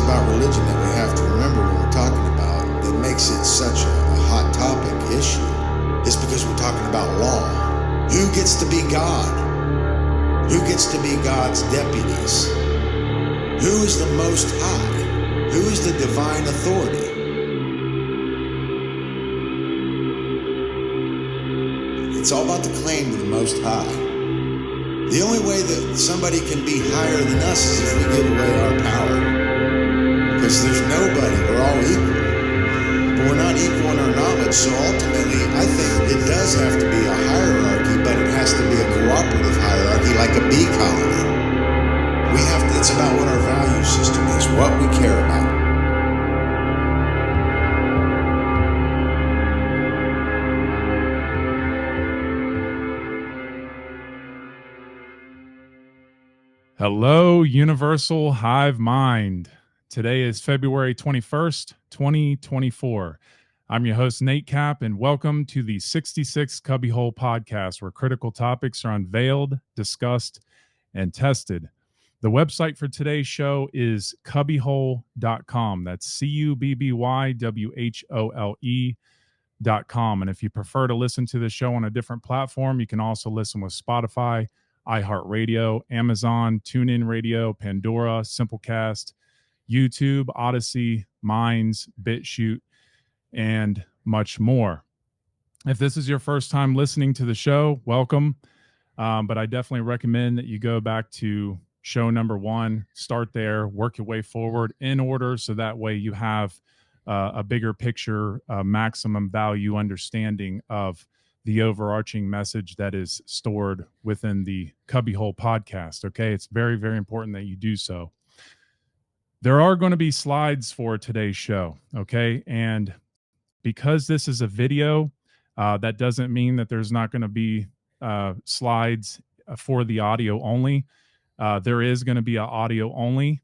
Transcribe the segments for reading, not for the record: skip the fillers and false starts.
about religion that we have to remember when we're talking about that makes it such a hot topic issue is because we're talking about law. Who gets to be God? Who gets to be God's deputies? Who is the Most High? Who is the divine authority? It's all about the claim to the Most High. The only way that somebody can be higher than us is if we give away our power. Because there's nobody, we're all equal. But we're not equal in our knowledge, so ultimately I think it does have to be a hierarchy, but it has to be a cooperative hierarchy, like a bee colony. It's about what our value system is, what we care about. Hello, Universal Hive Mind. Today is February 21st, 2024. I'm your host, Nate Cap, and welcome to the 66 Cubbyhole podcast, where critical topics are unveiled, discussed, and tested. The website for today's show is cubbyhole.com. That's CUBBYWHOLE.com. And if you prefer to listen to the show on a different platform, you can also listen with Spotify, iHeartRadio, Amazon, TuneIn Radio, Pandora, Simplecast, YouTube, Odyssey, Minds, BitChute, and much more. If this is your first time listening to the show, welcome. But I definitely recommend that you go back to show number 1, start there, work your way forward in order, so that way you have a bigger picture, maximum value understanding of the overarching message that is stored within the Cubbyhole podcast. Okay, it's very, very important that you do so. There are going to be slides for today's show. Okay, and because this is a video, that doesn't mean that there's not going to be slides for the audio only. There is going to be an audio only.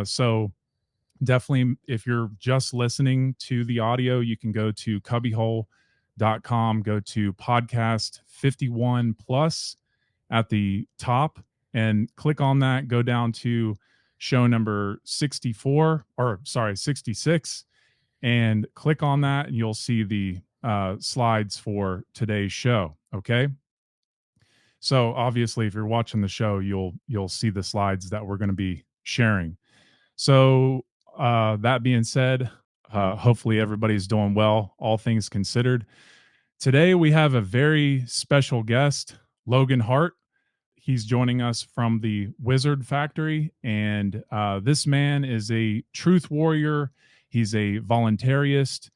So definitely, if you're just listening to the audio, you can go to cubbyhole.com, go to podcast 51 plus at the top and click on that, go down to show number 66, and click on that and you'll see the slides for today's show. Okay. So obviously, if you're watching the show, you'll see the slides that we're going to be sharing. So that being said, hopefully everybody's doing well, all things considered. Today we have a very special guest, Logan Hart. He's joining us from the Wizard Factory, and this man is a truth warrior. He's a voluntarist.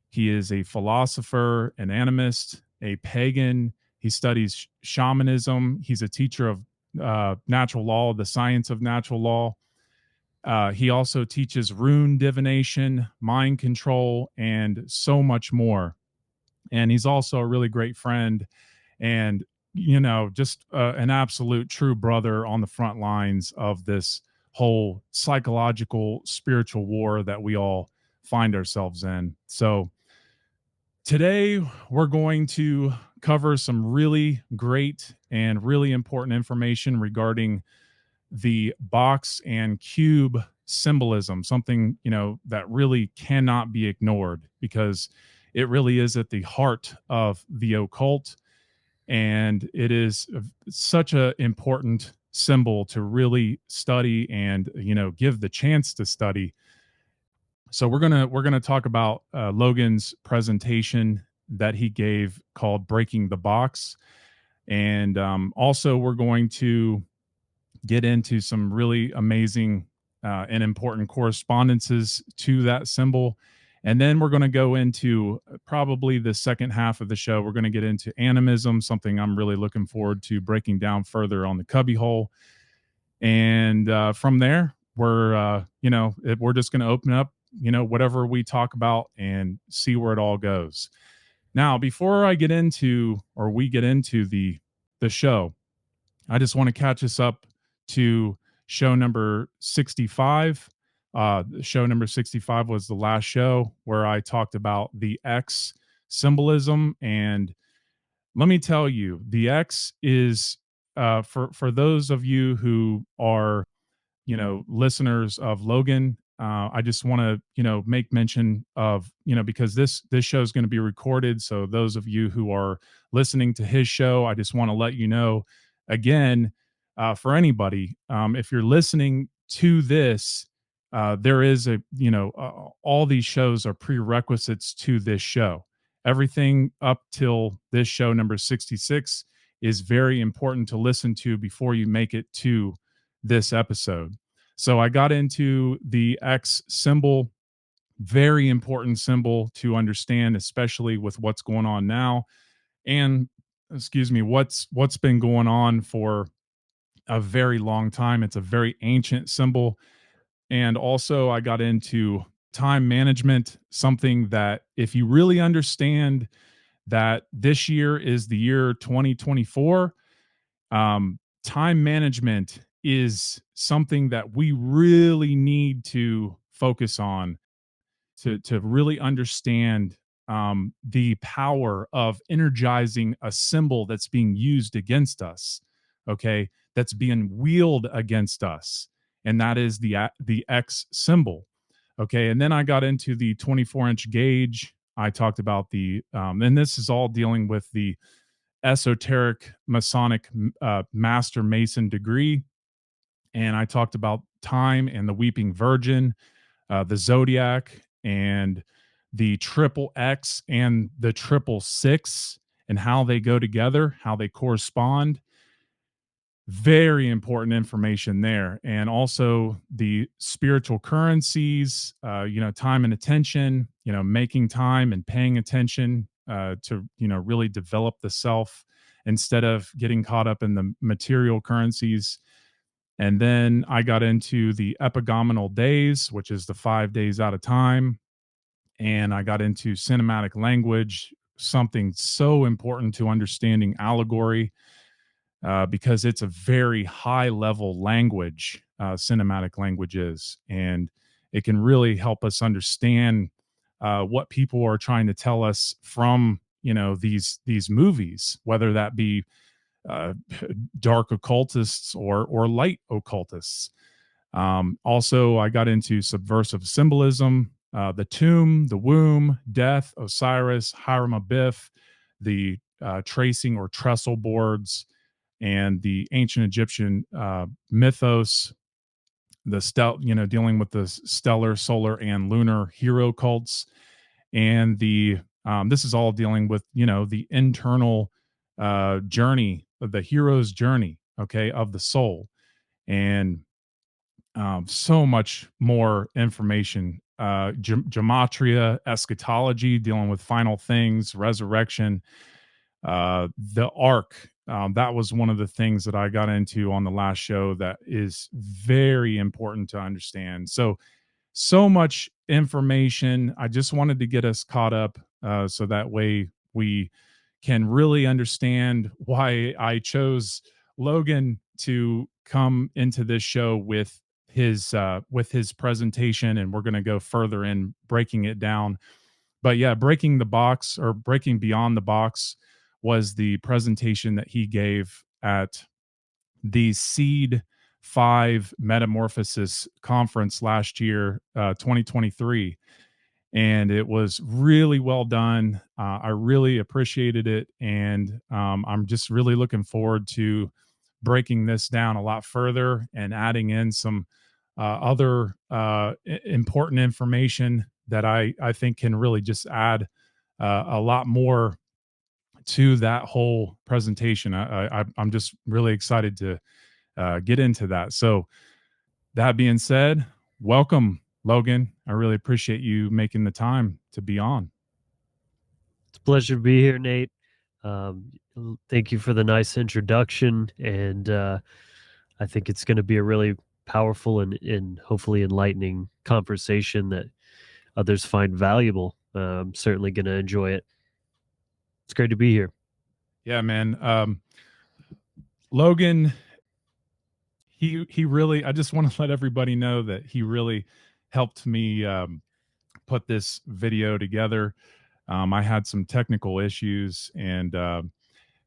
He is a philosopher, an animist, a pagan. He studies shamanism. He's a teacher of natural law, the science of natural law. He also teaches rune divination, mind control, and so much more. And he's also a really great friend and, just an absolute true brother on the front lines of this whole psychological, spiritual war that we all find ourselves in. So today we're going to cover some really great and really important information regarding the box and cube symbolism, something, that really cannot be ignored because it really is at the heart of the occult. And it is such an important symbol to really study and, give the chance to study. So we're going to talk about Logan's presentation that he gave called Breaking the Box. And also we're going to get into some really amazing and important correspondences to that symbol. And then we're going to go into probably the second half of the show. We're going to get into animism, something I'm really looking forward to breaking down further on the Cubbyhole. And from there, we're just going to open up, whatever we talk about and see where it all goes. Now, before we get into the show, I just want to catch us up to show number 65. Show number 65 was the last show where I talked about the X symbolism. And let me tell you, the X is, for those of you who are, listeners of Logan, I just want to, make mention of, because this show is going to be recorded. So those of you who are listening to his show, I just want to let you know again, for anybody, if you're listening to this, there is all these shows are prerequisites to this show. Everything up till this show number 66 is very important to listen to before you make it to this episode. So I got into the X symbol, very important symbol to understand, especially with what's going on now. And excuse me, what's been going on for a very long time. It's a very ancient symbol. And also I got into time management, something that if you really understand that this year is the year 2024, time management is something that we really need to focus on to really understand the power of energizing a symbol that's being used against us, okay, that's being wielded against us, and that is the X symbol, okay. And then I got into the 24-inch gauge. I talked about and this is all dealing with the esoteric Masonic Master Mason degree. And I talked about time and the Weeping Virgin, the Zodiac, and the triple X and the triple six, and how they go together, how they correspond. Very important information there. And also the spiritual currencies, time and attention, making time and paying attention to, really develop the self instead of getting caught up in the material currencies. And then I got into the epigomenal days, which is the 5 days out of time. And I got into cinematic language, something so important to understanding allegory, because it's a very high level language, cinematic language is. And it can really help us understand what people are trying to tell us from, these movies, whether that be uh, dark occultists or light occultists. Also, I got into subversive symbolism, the tomb, the womb, death, Osiris, Hiram Abiff, the tracing or trestle boards, and the ancient Egyptian mythos, dealing with the stellar, solar, and lunar hero cults, and this is all dealing with the internal journey of the hero's journey, okay, of the soul, and so much more information. Gematria, eschatology, dealing with final things, resurrection, the arc. That was one of the things that I got into on the last show that is very important to understand. So much information. I just wanted to get us caught up so that way we can really understand why I chose Logan to come into this show with his presentation, and we're going to go further in breaking it down. But yeah, breaking the box or breaking beyond the box was the presentation that he gave at the Seed 5 Metamorphosis conference last year, 2023. And it was really well done. I really appreciated it. And I'm just really looking forward to breaking this down a lot further and adding in some other important information that I think can really just add a lot more to that whole presentation. I'm just really excited to get into that. So that being said, welcome, Logan. I really appreciate you making the time to be on. It's a pleasure to be here, Nate. Thank you for the nice introduction, and I think it's going to be a really powerful and hopefully enlightening conversation that others find valuable. I'm certainly going to enjoy it. It's great to be here. Yeah, man. Logan, he really, I just want to let everybody know that he really helped me put this video together. I had some technical issues, and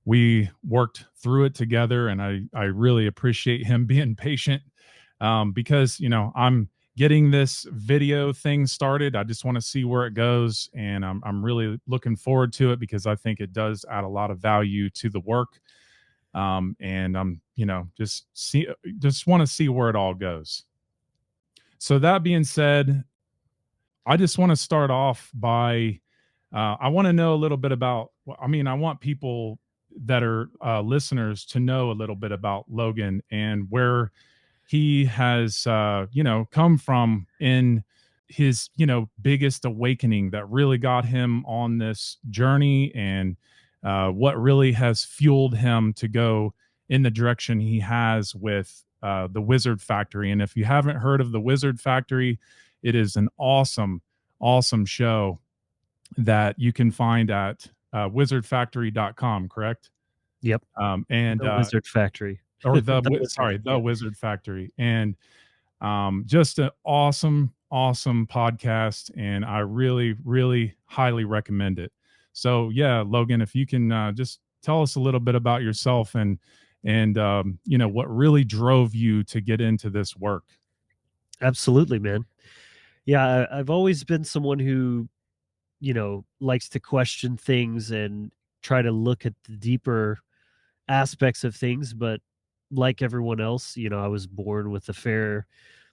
we worked through it together, and I really appreciate him being patient, because I'm getting this video thing started. I just want to see where it goes, and I'm really looking forward to it because I think it does add a lot of value to the work. And I'm, just want to see where it all goes. So that being said, I just want to start off by I want to know a little bit about. I want people that are listeners to know a little bit about Logan and where he has come from in his biggest awakening that really got him on this journey, and what really has fueled him to go in the direction he has with the Wizard Factory. And if you haven't heard of the Wizard Factory, it is an awesome show that you can find at wizardfactory.com, correct? Yep. And the Wizard Factory. Or the Wizard Factory. And just an awesome podcast, and I really highly recommend it. So yeah, Logan, if you can just tell us a little bit about yourself and what really drove you to get into this work. Absolutely, man. Yeah, I've always been someone who likes to question things and try to look at the deeper aspects of things. But like everyone else, I was born with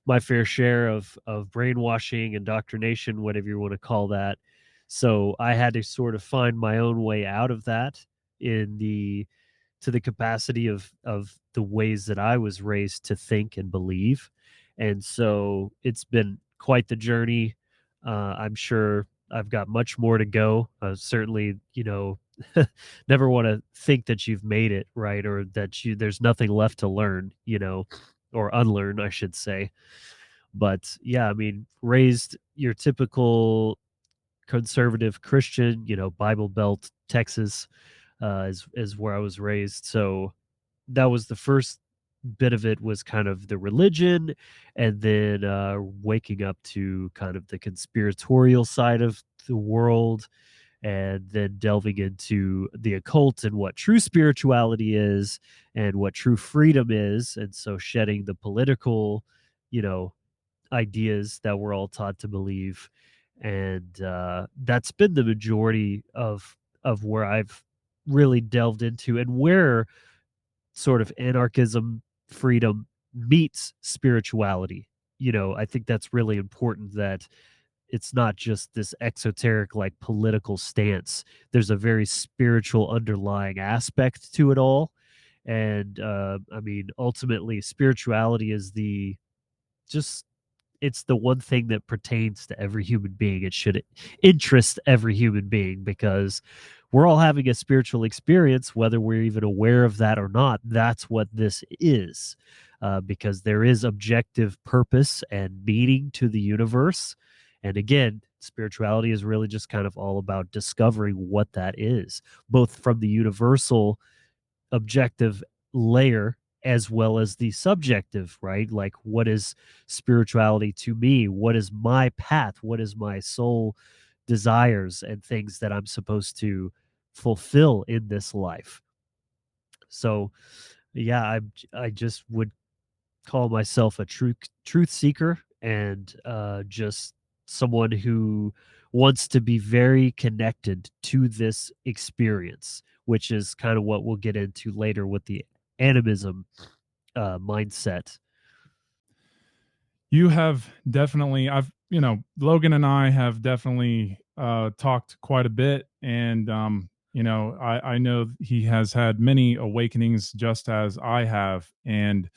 my fair share of brainwashing, indoctrination, whatever you want to call that. So I had to sort of find my own way out of that to the capacity of the ways that I was raised to think and believe. And so it's been quite the journey. I'm sure I've got much more to go. Certainly, never want to think that you've made it, right? Or that there's nothing left to learn, or unlearn, I should say. But yeah, raised your typical conservative Christian, Bible Belt, Texas, is where I was raised. So that was the first bit of it, was kind of the religion, and then waking up to kind of the conspiratorial side of the world, and then delving into the occult and what true spirituality is and what true freedom is. And so shedding the political, ideas that we're all taught to believe. And that's been the majority of where I've really delved into, and where sort of anarchism, freedom meets spirituality. I think that's really important, that it's not just this exoteric, like, political stance. There's a very spiritual underlying aspect to it all. And ultimately, spirituality is it's the one thing that pertains to every human being. It should interest every human being, because we're all having a spiritual experience, whether we're even aware of that or not. That's what this is, because there is objective purpose and meaning to the universe. And again, spirituality is really just kind of all about discovering what that is, both from the universal objective layer as well as the subjective, right? Like, what is spirituality to me? What is my path? What is my soul desires and things that I'm supposed to fulfill in this life? So, yeah, I just would call myself a truth seeker, and just someone who wants to be very connected to this experience, which is kind of what we'll get into later with the animism mindset. You have definitely, Logan and I have definitely talked quite a bit, and I know he has had many awakenings just as I have, and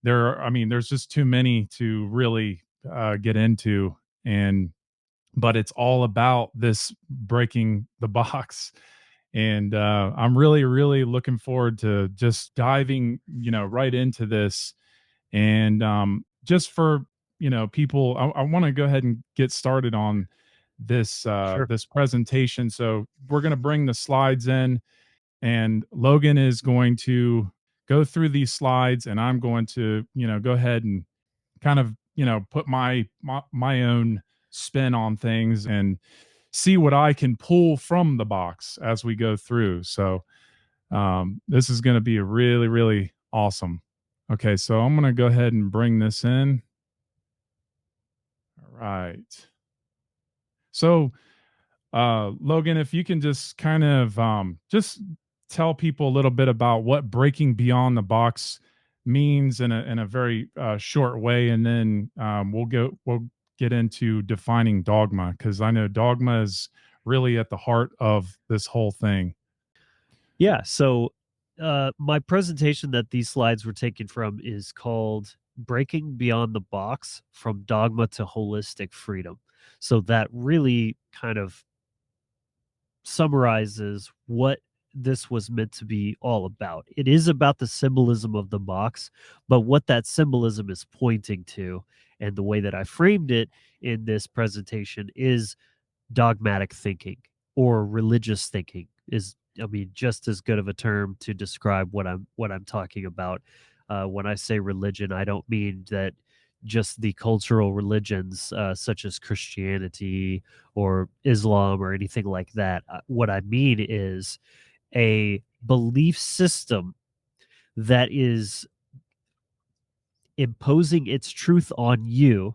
there's just too many to really get into. But it's all about this breaking the box. And I'm really looking forward to just diving right into this. And just for people, I want to go ahead and get started on this Sure. this presentation. So we're going to bring the slides in, and Logan is going to go through these slides, and I'm going to go ahead and kind of put my own spin on things and see what I can pull from the box as we go through. So this is going to be really awesome. Okay, so I'm going to go ahead and bring this in. right. So, Logan, if you can just kind of just tell people a little bit about what breaking beyond the box means in a very short way, and then we'll get into defining dogma, because I know dogma is really at the heart of this whole thing. Yeah. So, my presentation that these slides were taken from is called Breaking Beyond the Box from Dogma to Holistic Freedom. So, that really kind of summarizes what this was meant to be all about. It is about the symbolism of the box, but what that symbolism is pointing to, and the way that I framed it in this presentation, is dogmatic thinking, or religious thinking is, I mean, just as good of a term to describe what I'm talking about. When I say religion, I don't mean that just the cultural religions, such as Christianity or Islam or anything like that. What I mean is a belief system that is imposing its truth on you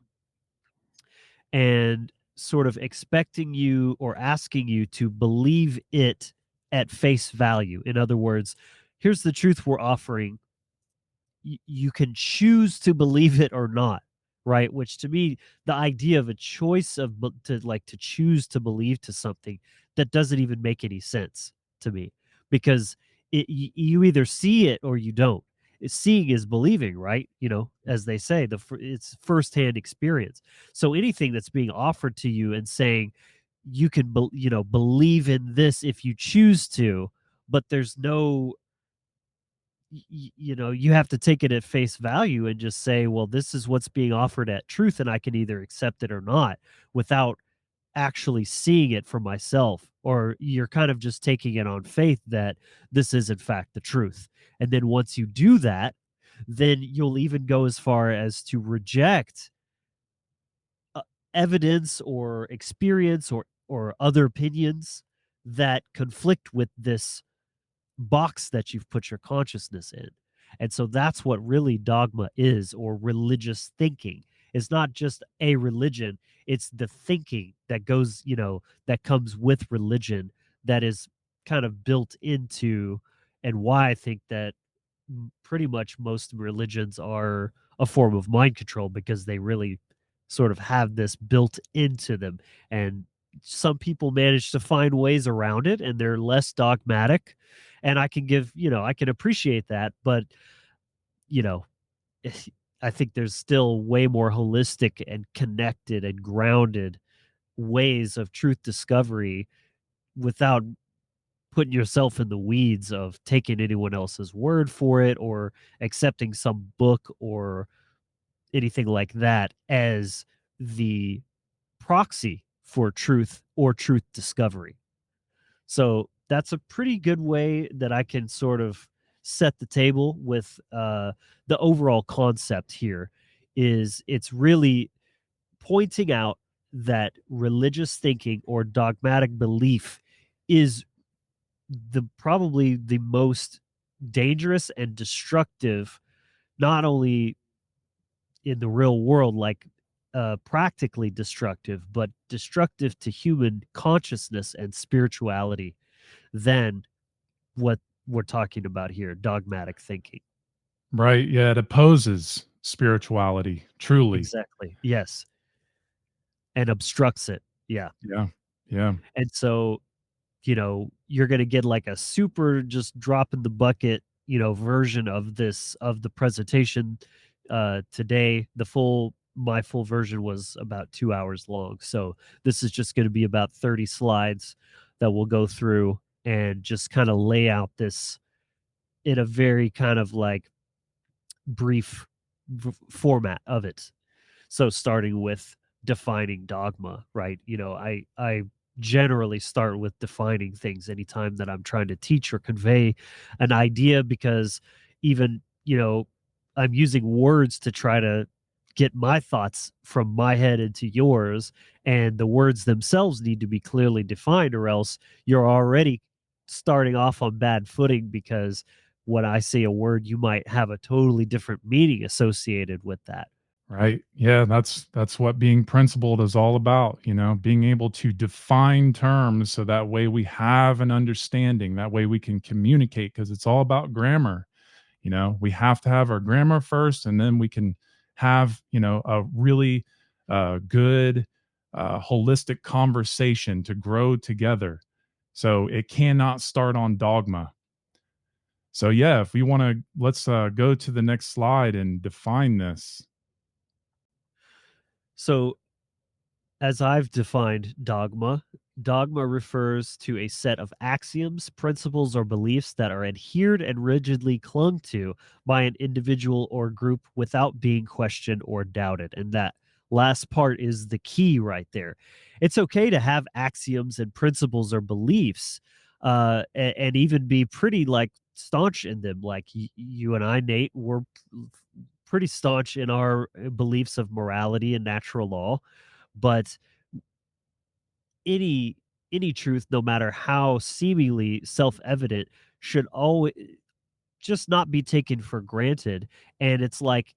and sort of expecting you or asking you to believe it at face value. In other words, here's the truth we're offering. You can choose to believe it or not, right? Which, to me, the idea of a choice of to choose to believe to something, that doesn't even make any sense to me, because you either see it or you don't. Seeing is believing, right? As they say, it's firsthand experience. So anything that's being offered to you and saying you can believe in this if you choose to, but there's no, you have to take it at face value and just say, well, this is what's being offered at truth, and I can either accept it or not, without actually seeing it for myself. Or you're kind of just taking it on faith that this is in fact the truth. And then once you do that, then you'll even go as far as to reject uh, evidence or experience or other opinions that conflict with this box that you've put your consciousness in. And so that's what really dogma is, or religious thinking. It's not just a religion, it's the thinking that goes, that comes with religion, that is kind of built into, and why I think that pretty much most religions are a form of mind control, because they really sort of have this built into them. And some people manage to find ways around it, and they're less dogmatic. And I can I can appreciate that. But, you know, I think there's still way more holistic and connected and grounded ways of truth discovery, without putting yourself in the weeds of taking anyone else's word for it, or accepting some book or anything like that as the proxy for truth or truth discovery. So that's a pretty good way that I can sort of set the table with the overall concept here. Is it's really pointing out that religious thinking or dogmatic belief is probably the most dangerous and destructive, not only in the real world, like practically destructive, but destructive to human consciousness and spirituality, than what we're talking about here, dogmatic thinking. Right. Yeah. It opposes spirituality, truly. Exactly. Yes. And obstructs it. Yeah. Yeah. Yeah. And so, you're going to get like a super just drop in the bucket, version of the presentation today. My full version was about 2 hours long. So this is just going to be about 30 slides that we'll go through and just kind of lay out this in a very kind of like brief format of it. So starting with defining dogma, right? I generally start with defining things anytime that I'm trying to teach or convey an idea, because even, I'm using words to try to get my thoughts from my head into yours, and the words themselves need to be clearly defined, or else you're already starting off on bad footing, because when I say a word, you might have a totally different meaning associated with that. Right. Yeah, that's what being principled is all about, being able to define terms so that way we have an understanding, that way we can communicate, because it's all about grammar. We have to have our grammar first, and then we can have, a really good holistic conversation to grow together. So it cannot start on dogma. So yeah, if we want to, let's go to the next slide and define this. So, as I've defined dogma, dogma refers to a set of axioms, principles, or beliefs that are adhered and rigidly clung to by an individual or group without being questioned or doubted. And that last part is the key right there. It's okay to have axioms and principles or beliefs, and even be pretty like staunch in them. Like you and I, Nate, were pretty staunch in our beliefs of morality and natural law, but any any truth, no matter how seemingly self-evident, should always just not be taken for granted. And it's like,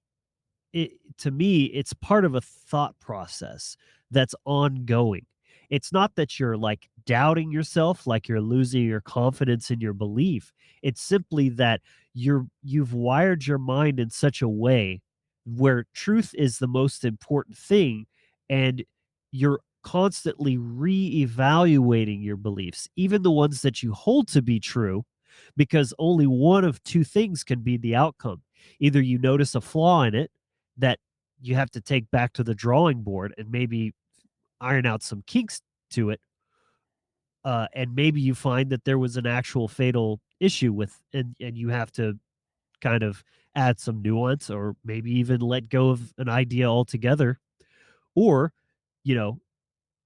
it to me, it's part of a thought process that's ongoing. It's not that you're like doubting yourself, like you're losing your confidence in your belief. It's simply that you've wired your mind in such a way where truth is the most important thing, and you're constantly reevaluating your beliefs, even the ones that you hold to be true, because only one of two things can be the outcome. Either you notice a flaw in it that you have to take back to the drawing board and maybe iron out some kinks to it. And maybe you find that there was an actual fatal issue with, and you have to kind of add some nuance, or maybe even let go of an idea altogether. Or, you know,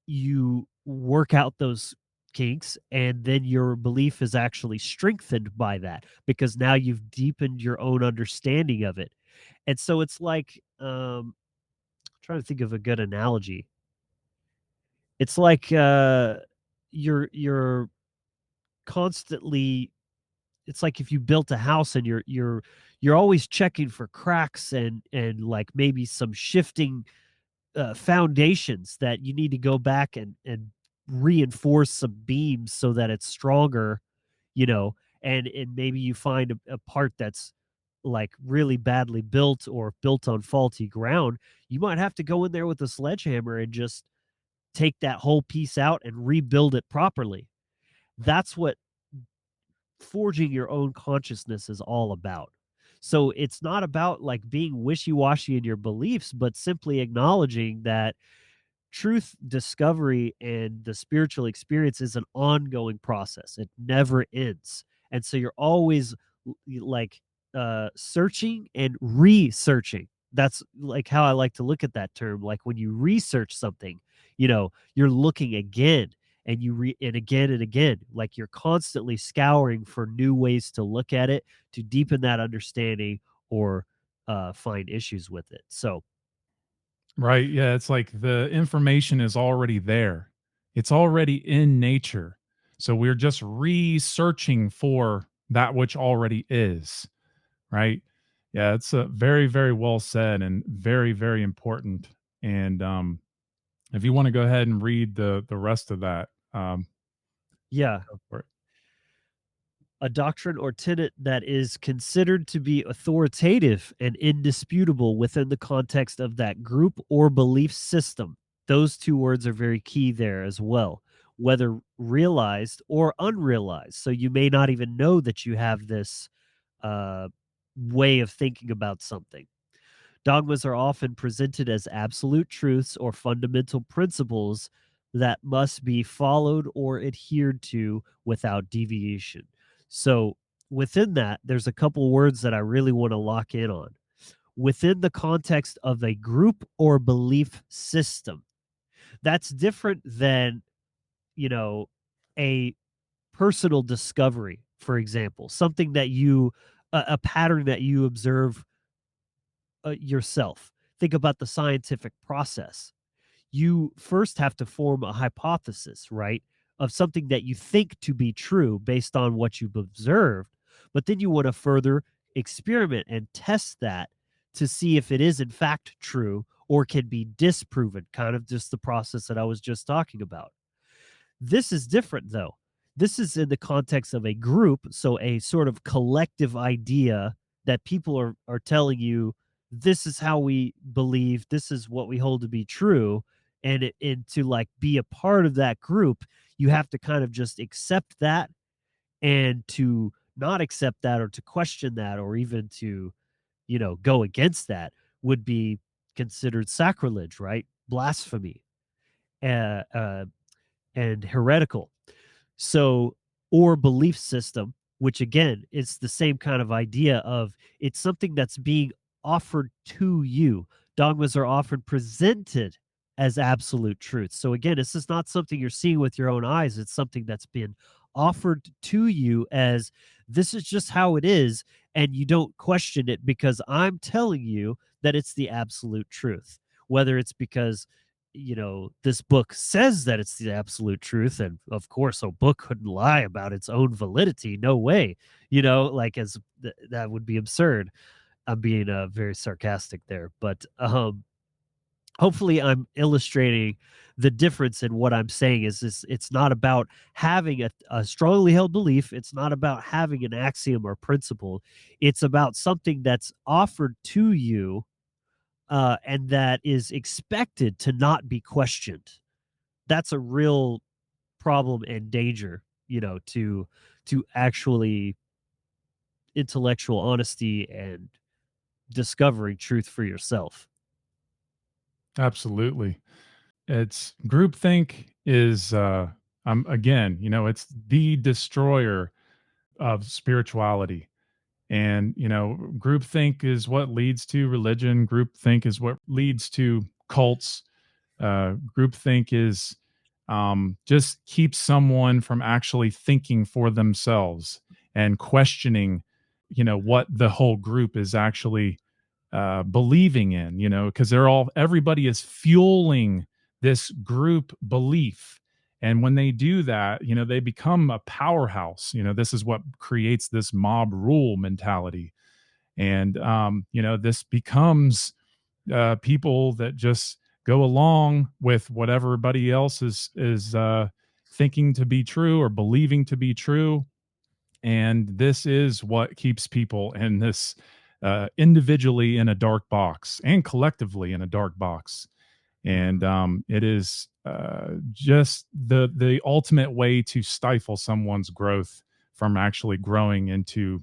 you work out those kinks, and then your belief is actually strengthened by that, because now you've deepened your own understanding of it. And so it's like, trying to think of a good analogy. It's like, you're constantly, it's like if you built a house and you're always checking for cracks and like maybe some shifting foundations that you need to go back and reinforce some beams so that it's stronger, you know, and maybe you find a part that's like really badly built or built on faulty ground. You might have to go in there with a sledgehammer and just take that whole piece out and rebuild it properly. That's what forging your own consciousness is all about. So it's not about like being wishy-washy in your beliefs, but simply acknowledging that truth discovery and the spiritual experience is an ongoing process. It never ends. And so you're always like searching and researching. That's like how I like to look at that term. Like when you research something, you're looking again, and and again and again, like you're constantly scouring for new ways to look at it, to deepen that understanding, or find issues with it. So Right. Yeah. It's like the information is already there, it's already in nature. So we're just researching for that which already is. Right. Yeah. It's a very, very well said and very, very important. And if you want to go ahead and read the rest of that, yeah, go for it. a doctrine or tenet that is considered to be authoritative and indisputable within the context of that group or belief system. Those two words are very key there as well, whether realized or unrealized. So you may not even know that you have this uh, way of thinking about something. Dogmas are often presented as absolute truths or fundamental principles that must be followed or adhered to without deviation. So, within that, there's a couple words that I really want to lock in on. Within the context of a group or belief system, that's different than, you know, a personal discovery, for example, something that a pattern that you observe yourself. Think about the scientific process. You first have to form a hypothesis, right, of something that you think to be true based on what you've observed. But then you want to further experiment and test that to see if it is in fact true or can be disproven, kind of just the process that I was just talking about. This is different, though. This is in the context of a group, so a sort of collective idea that people are telling you, this is how we believe, this is what we hold to be true, and to like be a part of that group, you have to kind of just accept that, and to not accept that or to question that or even to, go against that would be considered sacrilege, right? Blasphemy. Uh, uh, and heretical. So, or belief system, which again, it's the same kind of idea of it's something that's being offered to you. Dogmas are often presented as absolute truth. So again, this is not something you're seeing with your own eyes. It's something that's been offered to you as this is just how it is, and you don't question it because I'm telling you that it's the absolute truth. Whether it's because this book says that it's the absolute truth, and of course a book couldn't lie about its own validity, no way, like that would be absurd. I'm being very sarcastic there, but hopefully I'm illustrating the difference in what I'm saying is this: it's not about having a strongly held belief, it's not about having an axiom or principle, it's about something that's offered to you, and that is expected to not be questioned. That's a real problem and danger, to actually intellectual honesty and discovering truth for yourself. Absolutely. It's groupthink is again, it's the destroyer of spirituality. And, groupthink is what leads to religion. Groupthink is what leads to cults. Groupthink is just keeps someone from actually thinking for themselves and questioning, what the whole group is actually believing in, because everybody is fueling this group belief. And when they do that, they become a powerhouse. This is what creates this mob rule mentality. And, this becomes people that just go along with what everybody else is thinking to be true or believing to be true. And this is what keeps people in this individually in a dark box and collectively in a dark box. And it is just the ultimate way to stifle someone's growth from actually growing into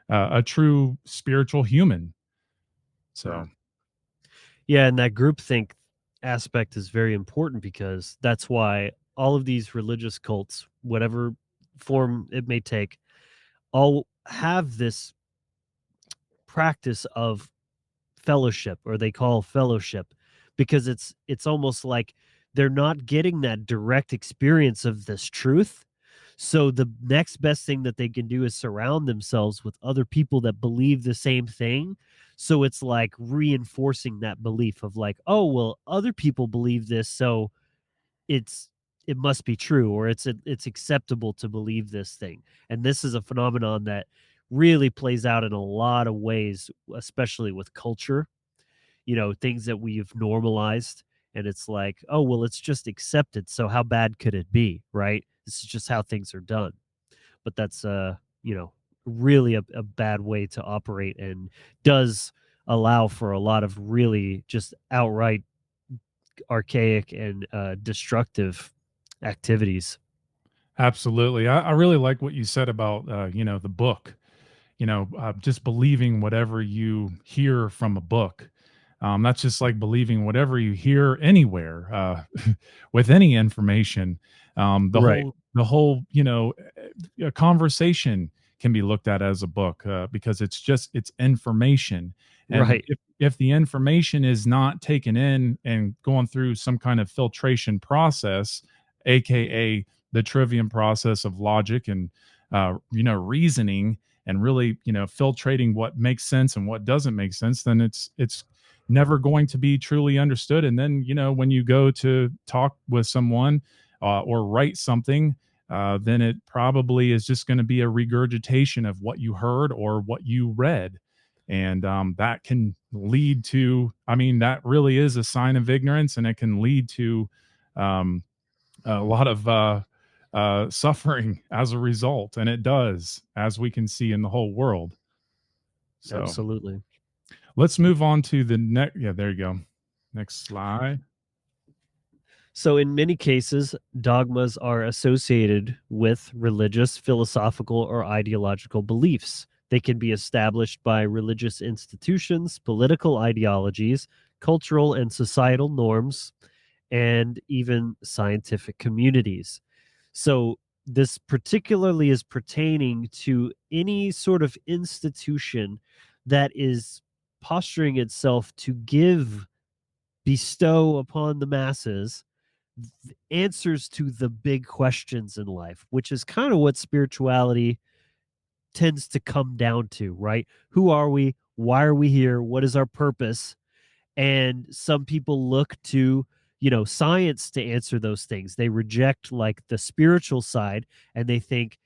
a true spiritual human. So Yeah, and that groupthink aspect is very important because that's why all of these religious cults, whatever form it may take, all have this practice of fellowship, or they call fellowship, because it's almost like they're not getting that direct experience of this truth. So the next best thing that they can do is surround themselves with other people that believe the same thing. So it's like reinforcing that belief of like, oh, well, other people believe this, so it must be true, or it's acceptable to believe this thing. And this is a phenomenon that really plays out in a lot of ways, especially with culture, things that we've normalized. And it's like, oh, well, it's just accepted. So how bad could it be? Right. This is just how things are done. But that's, really a bad way to operate, and does allow for a lot of really just outright archaic and destructive activities. absolutely. I really like what you said about, the book, just believing whatever you hear from a book. That's just like believing whatever you hear anywhere with any information. Right. The whole, a conversation can be looked at as a book because it's information. And Right. if the information is not taken in and going through some kind of filtration process, aka the trivium process of logic and reasoning, and really filtrating what makes sense and what doesn't make sense, then it's never going to be truly understood. And then when you go to talk with someone or write something, then it probably is just going to be a regurgitation of what you heard or what you read. And that can lead to, I mean, that really is a sign of ignorance, and it can lead to um, a lot of suffering as a result. And it does, as we can see in the whole world. So Absolutely. let's move on to the next. Yeah, there you go. Next slide. So, in many cases, dogmas are associated with religious, philosophical, or ideological beliefs. They can be established by religious institutions, political ideologies, cultural and societal norms, and even scientific communities. So, this particularly is pertaining to any sort of institution that is posturing itself to bestow upon the masses answers to the big questions in life, which is kind of what spirituality tends to come down to, right? Who are we? Why are we here? What is our purpose? And some people look to, science to answer those things. They reject like the spiritual side, and they think,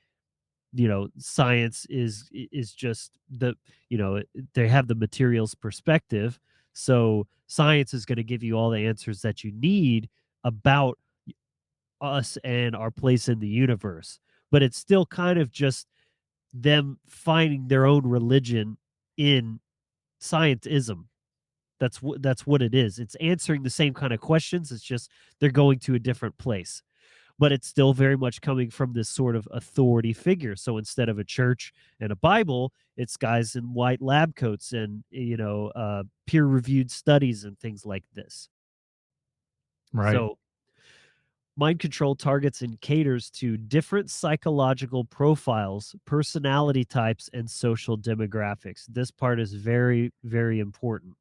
science is just they have the materials perspective. So science is going to give you all the answers that you need about us and our place in the universe. But it's still kind of just them finding their own religion in scientism. That's what it is. It's answering the same kind of questions. It's just they're going to a different place. But it's still very much coming from this sort of authority figure. So instead of a church and a Bible, it's guys in white lab coats and peer-reviewed studies and things like this. Right. So mind control targets and caters to different psychological profiles, personality types, and social demographics. This part is very, very important.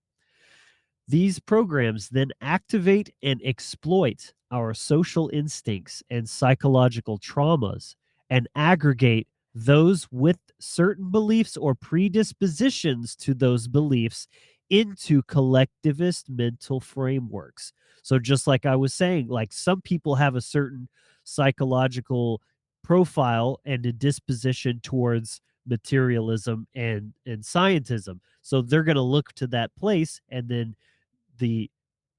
These programs then activate and exploit our social instincts and psychological traumas and aggregate those with certain beliefs or predispositions to those beliefs into collectivist mental frameworks. So, just like I was saying, like some people have a certain psychological profile and a disposition towards materialism and scientism. So, they're going to look to that place, and then the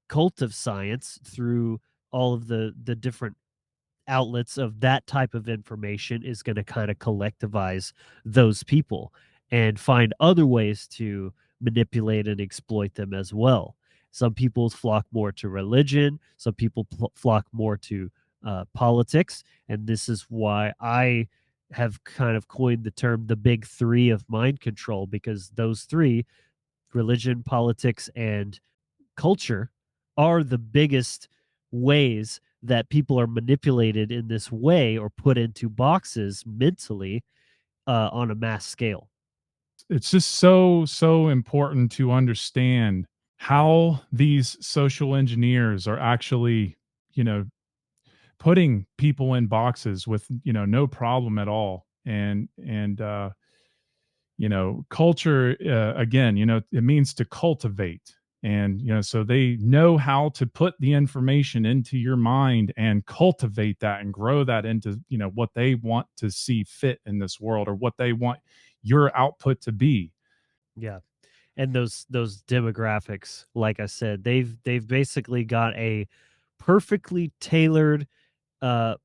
cult of science through all of the different outlets of that type of information is going to kind of collectivize those people and find other ways to manipulate and exploit them as well. Some people flock more to religion, some people flock more to politics, and this is why I have kind of coined the term the big three of mind control, because those three, religion, politics, and culture, are the biggest ways that people are manipulated in this way or put into boxes mentally on a mass scale. It's just so important to understand how these social engineers are actually, you know, putting people in boxes with, no problem at all. And culture, again, it means to cultivate. And, so they know how to put the information into your mind and cultivate that and grow that into, what they want to see fit in this world, or what they want your output to be. Yeah. And those demographics, like I said, they've basically got a perfectly tailored uh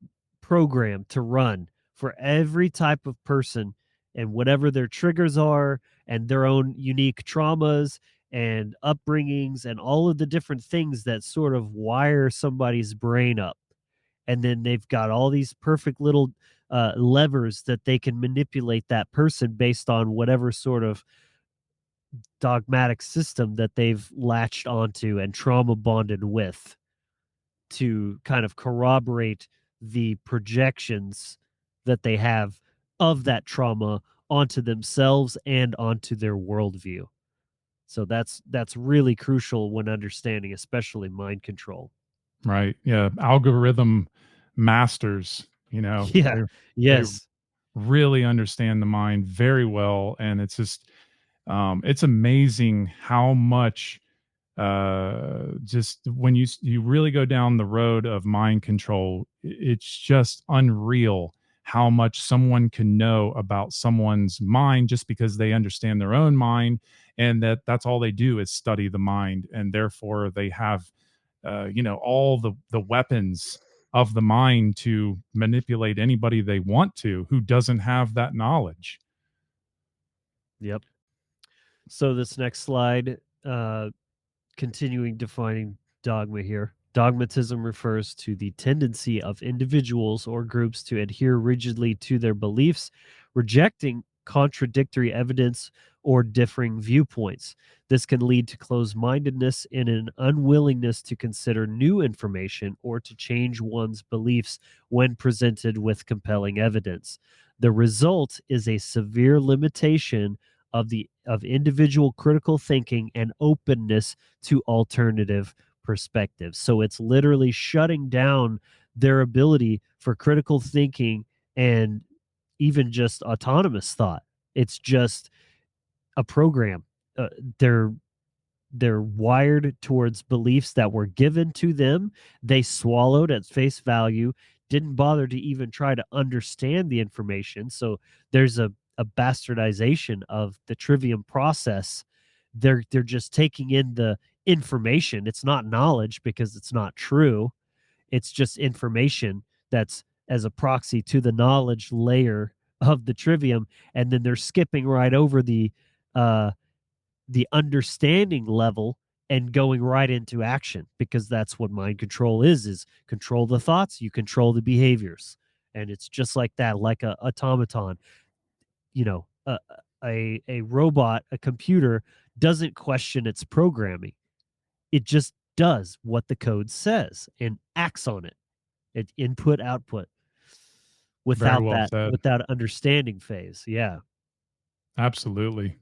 program to run for every type of person and whatever their triggers are and their own unique traumas and upbringings and all of the different things that sort of wire somebody's brain up. And then they've got all these perfect little levers that they can manipulate that person based on whatever sort of dogmatic system that they've latched onto and trauma bonded with, to kind of corroborate the projections that they have of that trauma onto themselves and onto their worldview. So that's really crucial when understanding, especially mind control. Right. Yeah. Algorithm masters, Yeah. they Yes. really understand the mind very well. And it's just, it's amazing how much, just when you really go down the road of mind control, it's just unreal how much someone can know about someone's mind just because they understand their own mind, and that's all they do is study the mind, and therefore they have all the weapons of the mind to manipulate anybody they want to who doesn't have that knowledge. Yep. So this next slide, continuing defining dogma here. Dogmatism refers to the tendency of individuals or groups to adhere rigidly to their beliefs, rejecting contradictory evidence or differing viewpoints. This can lead to closed-mindedness and an unwillingness to consider new information or to change one's beliefs when presented with compelling evidence. The result is a severe limitation of individual critical thinking and openness to alternative perspectives. So it's literally shutting down their ability for critical thinking and even just autonomous thought. It's just a program. They're wired towards beliefs that were given to them. They swallowed at face value, didn't bother to even try to understand the information. So there's a bastardization of the trivium process. They're just taking in the information. It's not knowledge because it's not true. It's just information that's as a proxy to the knowledge layer of the trivium, and then they're skipping right over the understanding level and going right into action, because that's what mind control is control the thoughts, you control the behaviors. And it's just like that, like a automaton. A robot, a computer, doesn't question its programming. It just does what the code says and acts on it. It input output Very well said. without understanding phase. Yeah. Absolutely.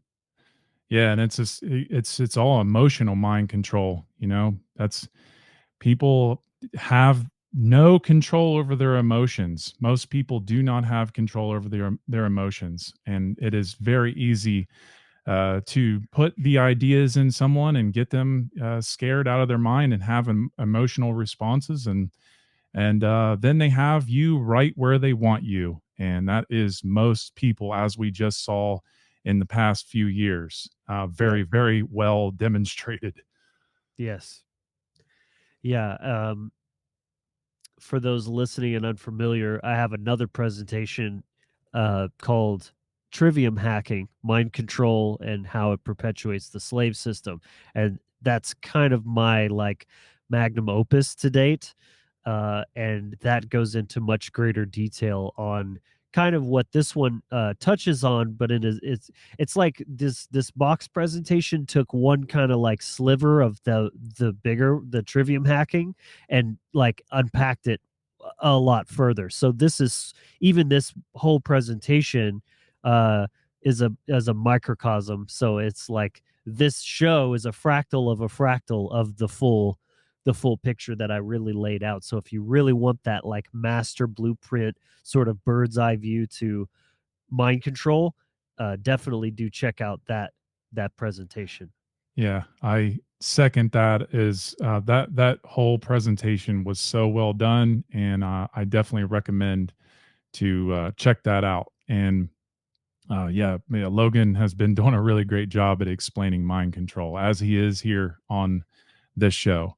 Yeah, and it's all emotional mind control, That's people have no control over their emotions. Most people do not have control over their emotions, and it is very easy to put the ideas in someone and get them scared out of their mind and have emotional responses, and then they have you right where they want you, and that is most people, as we just saw in the past few years. Very, very well demonstrated. Yes. Yeah. For those listening and unfamiliar, I have another presentation called Trivium Hacking, Mind Control, and How It Perpetuates the Slave System. And that's kind of my magnum opus to date. And that goes into much greater detail on kind of what this one touches on, but it's like this box presentation took one kind of sliver of the trivium hacking and unpacked it a lot further. So this whole presentation is a microcosm. So it's like this show is a fractal of the full picture that I really laid out. So if you really want that master blueprint sort of bird's eye view to mind control, definitely do check out that presentation. Yeah, I second that. Is that whole presentation was so well done, and I definitely recommend to check that out. And Logan has been doing a really great job at explaining mind control, as he is here on this show.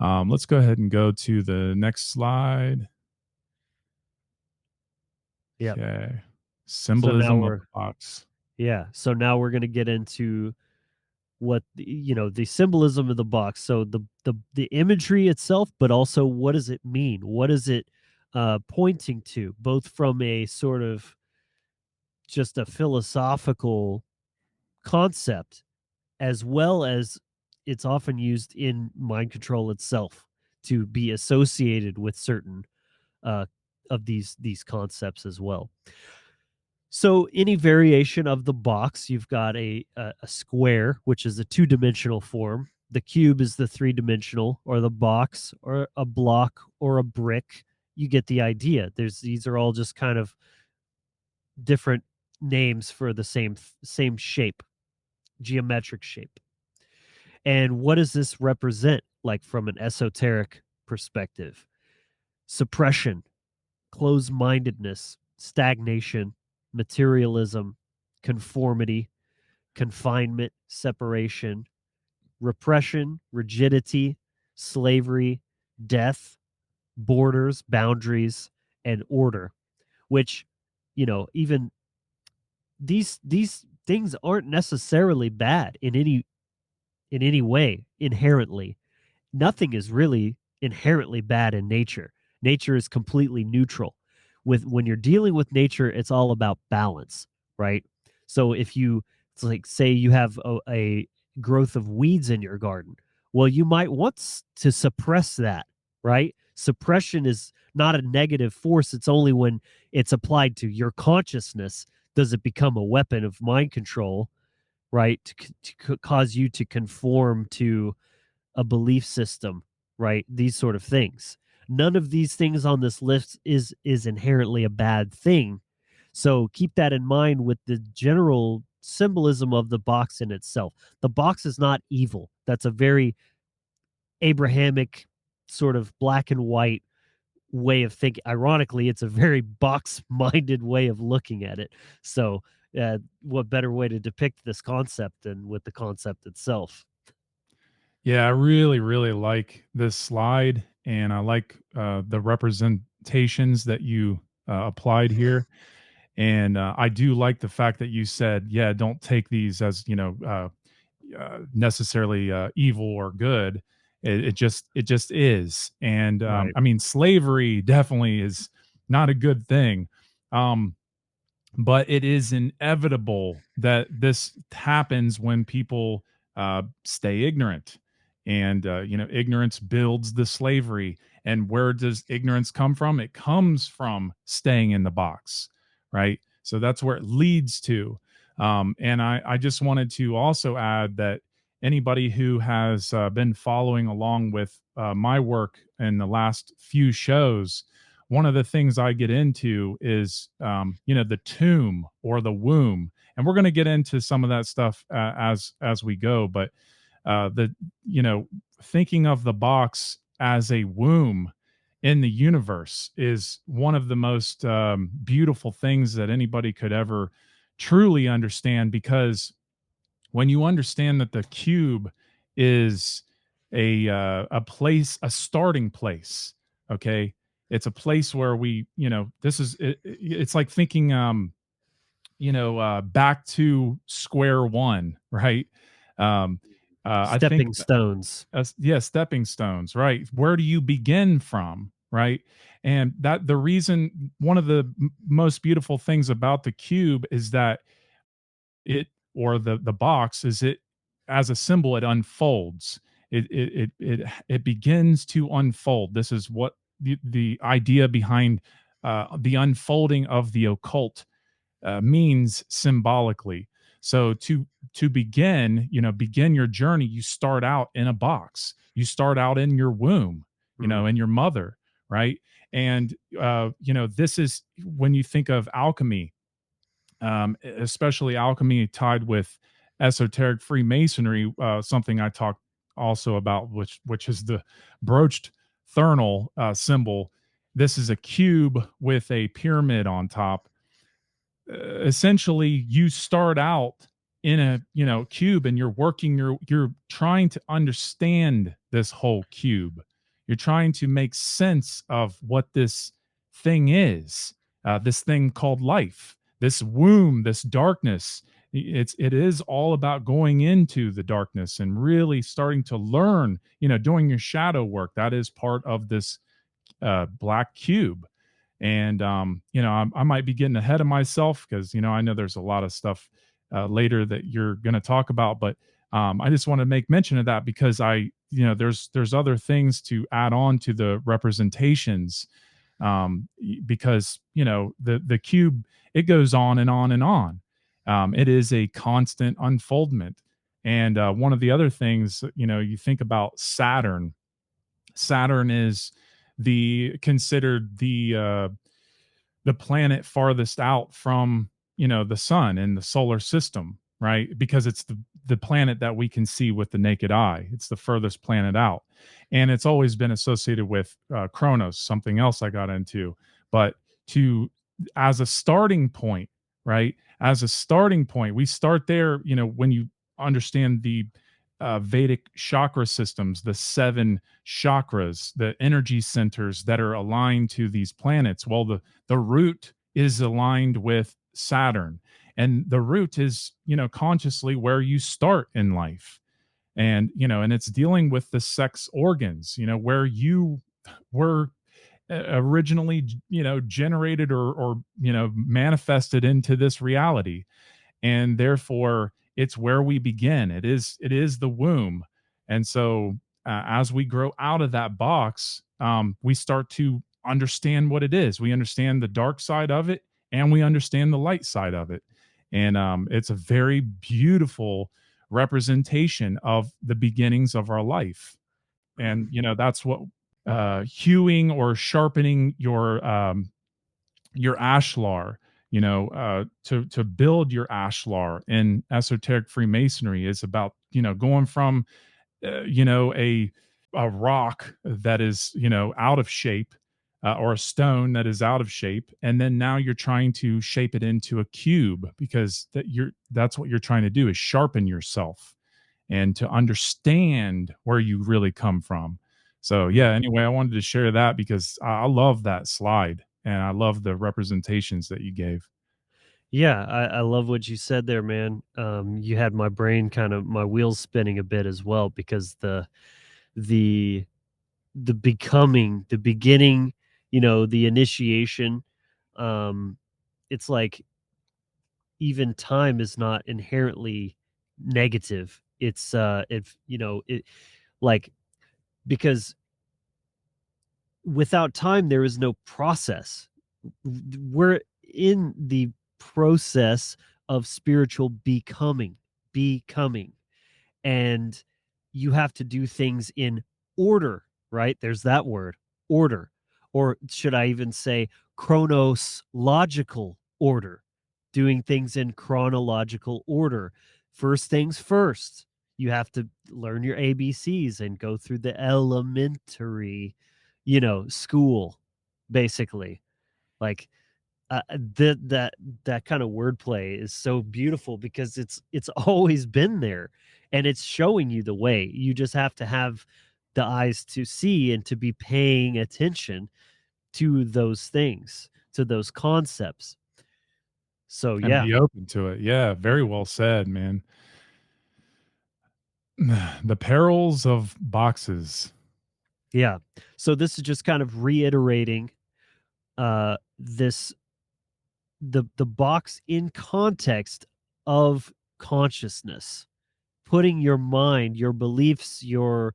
Let's go ahead and go to the next slide. Yeah. Okay. Symbolism of the box. Yeah. So now we're going to get into what the symbolism of the box. So the imagery itself, but also what does it mean? What is it pointing to? Both from a sort of just a philosophical concept, as well as it's often used in mind control itself to be associated with certain of these concepts as well. So any variation of the box, you've got a square, which is a two-dimensional form. The cube is the three-dimensional, or the box, or a block, or a brick. You get the idea. These are all just kind of different names for the same shape, geometric shape. And what does this represent, from an esoteric perspective? Suppression, closed-mindedness, stagnation, materialism, conformity, confinement, separation, repression, rigidity, slavery, death, borders, boundaries, and order, which, even these things aren't necessarily bad in any way inherently. Nothing is really inherently bad in nature. Nature is completely neutral. When you're dealing with nature, it's all about balance, right? So if you, it's like, say you have a growth of weeds in your garden, well, you might want to suppress that, right? Suppression is not a negative force. It's only when it's applied to your consciousness does it become a weapon of mind control, right? To cause you to conform to a belief system, right? These sort of things. None of these things on this list is inherently a bad thing. So keep that in mind with the general symbolism of the box in itself. The box is not evil. That's a very Abrahamic sort of black and white way of thinking. Ironically, it's a very box-minded way of looking at it. So what better way to depict this concept than with the concept itself? Yeah, I really, really like this slide, and I like the representations that you applied here. And I do like the fact that you said, yeah, don't take these as, necessarily evil or good. It just is. And Right. I mean, slavery definitely is not a good thing. Um, but it is inevitable that this happens when people stay ignorant, and ignorance builds the slavery. And where does ignorance come from? It comes from staying in the box, right? So that's where it leads to. And I just wanted to also add that anybody who has been following along with my work in the last few shows, one of the things I get into is, the tomb or the womb, and we're going to get into some of that stuff as we go. But the thinking of the box as a womb in the universe is one of the most beautiful things that anybody could ever truly understand, because when you understand that the cube is a place, a starting place, okay, it's a place where it's like thinking back to square one, right? um I think Stepping stones. yeah, stepping stones, right? Where do you begin from, right? And that the reason, one of the most beautiful things about the cube is that it, or the box, is it, as a symbol, it unfolds. It begins to unfold. This is what the idea behind the unfolding of the occult means symbolically. So to begin, begin your journey, you start out in a box. You start out in your womb, in your mother, right? And this is when you think of alchemy, especially alchemy tied with esoteric Freemasonry, something I talked also about, which is the broached thurnal symbol. This is a cube with a pyramid on top. Essentially, you start out in a cube, and you're trying to understand this whole cube. You're trying to make sense of what this thing is, this thing called life, this womb, this darkness. It is all about going into the darkness and really starting to learn, doing your shadow work. That is part of this black cube. And I might be getting ahead of myself, because I know there's a lot of stuff later that you're going to talk about, but I just want to make mention of that, because there's other things to add on to the representations, because the cube, it goes on and on and on. It is a constant unfoldment. And one of the other things, you think about Saturn. Saturn is considered the planet farthest out from the sun in the solar system, right? Because it's the planet that we can see with the naked eye. It's the furthest planet out, and it's always been associated with Kronos, something else I got into. But to as a starting point, right? As a starting point, we start there. When you understand the Vedic chakra systems, the 7 chakras, the energy centers that are aligned to these planets. Well, the root is aligned with Saturn, and the root is, consciously where you start in life. And it's dealing with the sex organs, where you were originally, generated or manifested into this reality. And therefore it's where we begin. It is the womb. And so as we grow out of that box, we start to understand what it is. We understand the dark side of it, and we understand the light side of it. And it's a very beautiful representation of the beginnings of our life. And that's what hewing or sharpening your ashlar, to build your ashlar in esoteric Freemasonry is about, going from a rock that is, out of shape, or a stone that is out of shape, and then now you're trying to shape it into a cube, because that's what you're trying to do, is sharpen yourself and to understand where you really come from. So yeah, anyway, I wanted to share that because I love that slide, and I love the representations that you gave. Yeah, I love what you said there, man. You had my brain kind of my wheels spinning a bit as well, because the the becoming, the beginning, the initiation, um, it's like even time is not inherently negative. It's if it like because without time there is no process. We're in the process of spiritual becoming, and you have to do things in order, right? There's that word, order. Or should I even say chronos logical order, doing things in chronological order. First things first, you have to learn your ABCs and go through the elementary, school, basically. Like that kind of wordplay is so beautiful, because it's always been there, and it's showing you the way. You just have to have the eyes to see and to be paying attention to those things, to those concepts. So And yeah. be open to it. Yeah, very well said, man. The perils of boxes. Yeah. So this is just kind of reiterating this the box in context of consciousness, putting your mind, your beliefs, your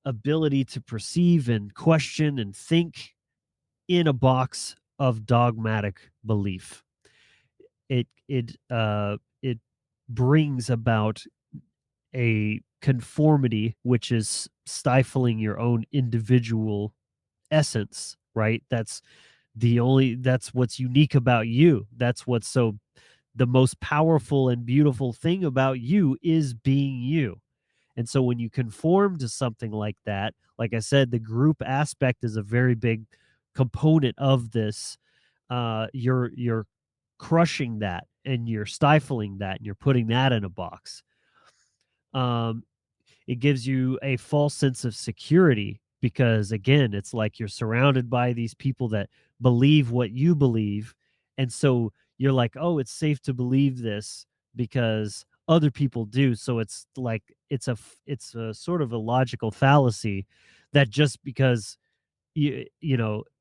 ability to perceive and question and think in a box of dogmatic belief. It brings about a conformity, which is stifling your own individual essence, right? That's what's unique about you. That's what's so the most powerful and beautiful thing about you is being you. And so when you conform to something like that, like I said, the group aspect is a very big component of this. You're crushing that, and you're stifling that, and you're putting that in a box. Um, it gives you a false sense of security, because again, it's like you're surrounded by these people that believe what you believe, and so you're like, oh, it's safe to believe this because other people do. So it's like it's a sort of a logical fallacy, that just because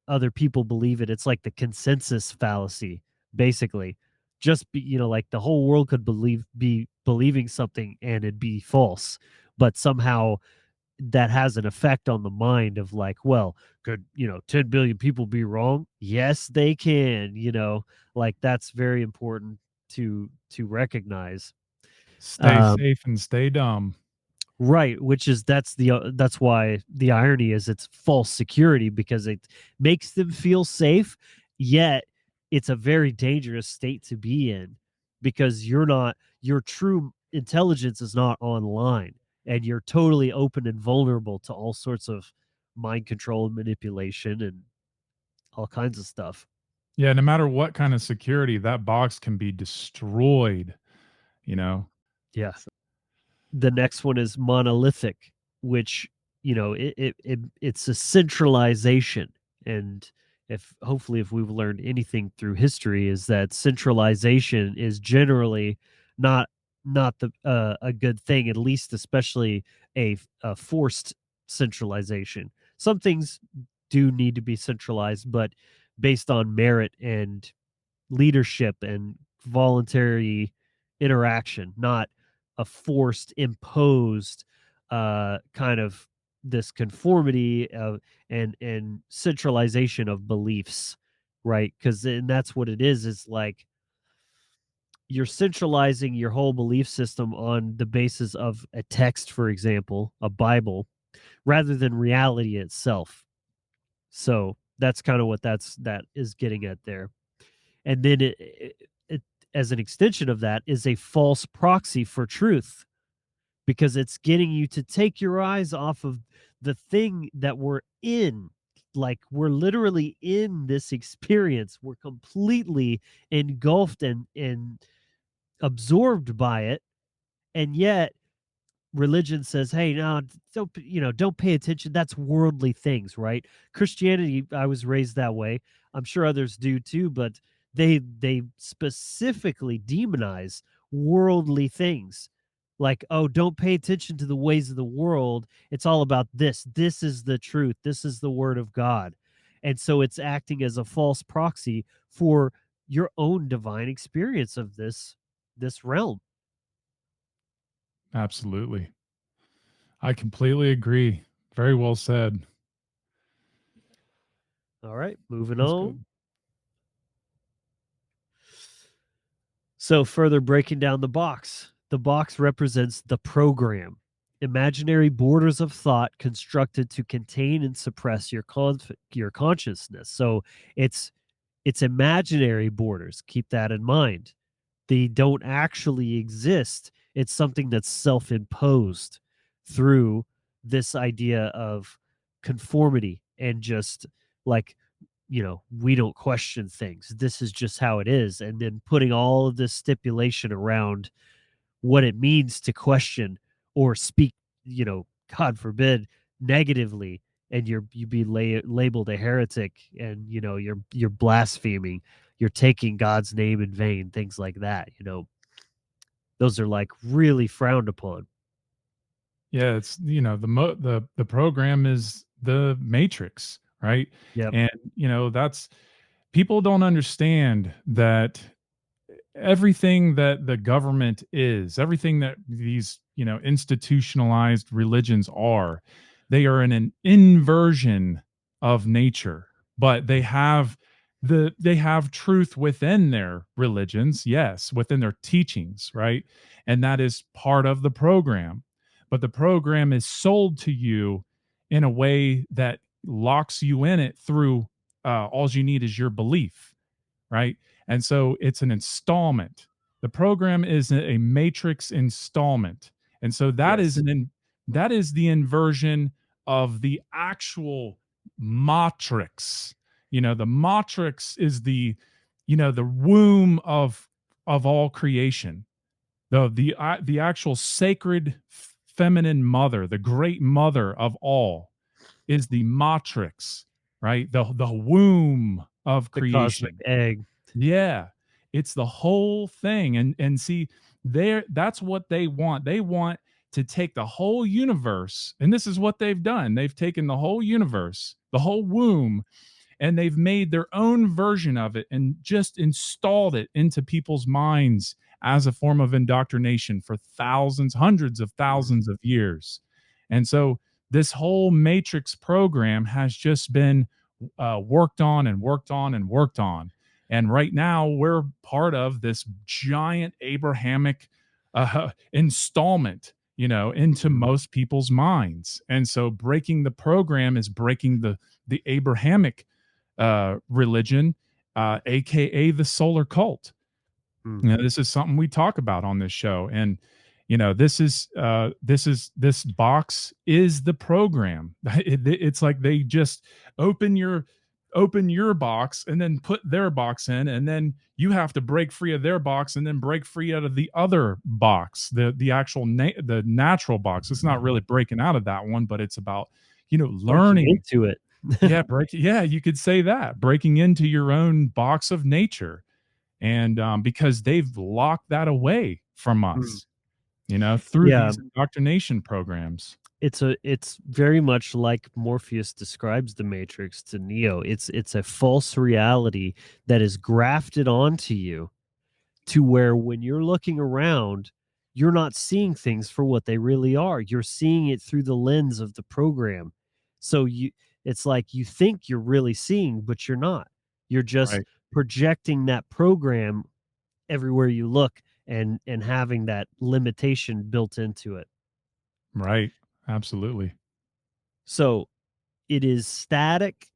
other people believe it, it's like the consensus fallacy, basically. Just like the whole world could be believing something and it'd be false, but somehow that has an effect on the mind of like, well, could 10 billion people be wrong? Yes, they can. Like that's very important to recognize. Stay um, safe and stay dumb. Right, which is that's why the irony is it's false security, because it makes them feel safe, yet it's a very dangerous state to be in, because your true intelligence is not online, and you're totally open and vulnerable to all sorts of mind control and manipulation and all kinds of stuff. Yeah, no matter what kind of security, that box can be destroyed, you know. Yeah. The next one is monolithic, which, it's a centralization. And if hopefully if we've learned anything through history, is that centralization is generally not the a good thing, at least especially a forced centralization. Some things do need to be centralized, but based on merit and leadership and voluntary interaction, not a forced, imposed kind of this conformity of and centralization of beliefs, right? Because then that's what it is like you're centralizing your whole belief system on the basis of a text, for example, a Bible, rather than reality itself. So that's kind of what that is getting at there. And then it, as an extension of that, is a false proxy for truth, because it's getting you to take your eyes off of the thing that we're in. Like, we're literally in this experience, we're completely engulfed and absorbed by it, and yet religion says, hey, no, don't pay attention, that's worldly things, right? Christianity, I was raised that way, I'm sure others do too, but they specifically demonize worldly things. Like, oh, don't pay attention to the ways of the world, it's all about this is the truth, this is the word of God. And so it's acting as a false proxy for your own divine experience of this realm. Absolutely. I completely agree. Very well said. All right, moving That's on. good. So, further breaking down the box represents the program, imaginary borders of thought constructed to contain and suppress your consciousness. So, it's imaginary borders. Keep that in mind. They don't actually exist. It's something that's self-imposed through this idea of conformity and just like, we don't question things. This is just how it is. And then putting all of this stipulation around what it means to question or speak, God forbid, negatively, and you be labeled a heretic, and you're blaspheming, you're taking God's name in vain, things like that. Those are like really frowned upon. Yeah, it's the program is the matrix, right? Yep. And that's people don't understand that everything that the government is, everything that these, institutionalized religions are, they are an inversion of nature, but they have truth within their religions, yes, within their teachings, right? And that is part of the program. But the program is sold to you in a way that locks you in it through all you need is your belief, right? And so it's an installment. The program is a matrix installment. And so Yes. that is the inversion of the actual matrix. The matrix is the womb of all creation. The actual sacred feminine mother, the great mother of all, is the matrix, right? The womb of The cosmic creation. egg. Yeah. It's the whole thing. And see, that's what they want. They want to take the whole universe, and this is what they've done. They've taken the whole universe, the whole womb, and they've made their own version of it and just installed it into people's minds as a form of indoctrination for thousands, hundreds of thousands of years. And so this whole matrix program has just been worked on and worked on and worked on. And right now, we're part of this giant Abrahamic installment, into most people's minds. And so, breaking the program is breaking the Abrahamic religion, aka the solar cult. This is something we talk about on this show, and this box is the program. It's like they just open your open your box and then put their box in, and then you have to break free of their box and then break free out of the other box, the actual the natural box. It's not really breaking out of that one, but it's about, you know, learning into it. Yeah, yeah, you could say that, breaking into your own box of nature. And because they've locked that away from us, you know, through Yeah. these indoctrination programs. It's very much like Morpheus describes the Matrix to Neo. It's a false reality that is grafted onto you, to where when you're looking around, you're not seeing things for what they really are. You're seeing it through the lens of the program. So it's like you think you're really seeing, but you're not. You're just Right. projecting that program everywhere you look, and having that limitation built into it. Right. Absolutely. So it is static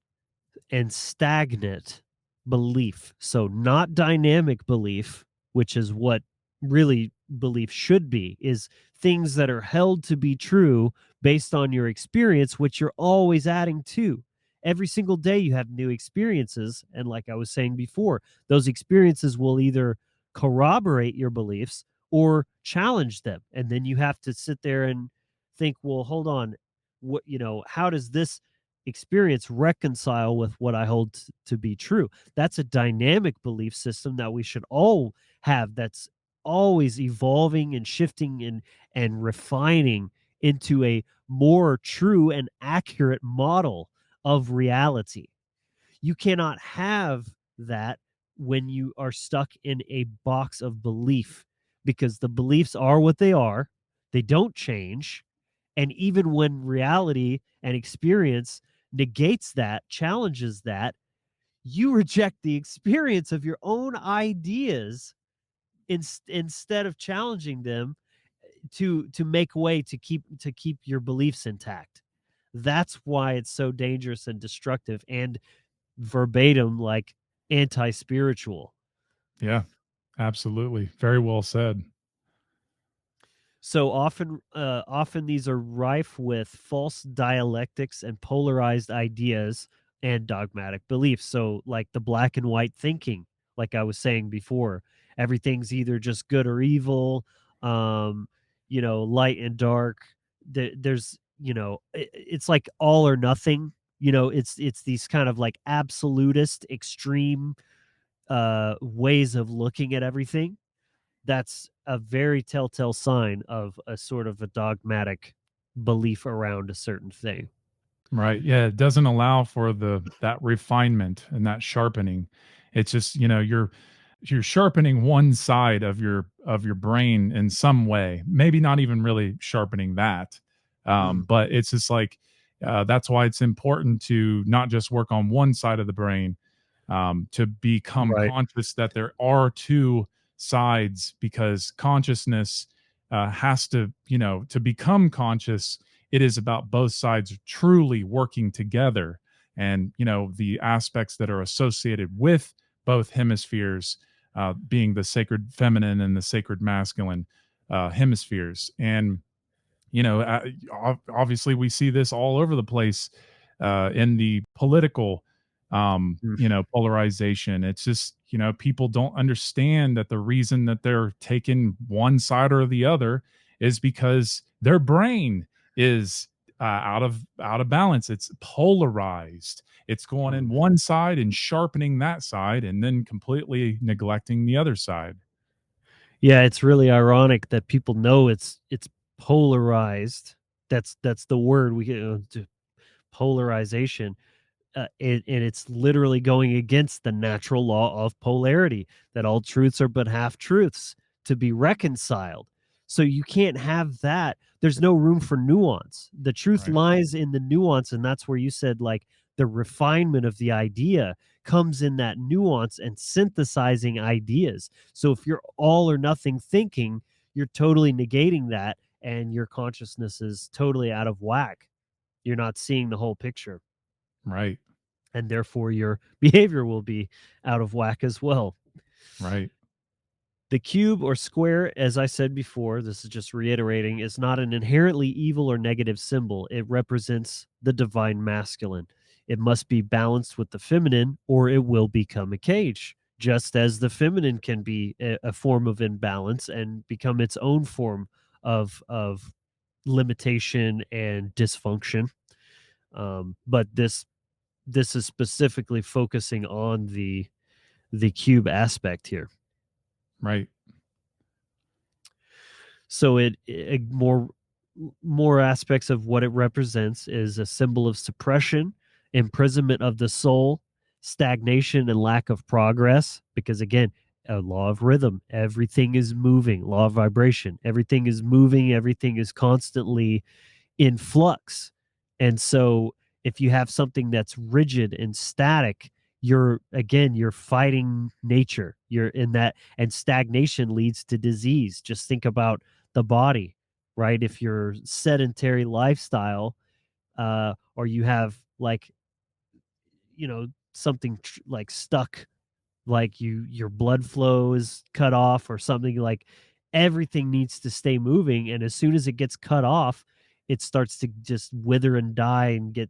and stagnant belief. So not dynamic belief, which is what really belief should be, is things that are held to be true based on your experience, which you're always adding to. Every single day you have new experiences. And like I was saying before, those experiences will either corroborate your beliefs or challenge them. And then you have to sit there and think, well, hold on, what, how does this experience reconcile with what I hold to be true? That's a dynamic belief system that we should all have, that's always evolving and shifting and refining into a more true and accurate model of reality. You cannot have that when you are stuck in a box of belief, because the beliefs are what they are. They don't change. And even when reality and experience negates that, challenges that, you reject the experience of your own ideas instead of challenging them to make way to keep your beliefs intact. That's why it's so dangerous and destructive and verbatim like anti-spiritual. Yeah, absolutely. Very well said. So often these are rife with false dialectics and polarized ideas and dogmatic beliefs. So like the black and white thinking, like I was saying before, everything's either just good or evil, light and dark. There's, it's like all or nothing. It's these kind of like absolutist, extreme ways of looking at everything. That's a very telltale sign of a sort of a dogmatic belief around a certain thing. Right. Yeah, it doesn't allow for that refinement and that sharpening. It's just, you know, you're sharpening one side of your brain in some way. Maybe not even really sharpening that. But it's just like that's why it's important to not just work on one side of the brain, to become Right. conscious that there are two sides, because consciousness has to, you know, to become conscious, it is about both sides truly working together. And, you know, the aspects that are associated with both hemispheres, being the sacred feminine and the sacred masculine hemispheres. And, you know, obviously we see this all over the place in the political, you know, polarization. It's just, you know, people don't understand that the reason that they're taking one side or the other is because their brain is out of balance. It's polarized. It's going in one side and sharpening that side, and then completely neglecting the other side. Yeah, it's really ironic that people know it's polarized. That's the word we get, polarization. And it's literally going against the natural law of polarity, that all truths are but half truths to be reconciled. So you can't have that. There's no room for nuance. The truth Right. lies in the nuance. And that's where you said, like, the refinement of the idea comes in that nuance and synthesizing ideas. So if you're all or nothing thinking, you're totally negating that, and your consciousness is totally out of whack. You're not seeing the whole picture, Right. and therefore your behavior will be out of whack as well. Right. The cube or square, as I said before, this is just reiterating, is not an inherently evil or negative symbol. It represents the divine masculine. It must be balanced with the feminine, or it will become a cage. Just as the feminine can be a form of imbalance and become its own form of limitation and dysfunction. But this is specifically focusing on the cube aspect here. Right. So it more aspects of what it represents is a symbol of suppression, imprisonment of the soul, stagnation, and lack of progress. Because again, a law of rhythm, everything is moving. Law of vibration, everything is moving. Everything is constantly in flux. And so if you have something that's rigid and static, you're fighting nature. You're in that, and stagnation leads to disease. Just think about the body, right? If you're sedentary lifestyle, or you have like, something like stuck, like your blood flow is cut off or something, like everything needs to stay moving. And as soon as it gets cut off, it starts to just wither and die and get,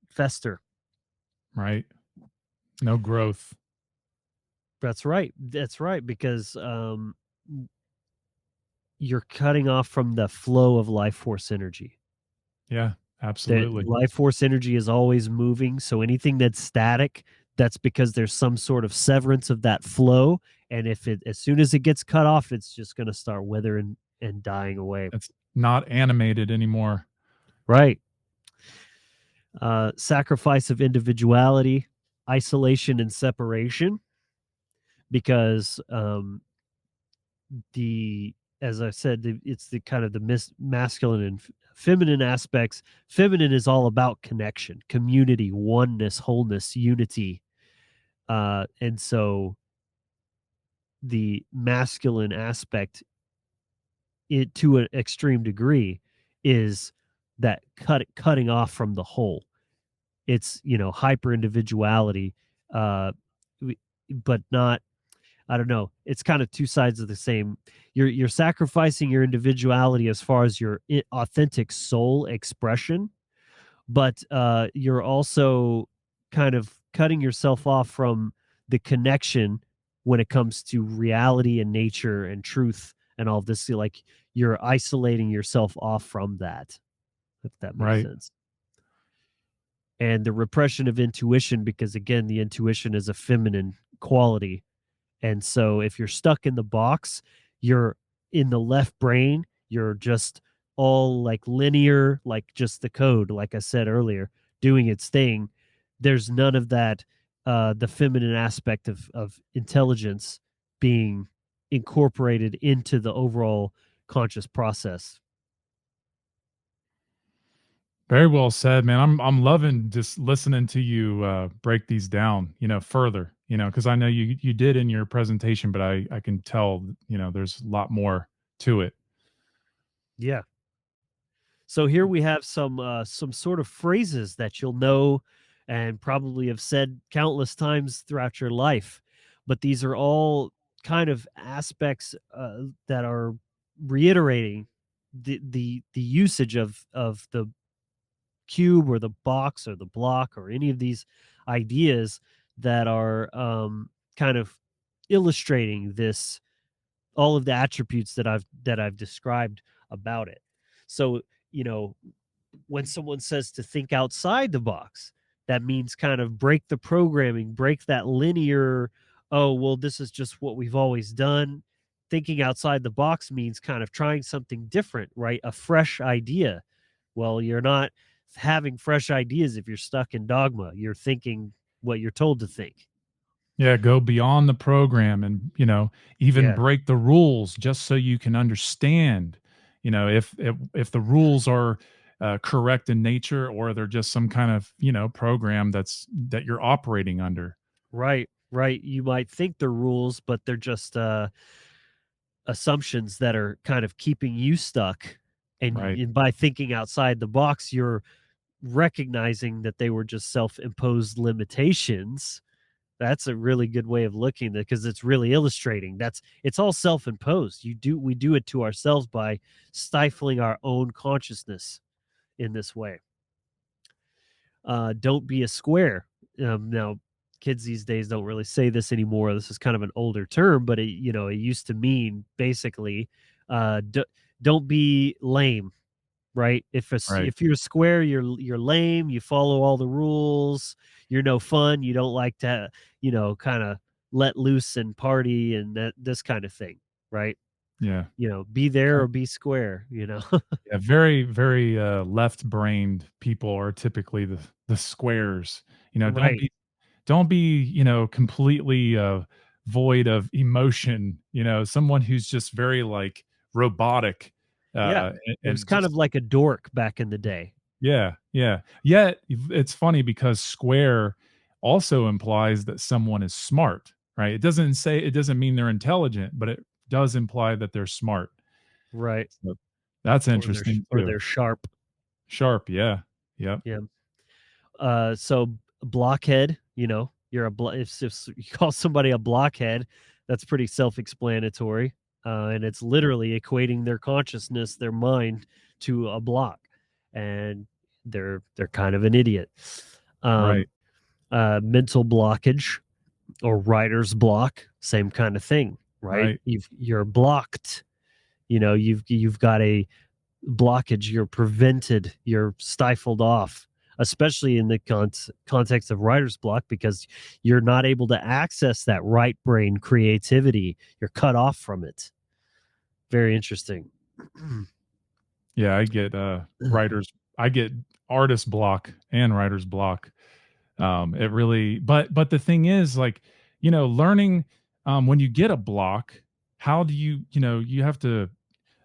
fester. Right. No growth. That's right. Because you're cutting off from the flow of life force energy. Yeah, absolutely. The life force energy is always moving. So anything that's static, that's because there's some sort of severance of that flow. And as soon as it gets cut off, it's just going to start withering and dying away. It's not animated anymore. Right. Sacrifice of individuality, isolation and separation, because as I said, it's the kind of the masculine and feminine aspects. Feminine is all about connection, community, oneness, wholeness, unity. And so the masculine aspect, to an extreme degree, is that cutting off from the whole. It's, hyper individuality, but not, I don't know. It's kind of two sides of the same. You're sacrificing your individuality as far as your authentic soul expression, but you're also kind of cutting yourself off from the connection when it comes to reality and nature and truth and all this. Like, you're isolating yourself off from that, if that makes sense. And the repression of intuition, because again, the intuition is a feminine quality. And so if you're stuck in the box, you're in the left brain, you're just all like linear, like just the code, like I said earlier, doing its thing. There's none of that, the feminine aspect of intelligence being incorporated into the overall conscious process. Very well said, man. I'm loving just listening to you break these down, further, because I know you did in your presentation, but I can tell, there's a lot more to it. Yeah. So here we have some sort of phrases that you'll know and probably have said countless times throughout your life, but these are all kind of aspects that are reiterating the usage of the cube or the box or the block or any of these ideas that are kind of illustrating this, all of the attributes that I've described about it. So, when someone says to think outside the box, that means kind of break the programming, break that linear, oh, well, this is just what we've always done. Thinking outside the box means kind of trying something different, right? A fresh idea. Well, you're not having fresh ideas if you're stuck in dogma. You're thinking what you're told to think. Yeah, go beyond the program and, even break the rules just so you can understand, if the rules are correct in nature, or they're just some kind of, program that you're operating under. Right. You might think they're rules, but they're just assumptions that are kind of keeping you stuck. And by thinking outside the box, you're recognizing that they were just self-imposed limitations. That's a really good way of looking at it, because it's really illustrating it's all self-imposed. We do it to ourselves by stifling our own consciousness in this way. don't be a square. Now, kids these days don't really say this anymore. This is kind of an older term, but it used to mean basically, don't be lame, right? Right. If you're a square, you're lame. You follow all the rules. You're no fun. You don't like to, kind of let loose and party and this kind of thing, right? Yeah. Be there or be square. Yeah. Very, very left-brained people are typically the squares. Right. Don't be completely void of emotion. Someone who's just very like robotic. Yeah. It was And kind of just like a dork back in the day. yeah, yeah. Yet it's funny because square also implies that someone is smart, right? It doesn't mean they're intelligent, but it does imply that they're smart. Right. So that's Or interesting too. they're sharp. Sharp, yeah. Yep. Yeah. So blockhead, you're if you call somebody a blockhead, that's pretty self-explanatory. And it's literally equating their consciousness, their mind, to a block, and they're kind of an idiot. Right. Mental blockage or writer's block, same kind of thing, right? Right. You're blocked. You've got a blockage. You're prevented. You're stifled off, especially in the context of writer's block, because you're not able to access that right brain creativity. You're cut off from it. Very interesting. Yeah, I get artist block and writer's block. It really, but the thing is, like, learning, when you get a block, how do you have to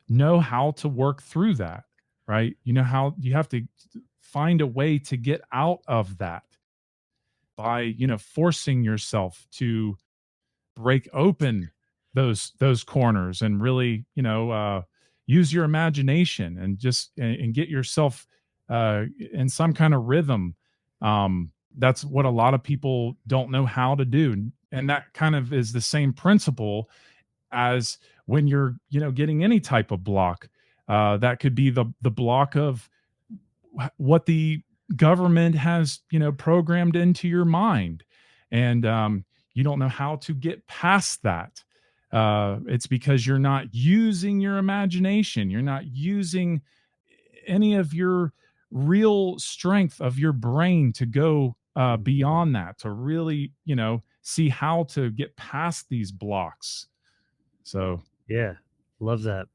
know how to work through that, right? How you have to find a way to get out of that by, forcing yourself to break open those corners and really, use your imagination and just and get yourself in some kind of rhythm. That's what a lot of people don't know how to do, and that kind of is the same principle as when you're getting any type of block. That could be the block of what the government has programmed into your mind, and you don't know how to get past that. It's because you're not using your imagination, you're not using any of your real strength of your brain to go beyond that, to really see how to get past these blocks. So Yeah, love that.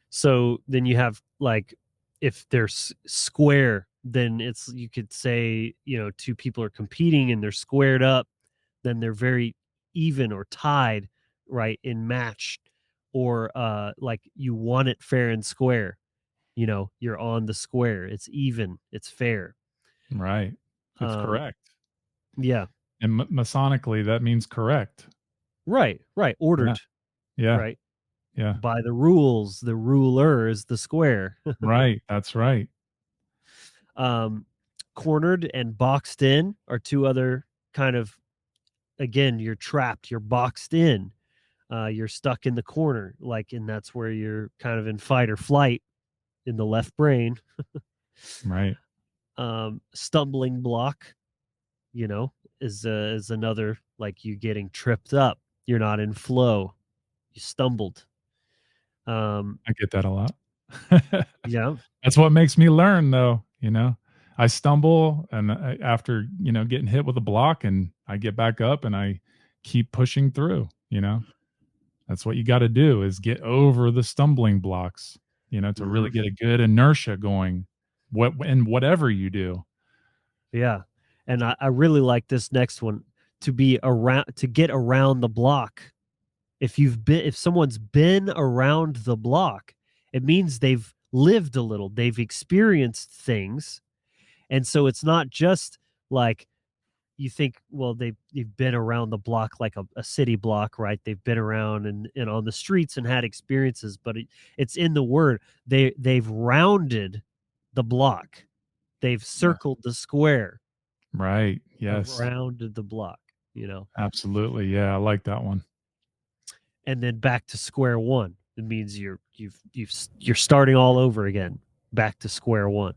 So then you have, like, if they're square, then you could say, two people are competing and they're squared up, then they're very even or tied, right, in match, or like you want it fair and square. You're on the square. It's even. It's fair. right, it's Um, correct. yeah. And Masonically, that means correct. Right. Right. Yeah, Ordered. yeah, Right. yeah. By the rules. The ruler is the square. Right, that's right. um, Cornered and boxed in are two other kind of, again, you're trapped. You're boxed in. You're stuck in the corner, and that's where you're kind of in fight or flight in the left brain. Right. Stumbling block, is another, like you getting tripped up. You're not in flow. You stumbled. I get that a lot. Yeah. That's what makes me learn, though. I stumble, and after getting hit with a block, and I get back up and I keep pushing through. That's what you got to do, is get over the stumbling blocks, to really get a good inertia going in whatever you do. Yeah. And I really like this next one, to get around the block. If someone's been around the block, it means they've lived a little, they've experienced things. And so it's not just like, you think, well, they've been around the block, like a city block, right? They've been around and on the streets and had experiences, but it's in the word. They've rounded the block. They've circled the square. Right. Yes. Rounded the block, Absolutely. Yeah, I like that one. And then back to square one. It means you're starting all over again, back to square one.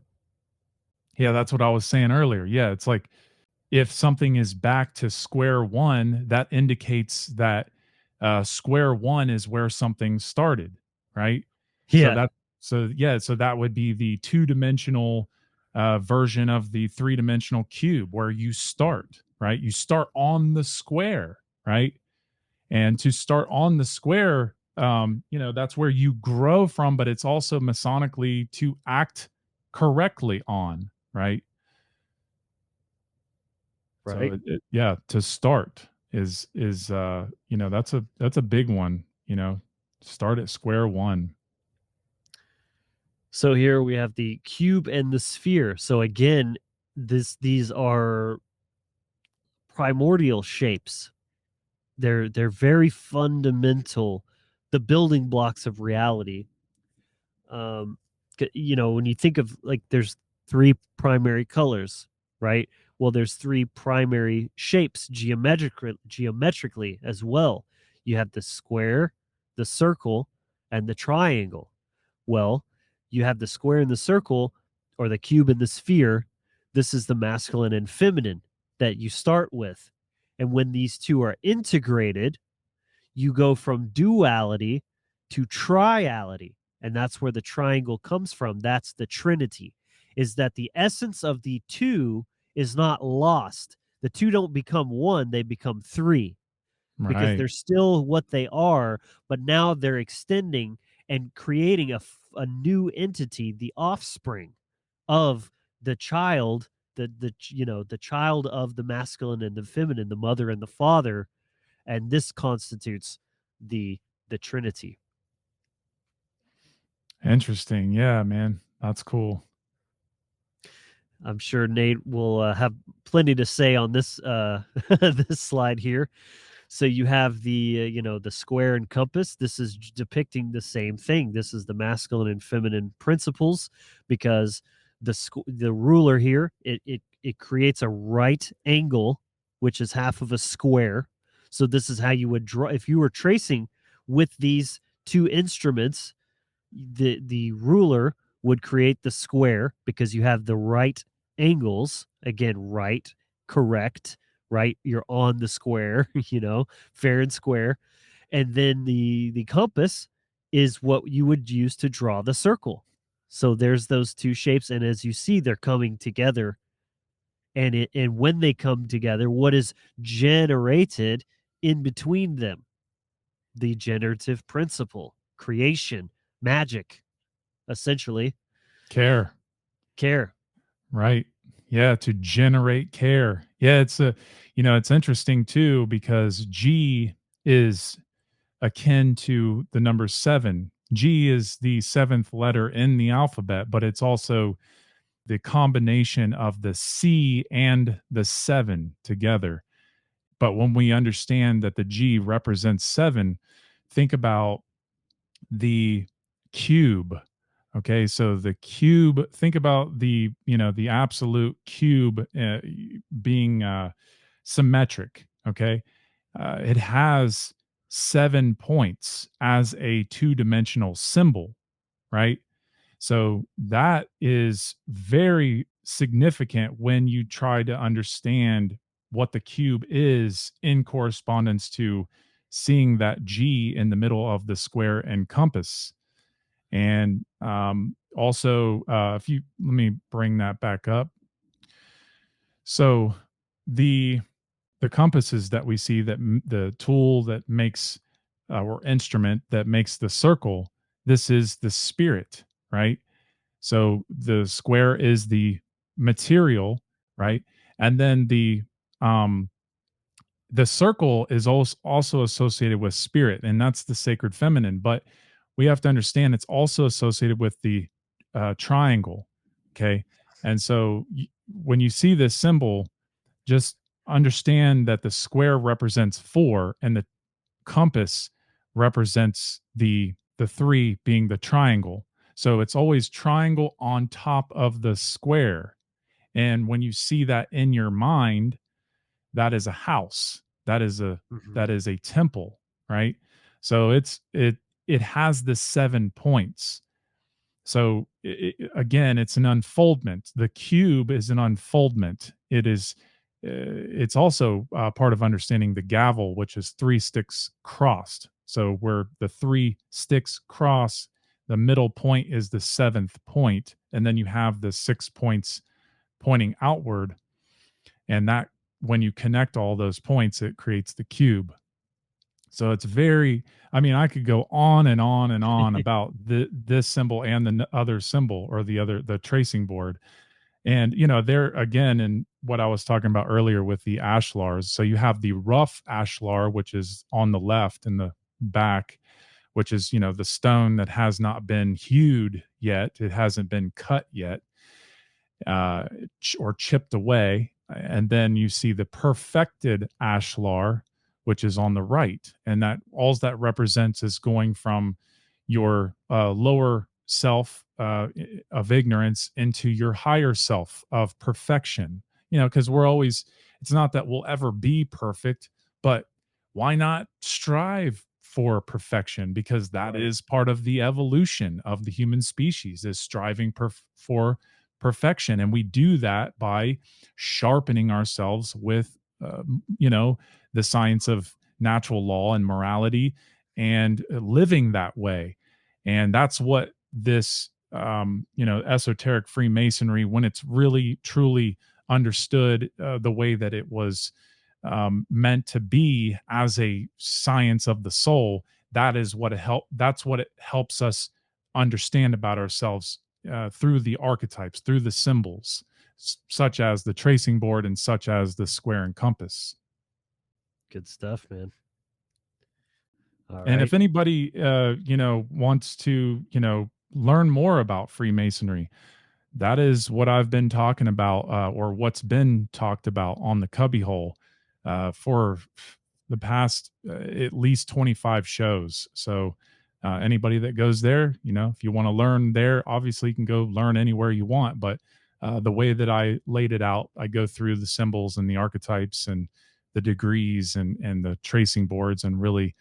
Yeah, that's what I was saying earlier. Yeah, it's like if something is back to square one, that indicates that square one is where something started, right? So Yeah. that so yeah, so that would be the two-dimensional version of the three-dimensional cube where you start, right? You start on the square, right? And to start on the square, that's where you grow from, but it's also masonically to act correctly on, right? So Right. yeah, to start is that's a big one, start at square one. So here we have the cube and the sphere. So again, these are primordial shapes. They're very fundamental, the building blocks of reality. Um, when you think of, like, there's three primary colors, right? Well, there's three primary shapes geometrically as well. You have the square, the circle, and the triangle. Well, you have the square and the circle, or the cube and the sphere. This is the masculine and feminine that you start with. And when these two are integrated, you go from duality to triality. And that's where the triangle comes from. That's the Trinity, is that the essence of the two is not lost. The two don't become one, they become three, because Right. they're still what they are, but now they're extending and creating a new entity, the offspring of the child, the child of the masculine and the feminine, the mother and the father, and this constitutes the Trinity. Interesting. Yeah, man. That's cool. I'm sure Nate will have plenty to say on this this slide here. So you have the square and compass. This is depicting the same thing. This is the masculine and feminine principles, because the ruler here, it creates a right angle, which is half of a square. So this is how you would draw if you were tracing with these two instruments. The ruler would create the square because you have the right angles. Again, right, correct, right? You're on the square, fair and square. And then the compass is what you would use to draw the circle. So there's those two shapes, and as you see, they're coming together. And when they come together, what is generated in between them? The generative principle, creation, magic, essentially. Care. Care. Right. Yeah, to generate care. Yeah, it's interesting too because G is akin to the number 7. G is the 7th letter in the alphabet, but it's also the combination of the C and the 7 together. But when we understand that the G represents 7, think about the cube. Okay, so the cube, think about the absolute cube being symmetric. Okay, it has 7 points as a two-dimensional symbol, right? So that is very significant when you try to understand what the cube is in correspondence to seeing that G in the middle of the square and compass. And also, if you let me bring that back up. So the compasses that we see, the tool that makes or instrument that makes the circle, this is the spirit, right? So the square is the material, right? And then the circle is also associated with spirit, and that's the sacred feminine. But we have to understand it's also associated with the triangle. Okay. And so when you see this symbol, just understand that the square represents 4 and the compass represents the 3 being the triangle. So it's always triangle on top of the square. And when you see that in your mind, that is a house. Mhm. That is a temple, right? So it has the 7 points. So again, it's an unfoldment. The cube is an unfoldment. It's also part of understanding the gavel, which is three sticks crossed. So where the three sticks cross, the middle point is the seventh point, and then you have the 6 points pointing outward, and that, when you connect all those points, it creates the cube. So it's very, I mean, I could go on and on and on about this symbol and the other symbol, or the tracing board. And, there again, in what I was talking about earlier with the ashlars. So you have the rough ashlar, which is on the left in the back, which is, the stone that has not been hewed yet. It hasn't been cut yet, or chipped away. And then you see the perfected ashlar, which is on the right. And that all that represents is going from your lower self of ignorance into your higher self of perfection. Because it's not that we'll ever be perfect, but why not strive for perfection? Because that is part of the evolution of the human species, is striving for perfection. And we do that by sharpening ourselves with, the science of natural law and morality, and living that way. And that's what this, esoteric Freemasonry, when it's really truly understood the way that it was meant to be, as a science of the soul, that's what it helps us understand about ourselves, through the archetypes, through the symbols, such as the tracing board and such as the square and compass. Good stuff, man. All And right. if anybody, wants to, learn more about Freemasonry, that is what I've been talking about, or what's been talked about on the Cubbyhole for the past at least 25 shows. So anybody that goes there, if you want to learn there, obviously you can go learn anywhere you want. But the way that I laid it out, I go through the symbols and the archetypes and the degrees and the tracing boards, and really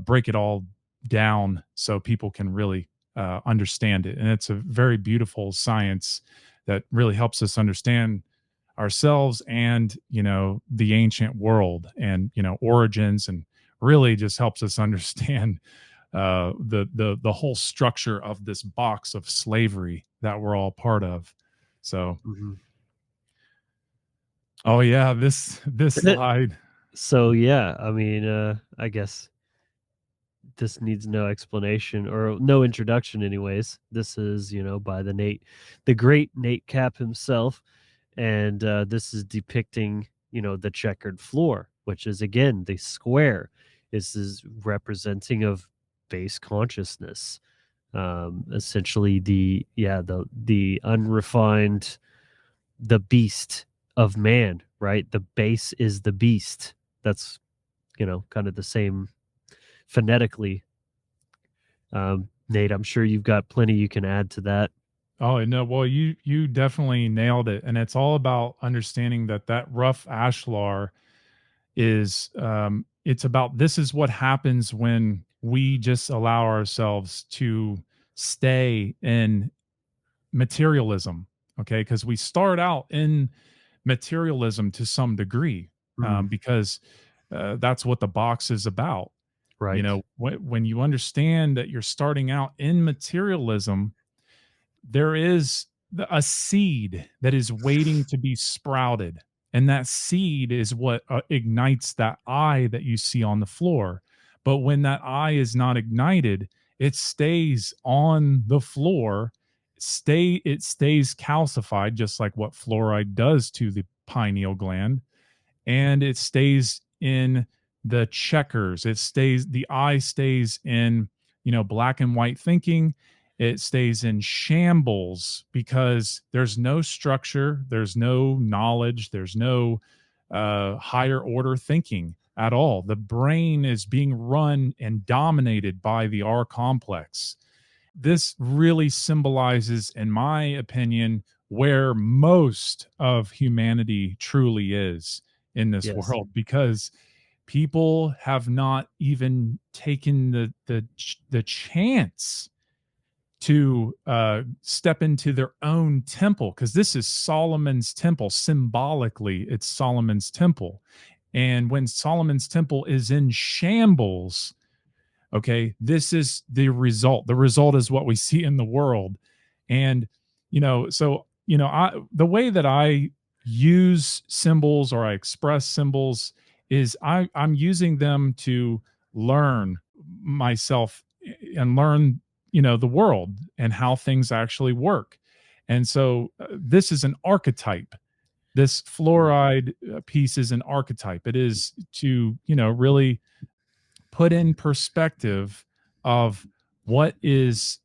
break it all down so people can really understand it. And it's a very beautiful science that really helps us understand ourselves and, the ancient world, and, origins, and really just helps us understand the whole structure of this box of slavery that we're all part of. So, oh yeah, this slide. So yeah, I mean, I guess this needs no explanation, or no introduction anyways. This is, by the great Nate Cap himself. And this is depicting, the checkered floor, which is, again, the square. This is representing of base consciousness. Essentially the unrefined, the beast of man, right? The base is the beast. That's, kind of the same phonetically. Nate, I'm sure you've got plenty you can add to that. Oh no, well, you definitely nailed it. And it's all about understanding that rough ashlar is, it's about, this is what happens when we just allow ourselves to stay in materialism. Okay, because we start out in materialism to some degree, because that's what the box is about. Right. When you understand that you're starting out in materialism, there is a seed that is waiting to be sprouted. And that seed is what ignites that eye that you see on the floor. But when that eye is not ignited, it stays on the floor. It stays calcified, just like what fluoride does to the pineal gland. And it stays in the checkers. The eye stays in, black and white thinking. It stays in shambles because there's no structure, there's no knowledge, there's no higher order thinking at all. The brain is being run and dominated by the R complex. This really symbolizes, in my opinion, where most of humanity truly is in this world, because people have not even taken the chance to step into their own temple, because this is Solomon's temple. Symbolically, it's Solomon's temple. And when Solomon's temple is in shambles, okay, this is the result. The result is what we see in the world. And, so, the way that I use symbols or I express symbols is I'm using them to learn myself and learn, the world and how things actually work. And so this is an archetype. This fluoride piece is an archetype. It is to, really put in perspective of what is,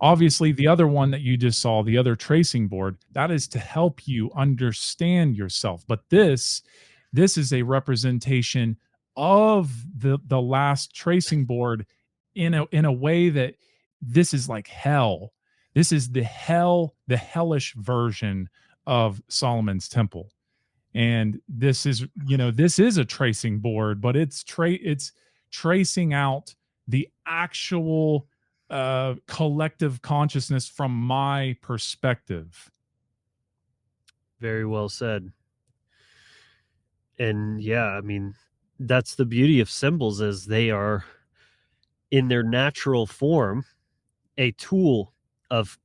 obviously the other one that you just saw, the other tracing board, that is to help you understand yourself. But this is a representation of the last tracing board in a way that this is like hell. This is the hellish version of Solomon's temple. And this is a tracing board, but it's tracing out the actual collective consciousness from my perspective. Very well said. And yeah, I mean, that's the beauty of symbols, is they are in their natural form a tool of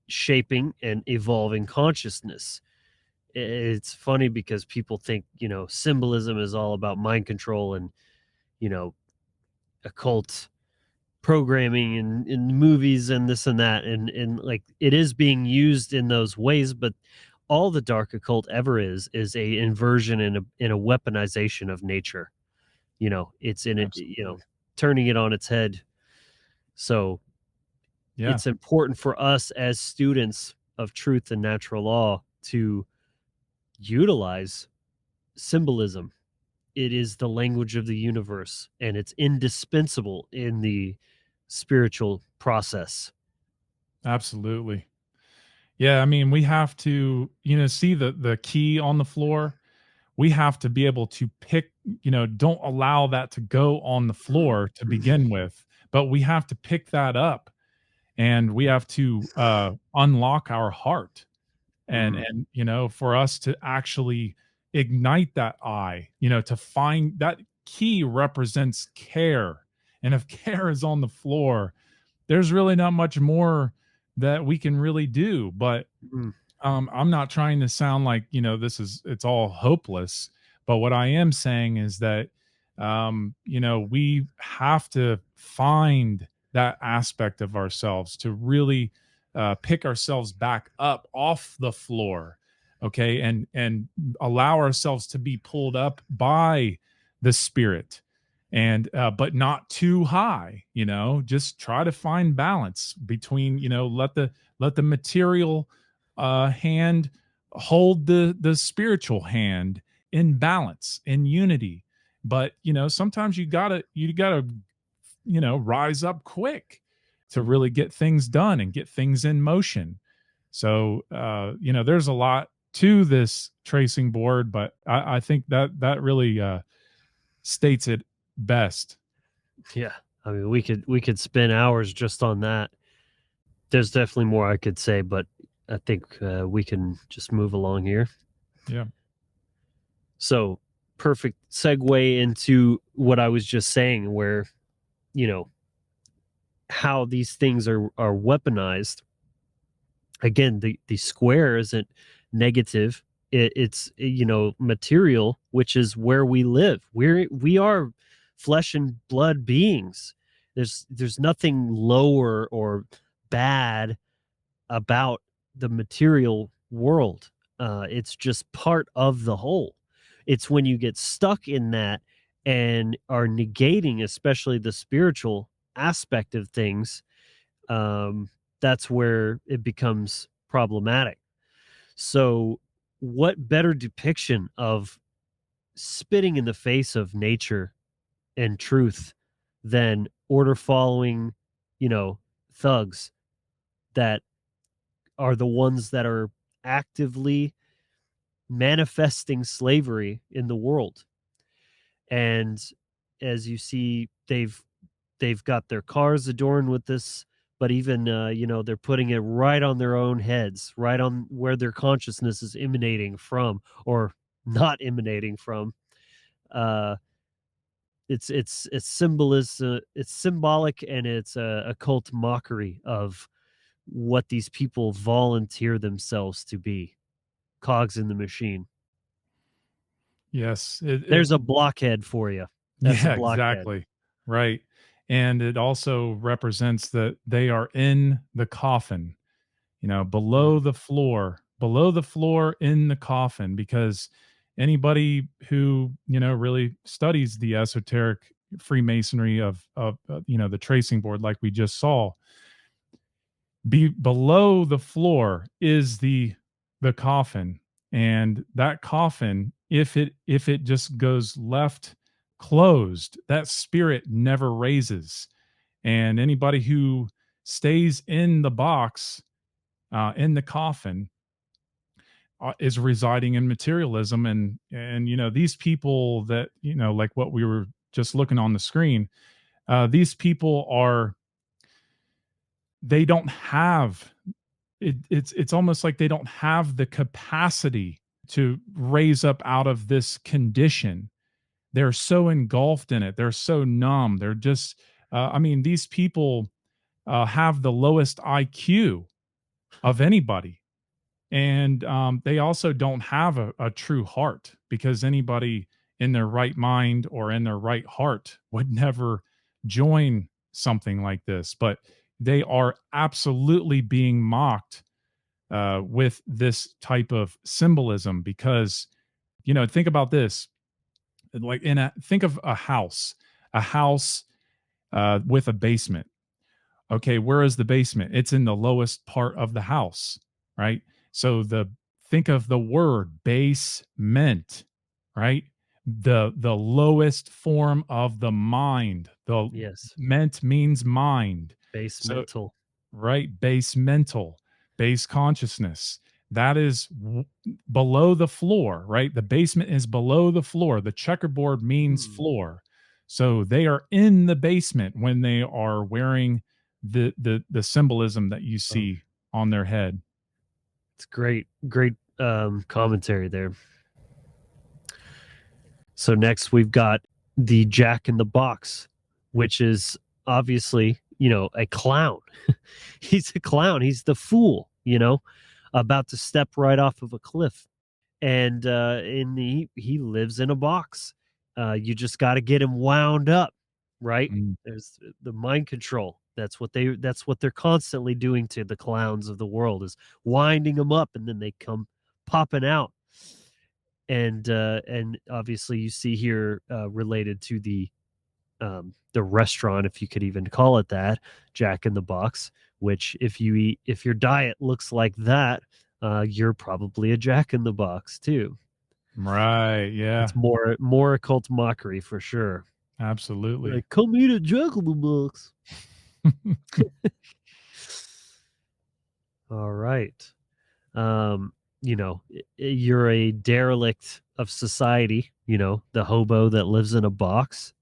shaping and evolving consciousness. It's funny because people think, symbolism is all about mind control and, occult programming in movies and this and that. And like, it is being used in those ways, but all the dark occult ever is a inversion and a weaponization of nature. It's in it, turning it on its head. So Yeah, it's important for us as students of truth and natural law to utilize symbolism. It is the language of the universe, and it's indispensable in the spiritual process. absolutely. Yeah, I mean, we have to, see the key on the floor. We have to be able to pick, don't allow that to go on the floor to begin with, but we have to pick that up, and we have to unlock our heart. And for us to actually ignite that eye, to find that key represents care. And if care is on the floor, there's really not much more that we can really do. But I'm not trying to sound like, it's all hopeless. But what I am saying is that, we have to find that aspect of ourselves to really pick ourselves back up off the floor, okay, and allow ourselves to be pulled up by the spirit, and but not too high. Just try to find balance between, let the material hand hold the spiritual hand in balance, in unity. But sometimes you gotta rise up quick to really get things done and get things in motion. So, there's a lot to this tracing board, but I think that really states it best. Yeah. I mean, we could spend hours just on that. There's definitely more I could say, but I think we can just move along here. Yeah. So, perfect segue into what I was just saying, where, how these things are weaponized. Again, the square isn't negative. It's material, which is where we live. We are flesh and blood beings. There's nothing lower or bad about the material world. It's just part of the whole. It's when you get stuck in that and are negating, especially the spiritual aspect of things, that's where it becomes problematic. So what better depiction of spitting in the face of nature and truth than order following, thugs that are the ones that are actively manifesting slavery in the world. And as you see, they've they've got their cars adorned with this, but even they're putting it right on their own heads, right on where their consciousness is emanating from, or not emanating from. It's symbolism, it's symbolic, and it's a occult mockery of what these people volunteer themselves to be, cogs in the machine. Yes. There's a blockhead for you. That's a Yeah, blockhead. exactly. Right. And it also represents that they are in the coffin, below the floor in the coffin, because anybody who, really studies the esoteric Freemasonry of the tracing board, like we just saw, below the floor is the coffin. And that coffin, if it just goes left closed, that spirit never raises. And anybody who stays in the box, in the coffin, is residing in materialism. And these people that, like what we were just looking on the screen, these people they don't have it's almost like they don't have the capacity to raise up out of this condition. They're so engulfed in it, they're so numb, they're just these people have the lowest IQ of anybody. And they also don't have a true heart, because anybody in their right mind or in their right heart would never join something like this. But they are absolutely being mocked with this type of symbolism, because think about this, like think of a house with a basement. Okay, where is the basement? It's in the lowest part of the house, right? So think of the word basement, right? The lowest form of the mind. The Yes. ment means mind. Basemental. Right, base consciousness. That is below the floor, right? The basement is below the floor. The checkerboard means floor. So they are in the basement when they are wearing the symbolism that you see on their head. It's great commentary there. So next we've got the Jack in the Box, which is obviously, a clown. He's a clown. He's the fool, about to step right off of a cliff. And he lives in a box. You just got to get him wound up, right? There's the mind control. That's what they're constantly doing to the clowns of the world, is winding them up, and then they come popping out. And obviously you see here related to the restaurant, if you could even call it that, Jack in the Box, which if your diet looks like that, you're probably a Jack in the Box too. Right. Yeah. It's more occult mockery for sure. Absolutely. Like, come eat a Jack in the Box. All right. You're a derelict of society, the hobo that lives in a box.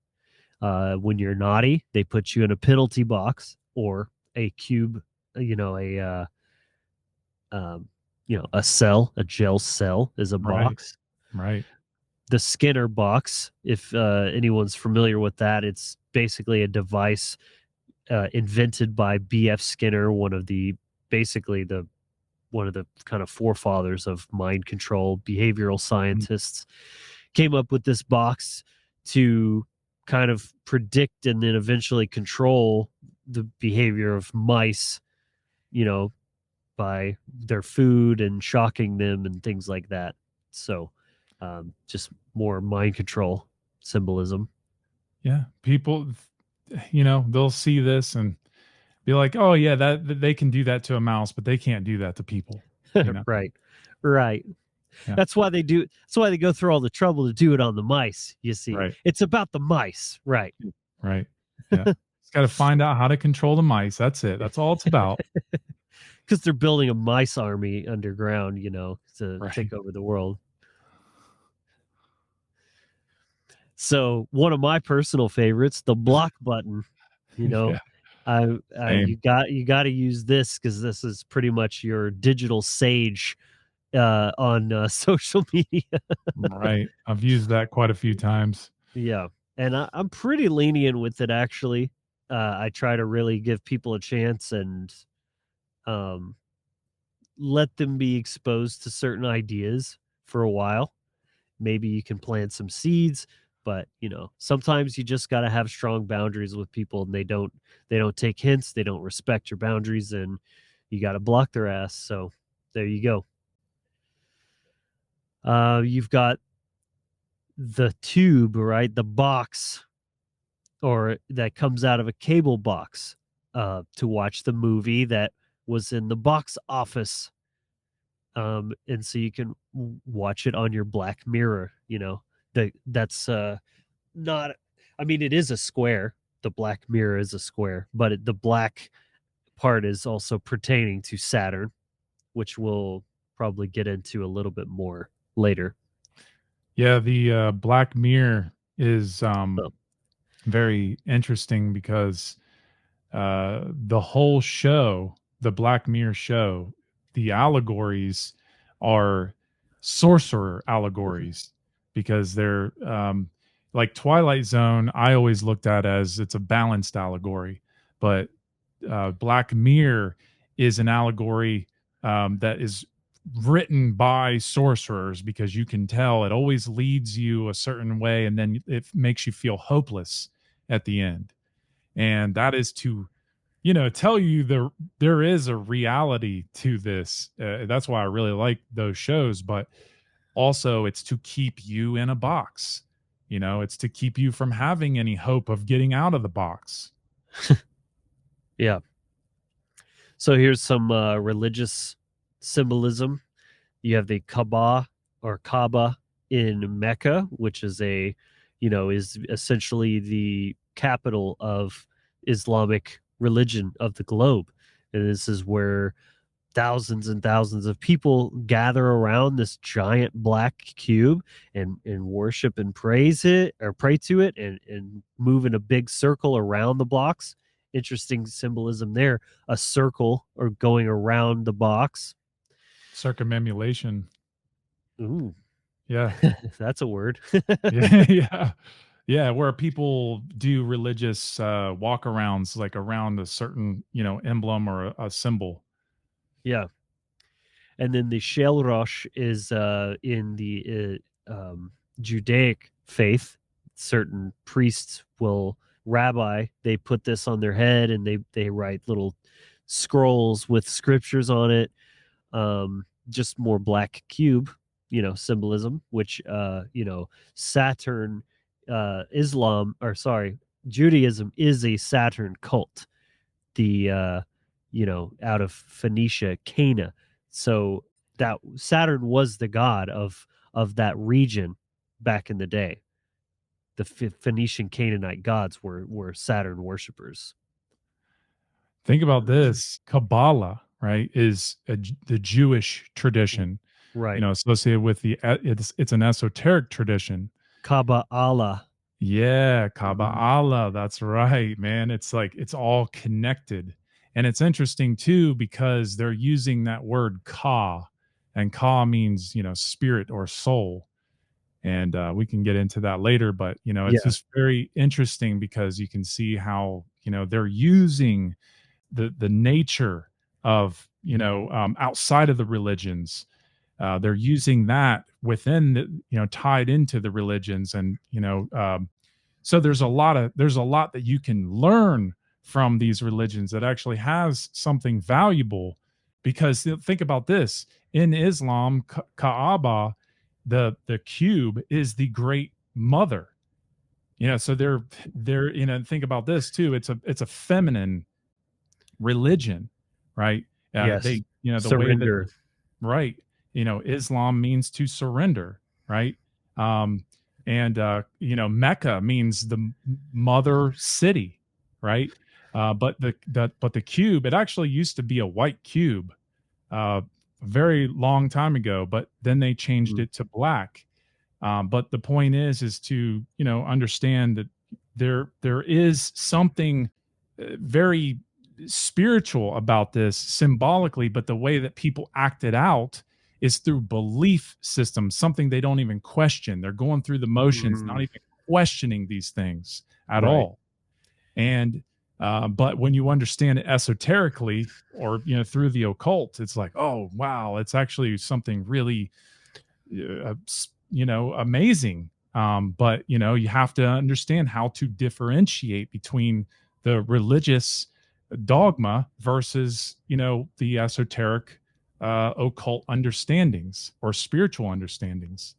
When you're naughty, they put you in a penalty box, or a cube, a cell, a jail cell is a box. Right. The Skinner box, if anyone's familiar with that, it's basically a device invented by B.F. Skinner, one of the kind of forefathers of mind control, behavioral scientists, came up with this box to kind of predict and then eventually control the behavior of mice, by their food and shocking them and things like that. So just more mind control symbolism. Yeah. People, they'll see this and be like, oh yeah, that they can do that to a mouse, but they can't do that to people. Right. Yeah. That's why they go through all the trouble to do it on the mice. You see, right. It's about the mice, right? Yeah. It's got to find out how to control the mice. That's it. That's all it's about. Because they're building a mice army underground, to take over the world. So one of my personal favorites, the block button. You know, Yeah, you same. got to use this because this is pretty much your digital sage on social media. Right. I've used that quite a few times. Yeah, and I'm pretty lenient with it actually. I try to really give people a chance and um, let them be exposed to certain ideas for a while. Maybe you can plant some seeds, but sometimes you just got to have strong boundaries with people, and they don't take hints, they don't respect your boundaries, and you got to block their ass. So there you go. You've got the tube, right? The box, or that comes out of a cable box to watch the movie that was in the box office. And so you can watch it on your black mirror. That's not. I mean, it is a square. The black mirror is a square, but the black part is also pertaining to Saturn, which we'll probably get into a little bit more later. Yeah, the Black Mirror is Oh, very interesting because the whole show, the Black Mirror show, the allegories are sorcerer allegories because they're like Twilight Zone. I always looked at as it's a balanced allegory, but Black Mirror is an allegory that is written by sorcerers because you can tell it always leads you a certain way and then it makes you feel hopeless at the end. And that is to tell you there is a reality to this. That's why I really like those shows, but also it's to keep you in a box. It's to keep you from having any hope of getting out of the box. yeah. So here's some religious symbolism. You have the Kaaba in Mecca, which is is essentially the capital of Islamic religion of the globe. And this is where thousands and thousands of people gather around this giant black cube and worship and praise it or pray to it and move in a big circle around the blocks. Interesting symbolism there. A circle or going around the box. Circumambulation. Ooh, Yeah. that's a word. Yeah. Yeah. Yeah, where people do religious walkarounds like around a certain, emblem or a symbol. Yeah. And then the Shell Rosh is in the Judaic faith. Certain priests they put this on their head and they write little scrolls with scriptures on it. Just more black cube, symbolism, which Saturn, Judaism is a Saturn cult. The out of Phoenicia, Cana. So that Saturn was the god of that region back in the day. The Phoenician Canaanite gods were Saturn worshippers. Think about this. Kabbalah, right, is the Jewish tradition, Right. associated with it's an esoteric tradition. Kabbalah. Yeah, Kabbalah. That's right, man. It's like it's all connected. And it's interesting too because they're using that word ka, and ka means, spirit or soul. And we can get into that later, but it's Yeah. just very interesting because you can see how, they're using the nature of, outside of the religions. They're using that within the, tied into the religions, and so there's a lot that you can learn from these religions that actually has something valuable. Because think about this: in Islam, Kaaba, the cube is the great mother. So they're think about this too. It's a feminine religion, right? Yes. They the way that Surrender. right. Islam means to surrender, right? And Mecca means the mother city, right? But the cube, it actually used to be a white cube, a very long time ago, but then they changed it to black. But the point is to understand that there is something very spiritual about this symbolically, but the way that people act it out is through belief systems, something they don't even question. They're going through the motions, not even questioning these things at all. And but when you understand it esoterically, or through the occult, it's like, oh wow, it's actually something really amazing. But you have to understand how to differentiate between the religious dogma versus the esoteric occult understandings or spiritual understandings.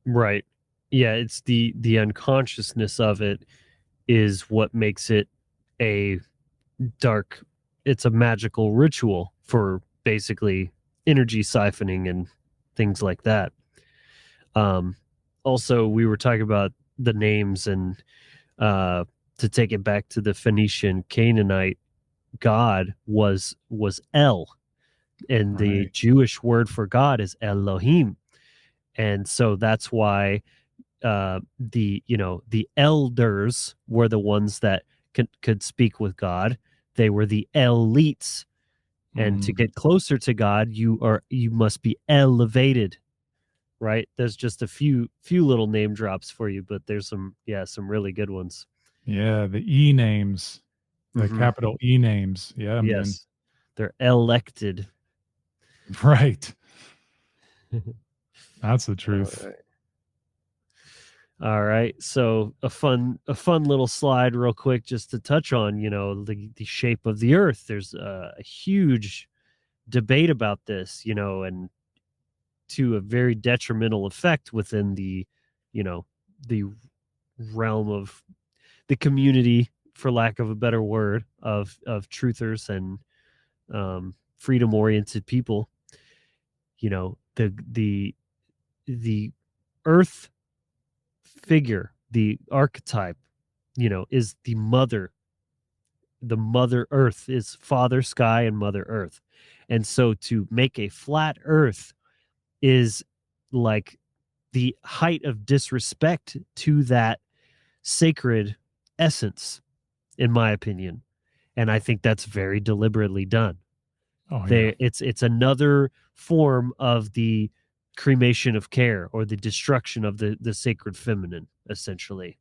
Right. Yeah, it's the unconsciousness of it is what makes it a dark, it's a magical ritual for basically energy siphoning and things like that. Also, we were talking about the names, and to take it back to the Phoenician Canaanite god was El, and the Jewish word for God is Elohim. And so that's why the elders were the ones that could speak with God. They were the elites, and to get closer to God, you must be elevated. Right? There's just a few little name drops for you, but there's some really good ones. Yeah, the E names, the capital E names. Yeah, yes, man. They're elected. Right. That's the truth. All right. So a fun little slide real quick just to touch on, the shape of the earth. There's a huge debate about this, and to a very detrimental effect within the realm of the community, for lack of a better word, of truthers and freedom oriented people. The earth figure, the archetype, is the mother earth, is Father Sky and Mother Earth. And so to make a flat earth is like the height of disrespect to that sacred essence, in my opinion. And I think that's very deliberately done. It's another form of the cremation of care, or the destruction of the sacred feminine, essentially.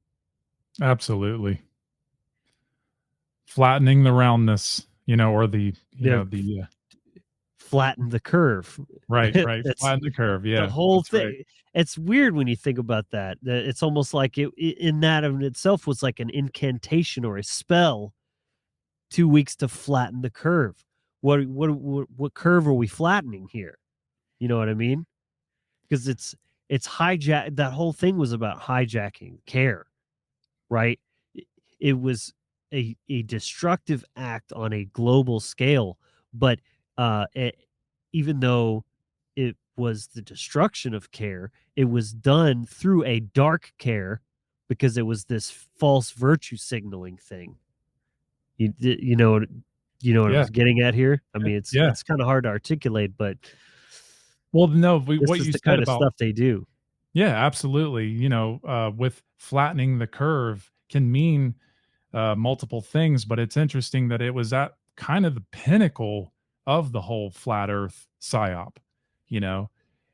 Absolutely. Flattening the roundness, or the flatten the curve. Right. Flatten the curve. Yeah. The whole thing. Right. It's weird when you think about that. It's almost like it in that of itself was like an incantation or a spell. 2 weeks to flatten the curve. What curve are we flattening here? You know what I mean? Because it's hijack. That whole thing was about hijacking care, right? It was a destructive act on a global scale, but even though it was the destruction of care, it was done through a dark care, because it was this false virtue signaling thing. You know what I was getting at here? I mean, it's kind of hard to articulate, but what you the said kind of about stuff they do. Yeah, absolutely. With flattening the curve can mean multiple things, but it's interesting that it was at kind of the pinnacle of the whole flat Earth psyop.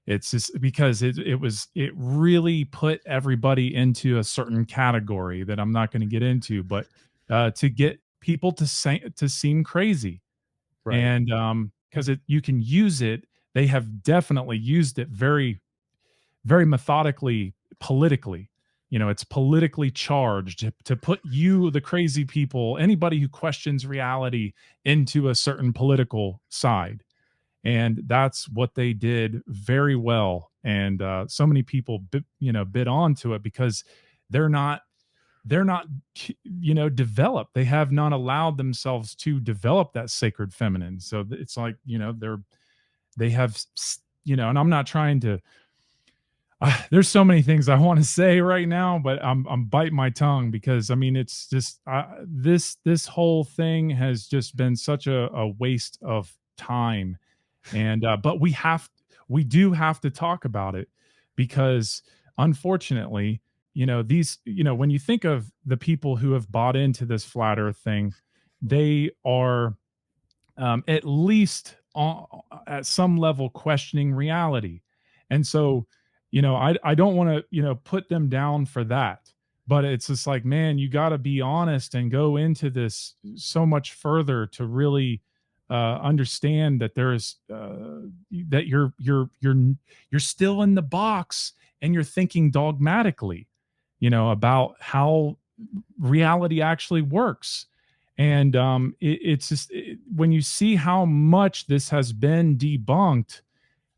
It's just because it really put everybody into a certain category that I'm not going to get into, but to get people to seem crazy, right? And because you can use it, they have definitely used it very, very methodically, politically. It's politically charged to put you, the crazy people, anybody who questions reality, into a certain political side. And that's what they did very well. And so many people, bid onto it because they're not developed. They have not allowed themselves to develop that sacred feminine. So it's like, they have, and I'm not trying to, there's so many things I want to say right now, but I'm biting my tongue because it's just this whole thing has just been such a waste of time, and but we do have to talk about it, because unfortunately these, when you think of the people who have bought into this flat earth thing, they are at least at some level questioning reality. And so, I don't want to, put them down for that. But it's just like, man, you got to be honest and go into this so much further to really understand that there's that you're still in the box and you're thinking dogmatically, about how reality actually works. And it's just when you see how much this has been debunked,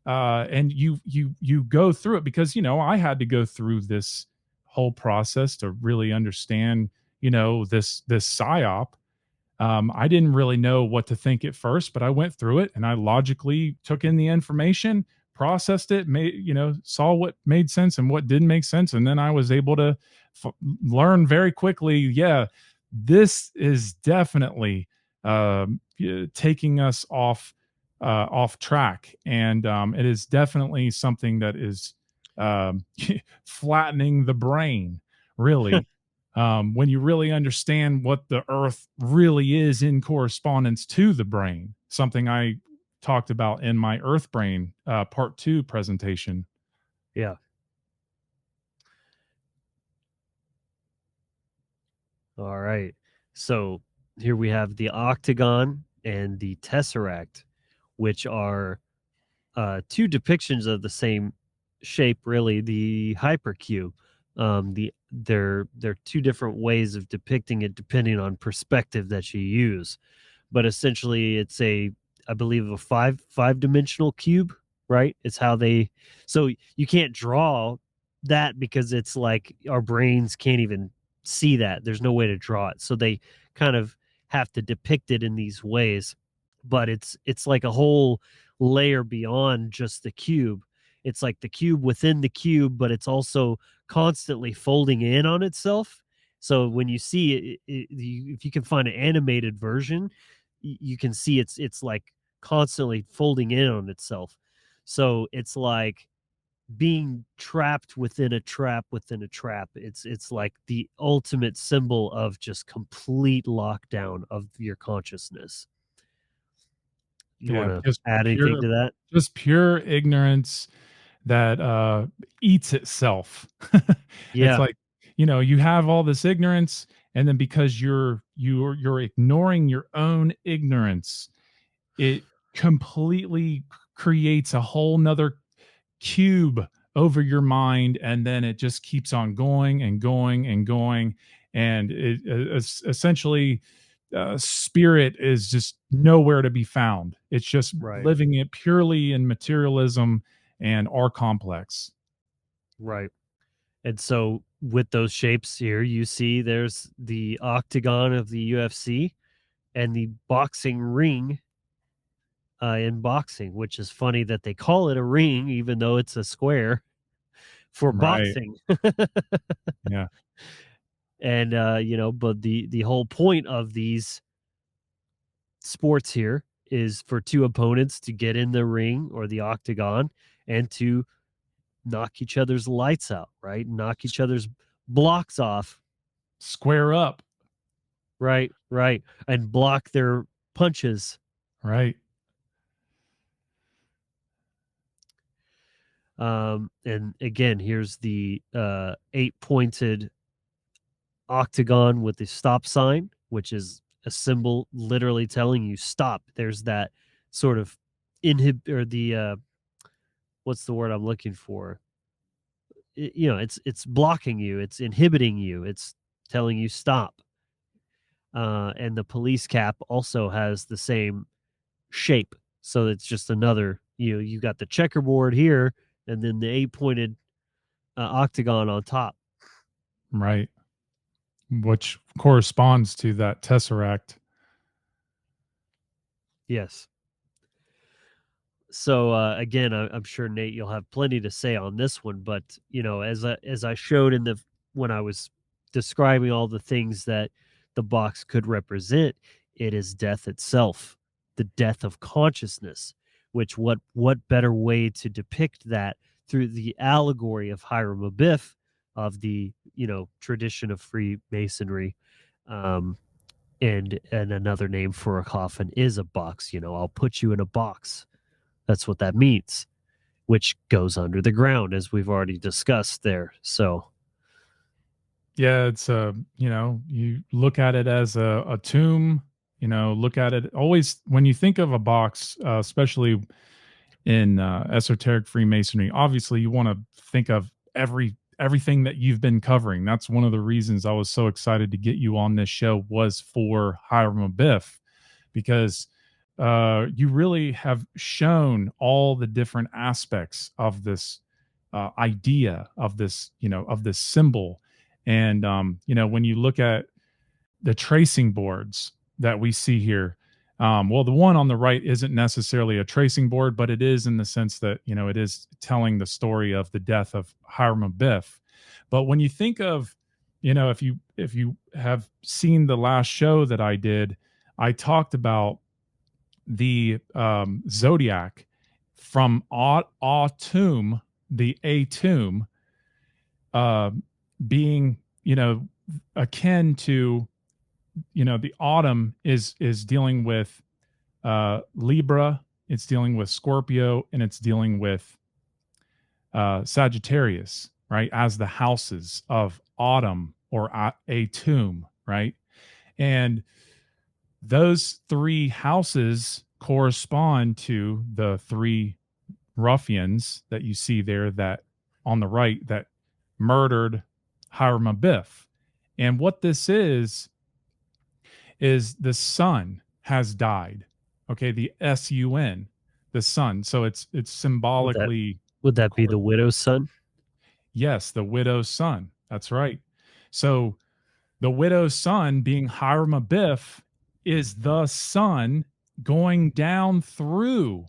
and you go through it, because I had to go through this whole process to really understand this psyop. I didn't really know what to think at first, but I went through it and I logically took in the information, processed it, saw what made sense and what didn't make sense. And then I was able to learn very quickly, yeah, this is definitely taking us off track. And it is definitely something that is flattening the brain, really. When you really understand what the earth really is in correspondence to the brain, something I talked about in my Earth Brain part 2 presentation. Yeah. All right. So here we have the octagon and the tesseract, which are two depictions of the same shape, really, the hypercube. They're two different ways of depicting it depending on perspective that you use, but essentially it's I believe a five-dimensional cube, right? It's how so you can't draw that because it's like our brains can't even see that. There's no way to draw it, so they kind of have to depict it in these ways. But it's like a whole layer beyond just the cube. It's like the cube within the cube, but it's also constantly folding in on itself. So when you see it, if you can find an animated version, you can see it's like constantly folding in on itself. So it's like being trapped within a trap within a trap. It's like the ultimate symbol of just complete lockdown of your consciousness. You want to add anything to that? Just pure ignorance that eats itself. Yeah. It's like, you have all this ignorance, and then because you're ignoring your own ignorance, it completely creates a whole nother cube over your mind, and then it just keeps on going and going and going. And it essentially spirit is just nowhere to be found. It's just living it purely in materialism and our complex. Right. And so with those shapes here, you see there's the octagon of the UFC and the boxing ring in boxing, which is funny that they call it a ring, even though it's a square for boxing. Yeah. And, but the whole point of these sports here is for two opponents to get in the ring or the octagon and to knock each other's lights out, right? Knock each other's blocks off. Square up. Right. And block their punches. Right. And again, here's the 8-pointed octagon with the stop sign, which is a symbol literally telling you stop. There's that sort of what's the word I'm looking for? It's blocking you, it's inhibiting you, it's telling you stop. And the police cap also has the same shape, so it's just another, you got the checkerboard here and then the 8-pointed octagon on top. Right. Which corresponds to that tesseract. Yes. So again, I'm sure Nate, you'll have plenty to say on this one, but as I showed when I was describing all the things that the box could represent, it is death itself, the death of consciousness. Which what better way to depict that through the allegory of Hiram Abiff of the, tradition of Freemasonry. And another name for a coffin is a box. I'll put you in a box. That's what that means, which goes under the ground, as we've already discussed there. So yeah, it's you look at it as a tomb. Look at it always when you think of a box, especially in esoteric Freemasonry. Obviously, you want to think of everything that you've been covering. That's one of the reasons I was so excited to get you on this show, was for Hiram Abiff, because you really have shown all the different aspects of this idea of this, of this symbol. And when you look at the tracing boards that we see here, well, the one on the right isn't necessarily a tracing board, but it is in the sense that, it is telling the story of the death of Hiram Abiff. But when you think of, if you have seen the last show that I did, I talked about the zodiac from Autumn, the Atum, being, akin to, the autumn is dealing with Libra, it's dealing with Scorpio, and it's dealing with Sagittarius, right? As the houses of autumn or Atum, right? And those three houses correspond to the three ruffians that you see there, that on the right, that murdered Hiram Abiff. And what this is the sun has died. Okay, the sun, the sun. So it's symbolically. Would that be the widow's son? Yes, the widow's son. That's right. So the widow's son, being Hiram Abiff, is the sun going down through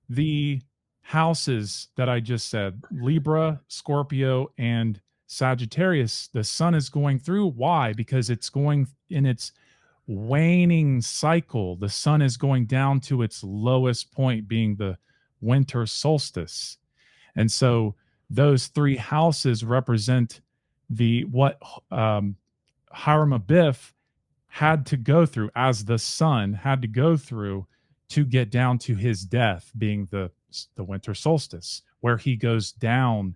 the houses that I just said, Libra, Scorpio, and Sagittarius. The sun is going through. Why? Because it's going in its waning cycle. The sun is going down to its lowest point, being the winter solstice. And so those three houses represent what Hiram Abiff had to go through, as the sun had to go through to get down to his death, being the winter solstice, where he goes down,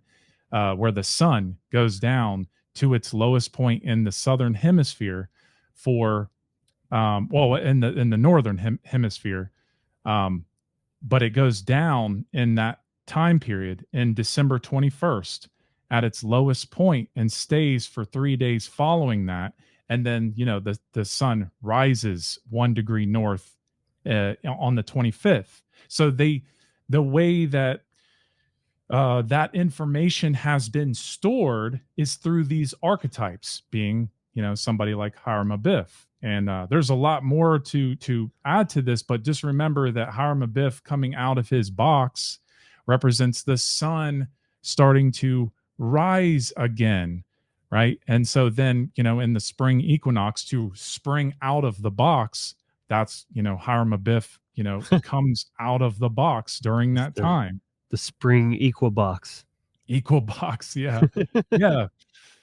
where the sun goes down to its lowest point in the southern hemisphere for in the northern hemisphere, but it goes down in that time period in December 21st at its lowest point and stays for 3 days following that. And then, the sun rises 1 degree north on the 25th. So the way that that information has been stored is through these archetypes, being, somebody like Hiram Abiff. And there's a lot more to add to this, but just remember that Hiram Abiff coming out of his box represents the sun starting to rise again, right? And so then, in the spring equinox, to spring out of the box, that's, Hiram Abiff, comes out of the box during that time. The spring equibox. Equibox, yeah.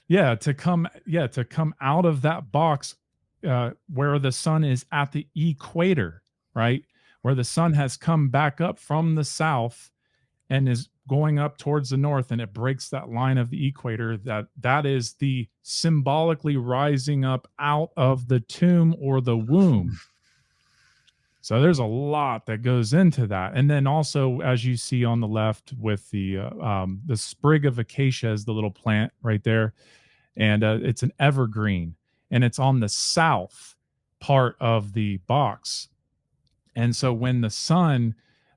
Yeah, to come out of that box, where the sun is at the equator, right? Where the sun has come back up from the south and is going up towards the north, and it breaks that line of the equator. That is the symbolically rising up out of the tomb or the womb. So there's a lot that goes into that. And then also, as you see on the left with the sprig of acacia is the little plant right there. And it's an evergreen, and it's on the south part of the box. And so when the sun,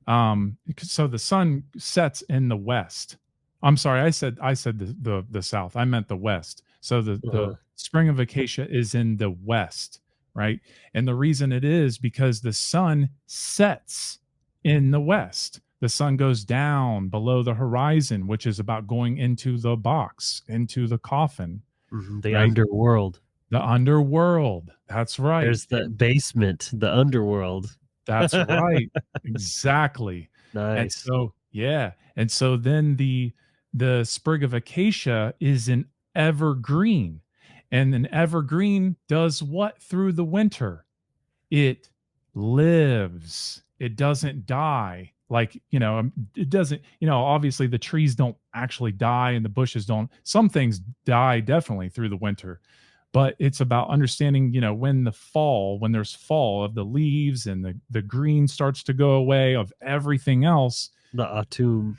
so the sun sets in the west. I'm sorry, I said the south. I meant the west. So the spring of acacia is in the west, right? And the reason it is because the sun sets in the west. The sun goes down below the horizon, which is about going into the box, into the coffin. The right? Underworld. The underworld. That's right. There's the basement, the underworld. That's right. Exactly. Nice. And so, yeah. And so then the sprig of acacia is an evergreen. And an evergreen does what through the winter? It lives. It doesn't die. Like, it doesn't, obviously the trees don't actually die and the bushes don't. Some things die definitely through the winter, but it's about understanding, when there's fall of the leaves and the green starts to go away of everything else. The autumn.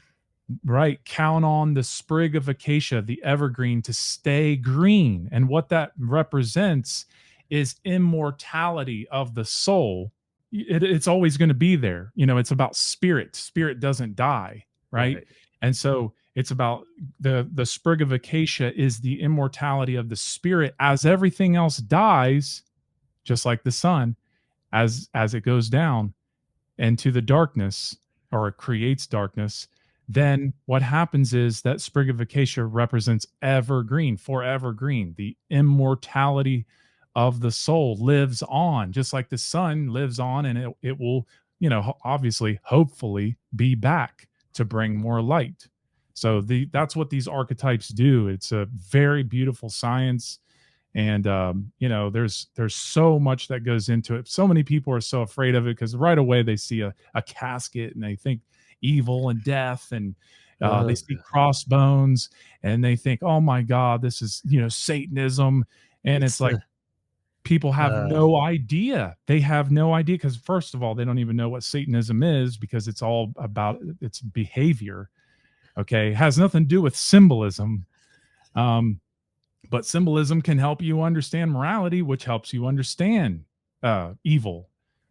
Right. Count on the sprig of acacia, the evergreen, to stay green. And what that represents is immortality of the soul. It's always going to be there. It's about spirit. Spirit doesn't die. Right. And so it's about the sprig of acacia is the immortality of the spirit as everything else dies, just like the sun, as it goes down into the darkness, or it creates darkness. Then what happens is that sprig of acacia represents evergreen, forever green. The immortality of the soul lives on, just like the sun lives on, and it will, obviously, hopefully, be back to bring more light. So that's what these archetypes do. It's a very beautiful science. And there's so much that goes into it. So many people are so afraid of it because right away they see a casket and they think evil and death, and they see crossbones and they think, oh my God, this is Satanism. And it's like, people have no idea. They have no idea because, first of all, they don't even know what Satanism is, because it's all about its behavior. Okay, it has nothing to do with symbolism. But symbolism can help you understand morality, which helps you understand evil,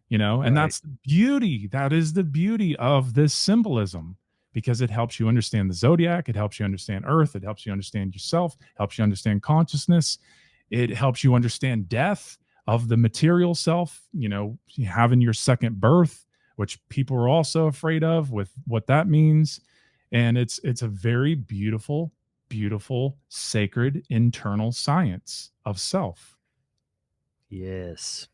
and that's the beauty. That is the beauty of this symbolism, because it helps you understand the zodiac. It helps you understand Earth. It helps you understand yourself, helps you understand consciousness. It helps you understand death of the material self, having your second birth, which people are also afraid of, with what that means. And it's a very beautiful, sacred internal science of self. Yes.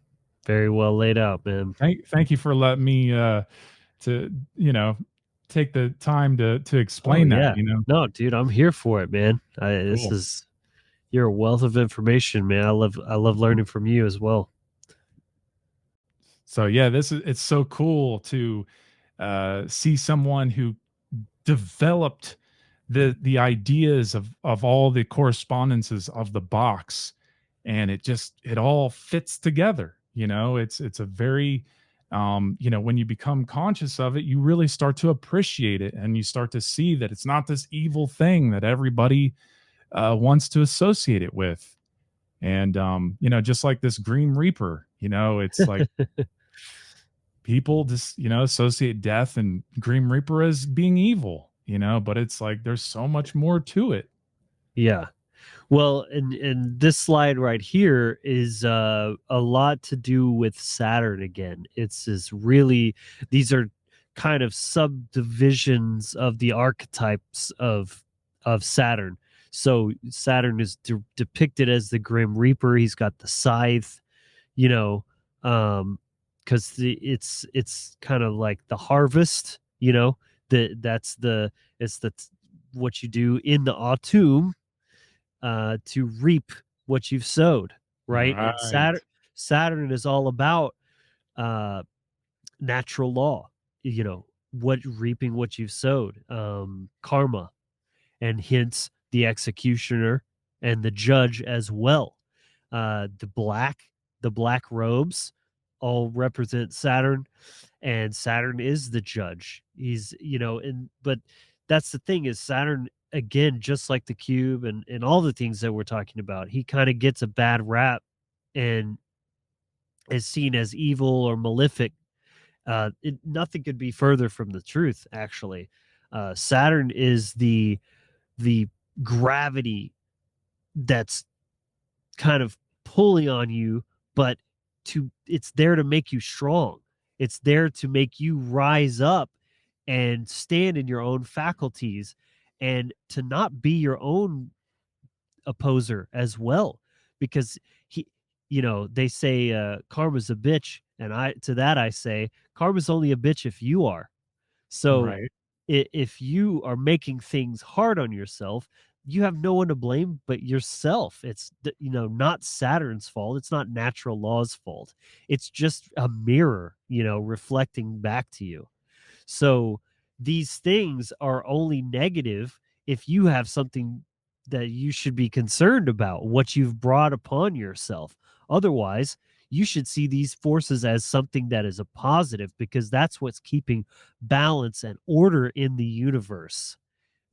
Very well laid out, man. Thank you for letting me to take the time to explain that. No, dude, I'm here for it, man. You're a wealth of information, man. I love learning from you as well. So yeah, it's so cool to see someone who developed the ideas of all the correspondences of the box, and it all fits together. It's a very when you become conscious of it, you really start to appreciate it, and you start to see that it's not this evil thing that everybody wants to associate it with. And just like this Green Reaper, it's like people just associate death and Green Reaper as being evil, but it's like there's so much more to it. Yeah. Well, and this slide right here is a lot to do with Saturn again. These are kind of subdivisions of the archetypes of Saturn. So Saturn is depicted as the Grim Reaper. He's got the scythe, because it's kind of like the harvest, it's what you do in the autumn to reap what you've sowed, right? And Saturn is all about natural law, reaping what you've sowed, karma, and hence the executioner and the judge as well. The black robes all represent Saturn, and Saturn is the judge. He's, but that's the thing, is Saturn, again, just like the cube and all the things that we're talking about, he kind of gets a bad rap and is seen as evil or malefic. Nothing could be further from the truth, actually. Saturn is the gravity that's kind of pulling on you, but it's there to make you strong. It's there to make you rise up and stand in your own faculties, and to not be your own opposer as well, because they say karma's a bitch, and I say karma's only a bitch if you are. So if you are making things hard on yourself, you have no one to blame but yourself. It's, you know, not Saturn's fault. It's not natural law's fault. It's just a mirror, you know, reflecting back to you. So these things are only negative if you have something that you should be concerned about, what you've brought upon yourself. Otherwise, you should see these forces as something that is a positive, because that's what's keeping balance and order in the universe.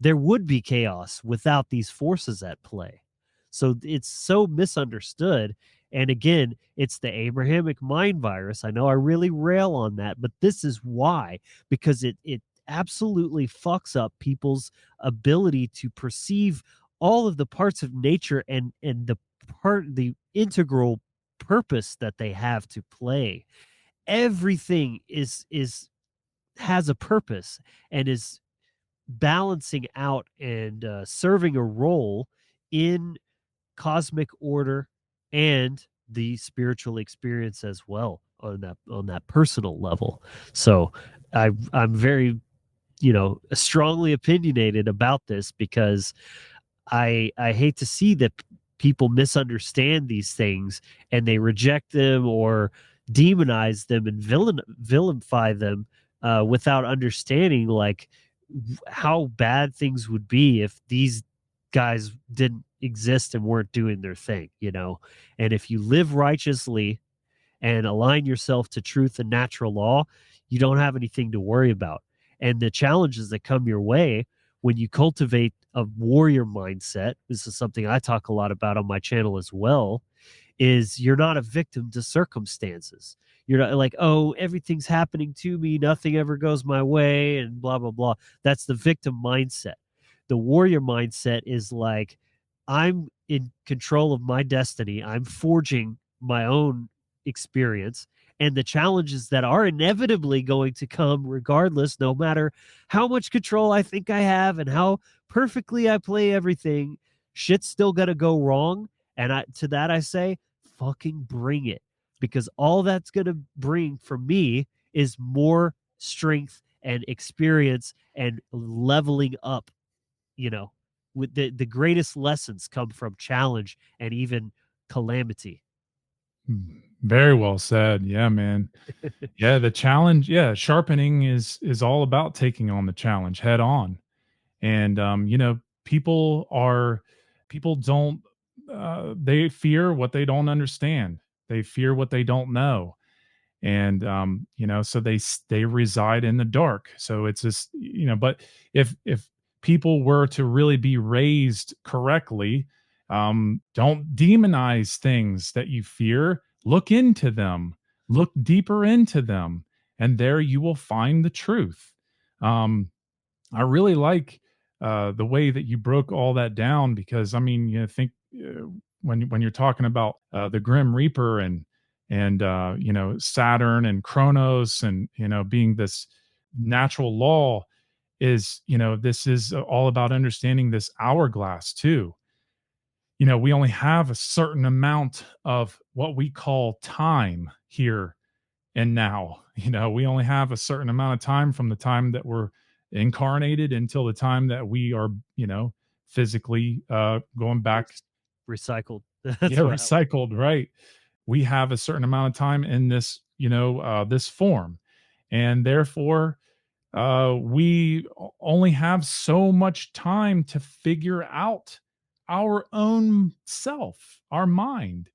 There would be chaos without these forces at play. So it's so misunderstood. And again, it's the Abrahamic mind virus. I know I really rail on that, but this is why, because it absolutely fucks up people's ability to perceive all of the parts of nature and the integral purpose that they have to play. Everything is has a purpose and is balancing out and serving a role in cosmic order and the spiritual experience as well, on that personal level. So I'm very, you know, strongly opinionated about this, because I hate to see that people misunderstand these things and they reject them or demonize them and vilify them without understanding, like, how bad things would be if these guys didn't exist and weren't doing their thing, you know. And if you live righteously and align yourself to truth and natural law, you don't have anything to worry about. And the challenges that come your way when you cultivate a warrior mindset, this is something I talk a lot about on my channel as well, is you're not a victim to circumstances. You're not like, oh, everything's happening to me, nothing ever goes my way, and blah, blah, blah. That's the victim mindset. The warrior mindset is like, I'm in control of my destiny. I'm forging my own experience, and the challenges that are inevitably going to come regardless, no matter how much control I think I have and how perfectly I play everything, shit's still gonna go wrong. And to that I say, fucking bring it, because all that's gonna bring for me is more strength and experience and leveling up. You know, with the greatest lessons come from challenge and even calamity. Very well said. Yeah, man. Yeah, the challenge, yeah, sharpening is all about taking on the challenge head on. And you know, people don't they fear what they don't understand. They fear what they don't know. And you know, so they reside in the dark. So it's just, you know, but if people were to really be raised correctly, don't demonize things that you fear. Look into them, look deeper into them, and there you will find the truth. um I really like the way that you broke all that down, because I mean, you know, think when you're talking about the Grim Reaper and you know, Saturn and Kronos, and you know, being this natural law, is, you know, this is all about understanding this hourglass too. You know, we only have a certain amount of what we call time here and now. You know, we only have a certain amount of time from the time that we're incarnated until the time that we are, you know, physically going back. Recycled. Yeah, recycled, right. We have a certain amount of time in this, you know, this form, and therefore we only have so much time to figure out our own self, our mind.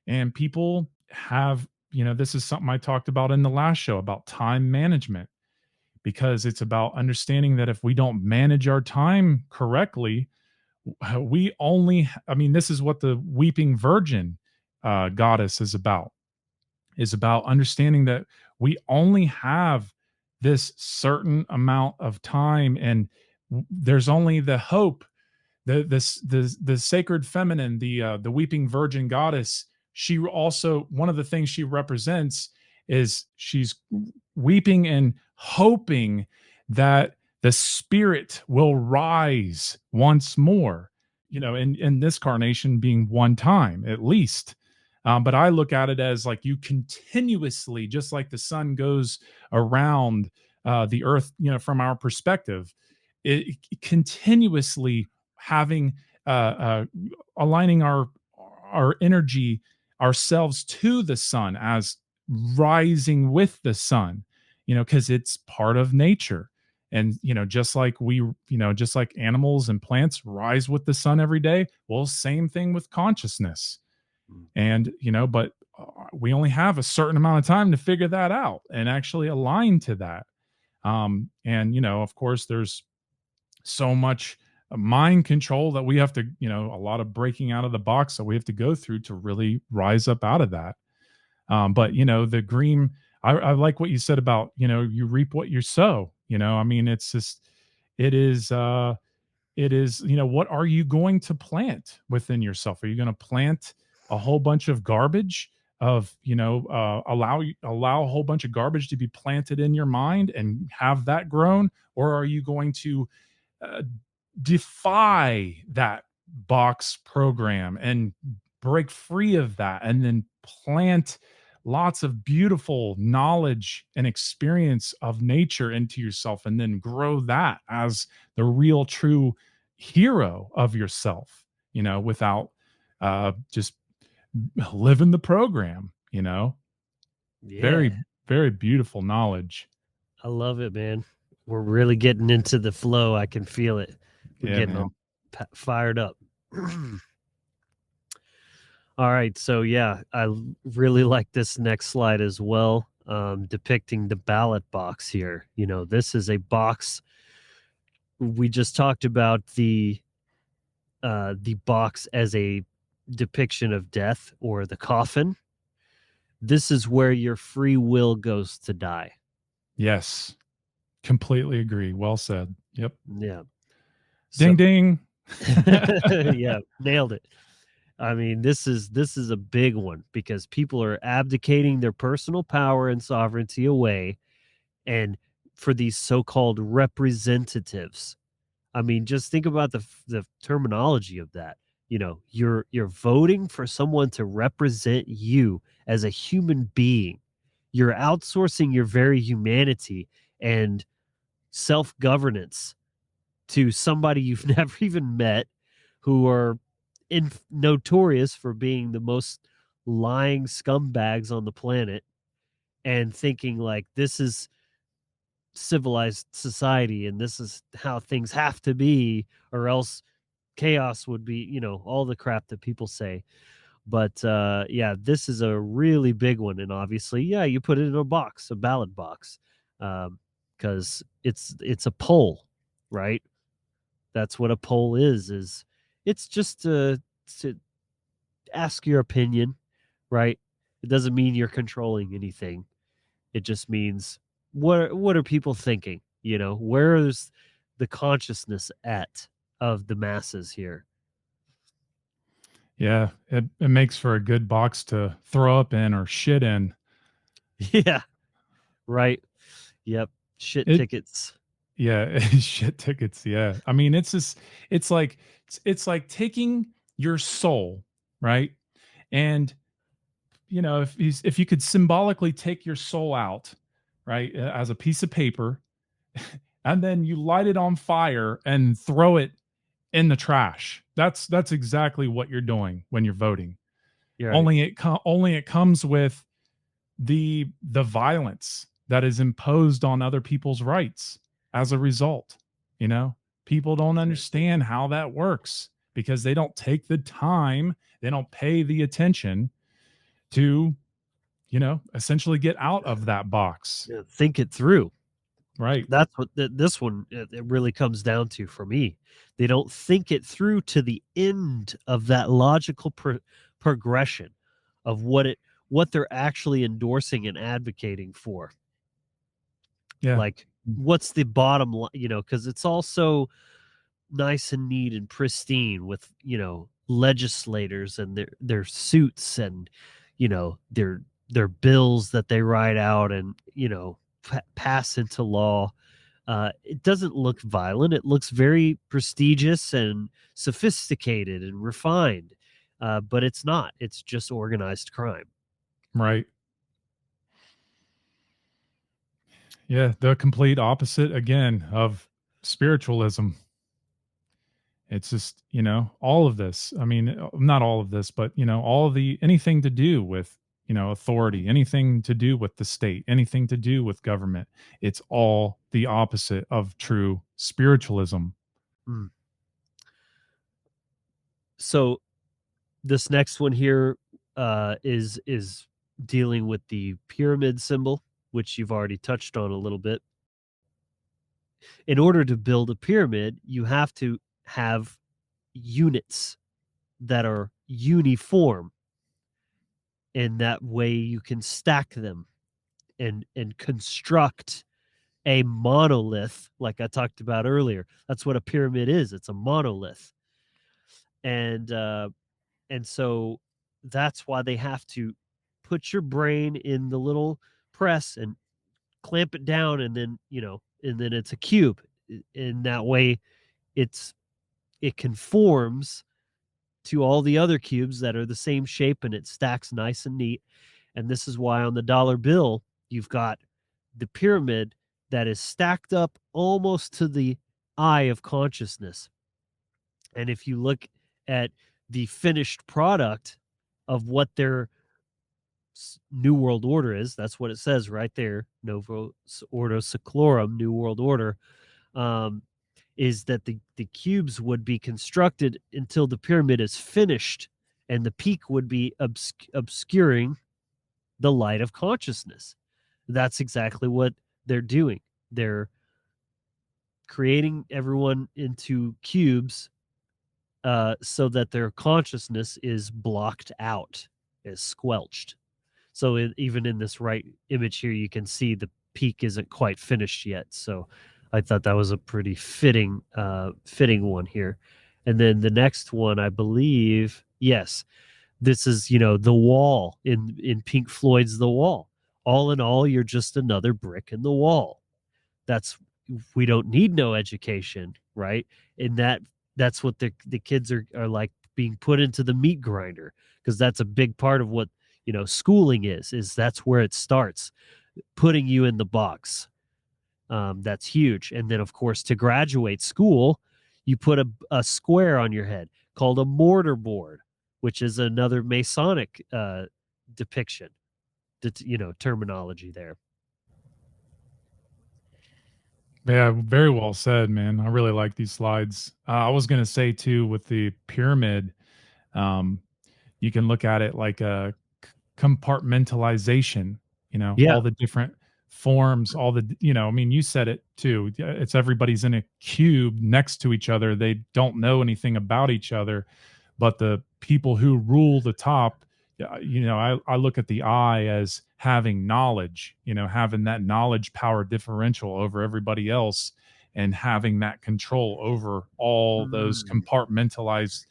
And people have, you know, this is something I talked about in the last show about time management, because it's about understanding that if we don't manage our time correctly, we only, I mean, this is what the Weeping Virgin goddess is about understanding that we only have this certain amount of time, and there's only the hope. The sacred feminine, the Weeping Virgin goddess, she also, one of the things she represents is she's weeping and hoping that the spirit will rise once more, you know, in this carnation being one time at least. But I look at it as like, you continuously, just like the sun goes around the earth, you know, from our perspective, it continuously having aligning our energy, ourselves to the sun, as rising with the sun, because it's part of nature. And just like just like animals and plants rise with the sun every day, well, same thing with consciousness. And but we only have a certain amount of time to figure that out and actually align to that. And of course, there's so much mind control that we have to, a lot of breaking out of the box that we have to go through to really rise up out of that. But the green, I like what you said about, you reap what you sow. I mean, it's just, it is, what are you going to plant within yourself? Are you going to plant a whole bunch of garbage of, allow a whole bunch of garbage to be planted in your mind and have that grown? Or are you going to uh, defy that box program and break free of that, and then plant lots of beautiful knowledge and experience of nature into yourself, and then grow that as the real true hero of yourself, without just living the program, very, Yeah, very beautiful knowledge. I love it, man. We're really getting into the flow. I can feel it. We're Yeah, getting man. all fired up. All right, so yeah, really like this next slide as well, depicting the ballot box here. This is a box. We just talked about the box as a depiction of death, or the coffin. This is where your free will goes to die. Yes, completely agree. Well said. Yep. Yeah. So Ding ding. yeah, nailed it. I mean, this is a big one, because people are abdicating their personal power and sovereignty away, and for these so-called representatives. I mean, just think about the terminology of that. You're voting for someone to represent you as a human being. You're outsourcing your very humanity and self-governance to somebody you've never even met, who are notorious for being the most lying scumbags on the planet, and thinking like this is civilized society and this is how things have to be, or else chaos would be, all the crap that people say. But yeah, this is a really big one. And obviously, yeah, you put it in a box, a ballot box, because it's a poll, right? That's what a poll is it's just to ask your opinion, right? It doesn't mean you're controlling anything. It just means, what are people thinking? Where's the consciousness at of the masses here? Yeah, it makes for a good box to throw up in or shit in. Yeah, right. Yep. Shit It tickets. Yeah, shit tickets. Yeah. I mean, it's just it's like taking your soul, right? And if you could symbolically take your soul out, right, as a piece of paper, and then you light it on fire and throw it in the trash. That's exactly what you're doing when you're voting. You're right. Only it comes with the violence that is imposed on other people's rights as a result. People don't understand how that works because they don't take the time, they don't pay the attention to essentially get out of that box. Yeah, think it through. Right. That's what this one, it really comes down to for me. They don't think it through to the end of that logical progression of what they're actually endorsing and advocating for. Yeah. Like, what's the bottom line? Because it's all so nice and neat and pristine with legislators and their suits and their bills that they write out and pass into law. It doesn't look violent. It looks very prestigious and sophisticated and refined, but it's not. It's just organized crime. Right. Yeah, the complete opposite again of spiritualism. It's just, all of this. I mean, not all of this, but, all of the anything to do with, authority, anything to do with the state, anything to do with government. It's all the opposite of true spiritualism. Mm. So this next one here is dealing with the pyramid symbol, which you've already touched on a little bit. In order to build a pyramid, you have to have units that are uniform. In that way, you can stack them and construct a monolith, like I talked about earlier. That's what a pyramid is. It's a monolith, and so that's why they have to put your brain in the little press and clamp it down, and then and then it's a cube. In that way, it conforms to all the other cubes that are the same shape, and it stacks nice and neat. And this is why on the dollar bill you've got the pyramid that is stacked up almost to the eye of consciousness. And if you look at the finished product of what their New World Order is, that's what it says right there, Novo Ordo Seclorum, New World Order, is that the cubes would be constructed until the pyramid is finished, and the peak would be obscuring the light of consciousness. That's exactly what they're doing. They're creating everyone into cubes so that their consciousness is blocked out, is squelched. So even in this right image here, you can see the peak isn't quite finished yet. So I thought that was a pretty fitting one here. And then the next one, I believe, yes, this is, the Wall in Pink Floyd's The Wall. All in all, you're just another brick in the wall. We don't need no education, right? And that's what the kids are like, being put into the meat grinder, because that's a big part of what schooling is that's where it starts, putting you in the box. That's huge. And then, of course, to graduate school, you put a square on your head called a mortar board, which is another Masonic depiction, terminology there. Yeah, very well said, man. I really like these slides. I was going to say too, with the pyramid, you can look at it like a compartmentalization, Yeah. all the different forms, all the, I mean, you said it too. It's everybody's in a cube next to each other. They don't know anything about each other, but the people who rule the top, I look at the eye as having knowledge, having that knowledge power differential over everybody else, and having that control over all those compartmentalized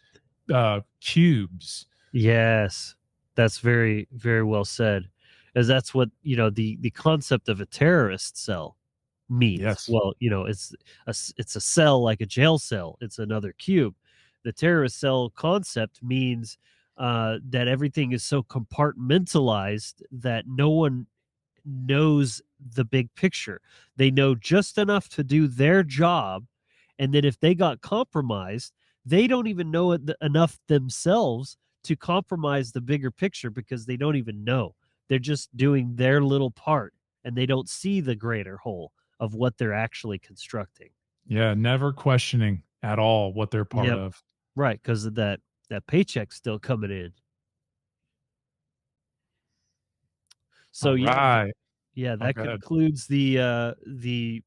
cubes. Yes, that's very, very well said. As that's what the concept of a terrorist cell means. Yes. Well, it's a cell, like a jail cell. It's another cube. The terrorist cell concept means that everything is so compartmentalized that no one knows the big picture. They know just enough to do their job, and then if they got compromised, they don't even know enough themselves to compromise the bigger picture, because they don't even know. They're just doing their little part, and they don't see the greater whole of what they're actually constructing. Yeah, never questioning at all what they're part of. Right, because of that paycheck's still coming in. So All right. that concludes the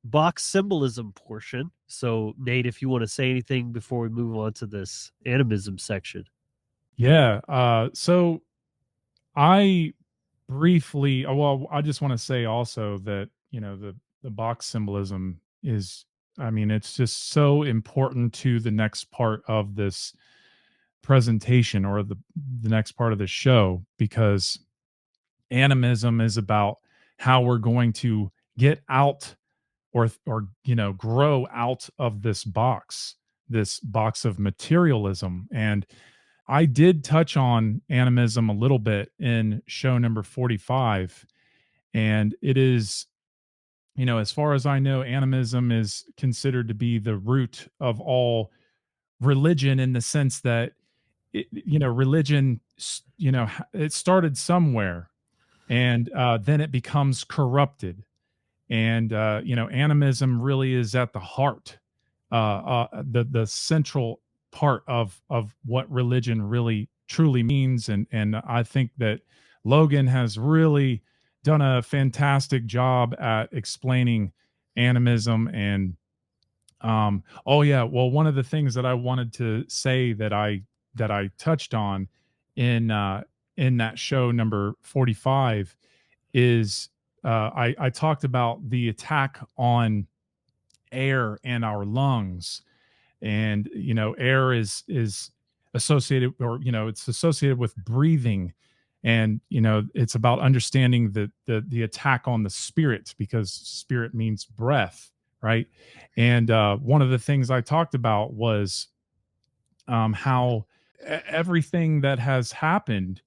box symbolism portion. So Nate, if you want to say anything before we move on to this animism section. Yeah. So I briefly, well, I just want to say also that, the box symbolism is, I mean, it's just so important to the next part of this presentation, or the next part of the show, because animism is about how we're going to get out, or grow out of this box of materialism. And I did touch on animism a little bit in show number 45, and it is, as far as I know, animism is considered to be the root of all religion in the sense that religion, it started somewhere, and then it becomes corrupted, and animism really is at the heart, the central part of what religion really truly means, and I think that Logan has really done a fantastic job at explaining animism. And oh yeah, well, one of the things that I wanted to say that I touched on in that show number 45 is I talked about the attack on air and our lungs. And air is associated, or it's associated with breathing. And it's about understanding the attack on the spirit, because spirit means breath, right? And one of the things I talked about was how everything that has happened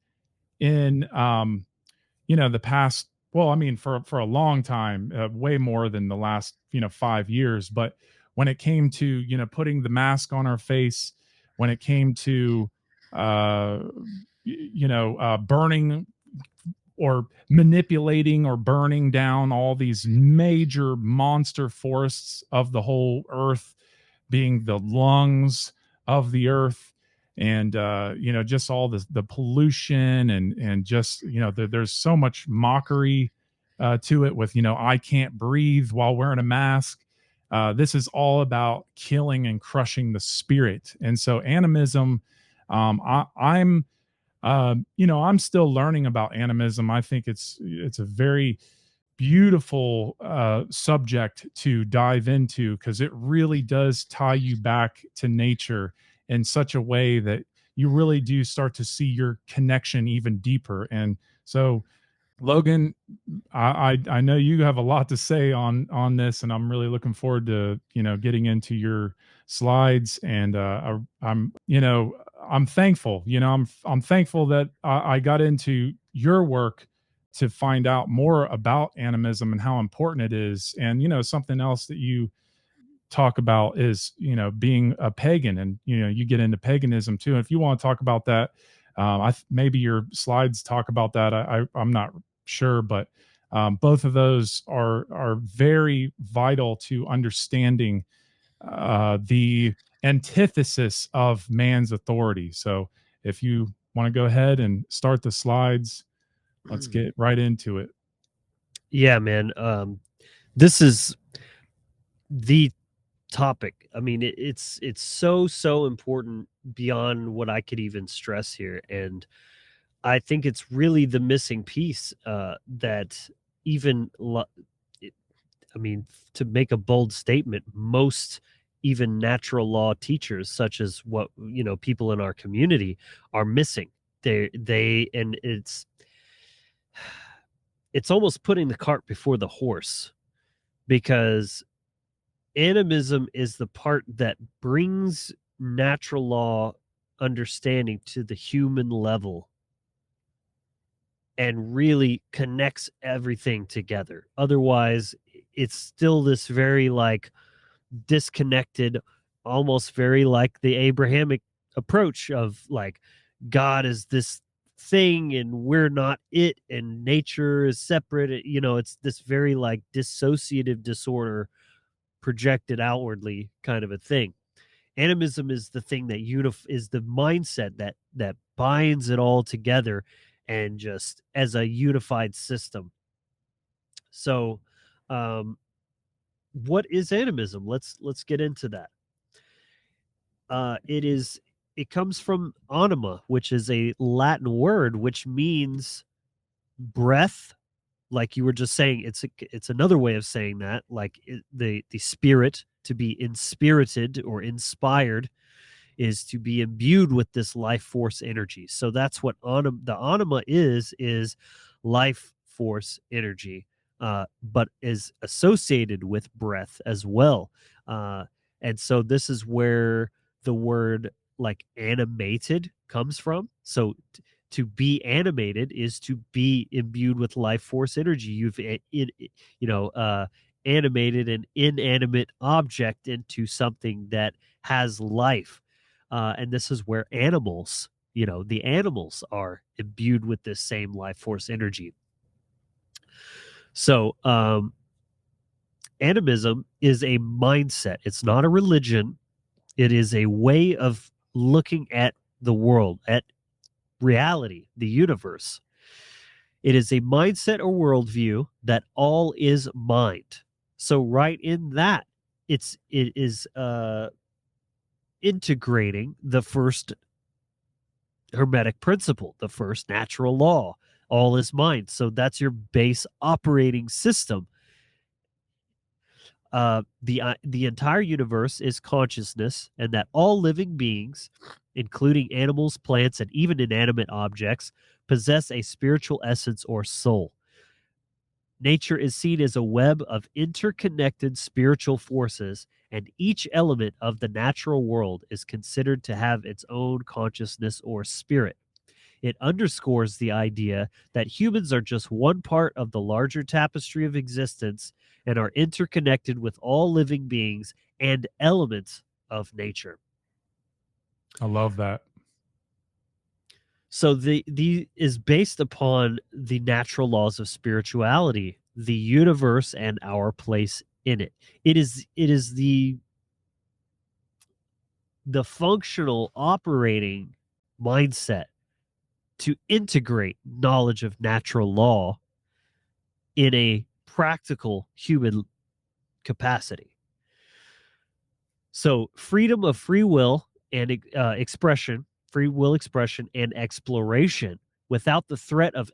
in the past, well, I mean, for a long time, way more than the last 5 years. But when it came to putting the mask on our face, when it came to burning or manipulating or burning down all these major monster forests of the whole earth, being the lungs of the earth, and just all the pollution, and just there's so much mockery to it, with I can't breathe while wearing a mask. This is all about killing and crushing the spirit. And so animism, I'm still learning about animism. I think it's a very beautiful subject to dive into, because it really does tie you back to nature in such a way that you really do start to see your connection even deeper. And so, Logan, I know you have a lot to say on this, and I'm really looking forward to getting into your slides. And I'm thankful. I'm thankful that I got into your work to find out more about animism and how important it is. And something else that you talk about is being a pagan, and you get into paganism too. And if you want to talk about that, maybe your slides talk about that. I'm not sure, but both of those are very vital to understanding the antithesis of man's authority. So if you want to go ahead and start the slides, let's get right into it. Yeah, man. This is the topic. I mean, it's so important beyond what I could even stress here. And I think it's really the missing piece that even, I mean, to make a bold statement, most even natural law teachers, such as what people in our community, are missing. And it's almost putting the cart before the horse, because animism is the part that brings natural law understanding to the human level and really connects everything together. Otherwise, it's still this very disconnected, almost very like the Abrahamic approach of God is this thing and we're not it, and nature is separate. It's this very dissociative disorder projected outwardly kind of a thing. Animism is the thing that is the mindset that binds it all together, and just as a unified system. So what is animism? Let's get into that. It comes from anima, which is a Latin word which means breath. Like you were just saying, it's another way of saying that, the spirit, to be inspirited or inspired, is to be imbued with this life force energy. So that's what the anima is life force energy, but is associated with breath as well. And so this is where the word animated comes from. So to be animated is to be imbued with life force energy. You've animated an inanimate object into something that has life. And this is where animals, the animals are imbued with this same life force energy. So animism is a mindset. It's not a religion. It is a way of looking at the world, at reality, the universe. It is a mindset or worldview that all is mind. So right in that, it is integrating the first Hermetic principle, the first natural law. All is mind. So that's your base operating system. The entire universe is consciousness, and that all living beings, including animals, plants, and even inanimate objects, possess a spiritual essence or soul. Nature is seen as a web of interconnected spiritual forces, and each element of the natural world is considered to have its own consciousness or spirit. It underscores the idea that humans are just one part of the larger tapestry of existence and are interconnected with all living beings and elements of nature. I love that. So the is based upon the natural laws of spirituality, the universe, and our place in it. It is the functional operating mindset to integrate knowledge of natural law in a practical human capacity. So freedom of free will and expression, free will expression and exploration without the threat of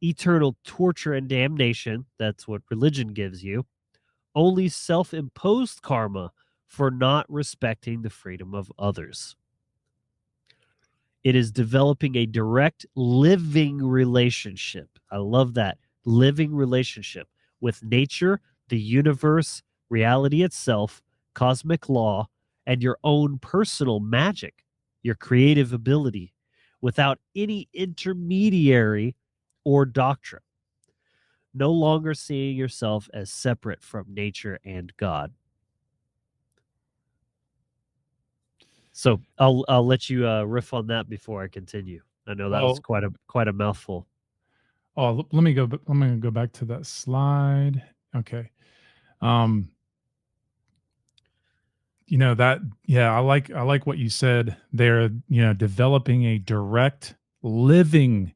eternal torture and damnation. That's what religion gives you. Only self-imposed karma for not respecting the freedom of others. It is developing a direct living relationship. I love that. Living relationship with nature, the universe, reality itself, cosmic law, and your own personal magic, your creative ability, without any intermediary or doctrine. No longer seeing yourself as separate from nature and God. So I'll let you riff on that before I continue. I know that was quite a mouthful. Oh, let me go back to that slide. Okay. I like what you said there, developing a direct living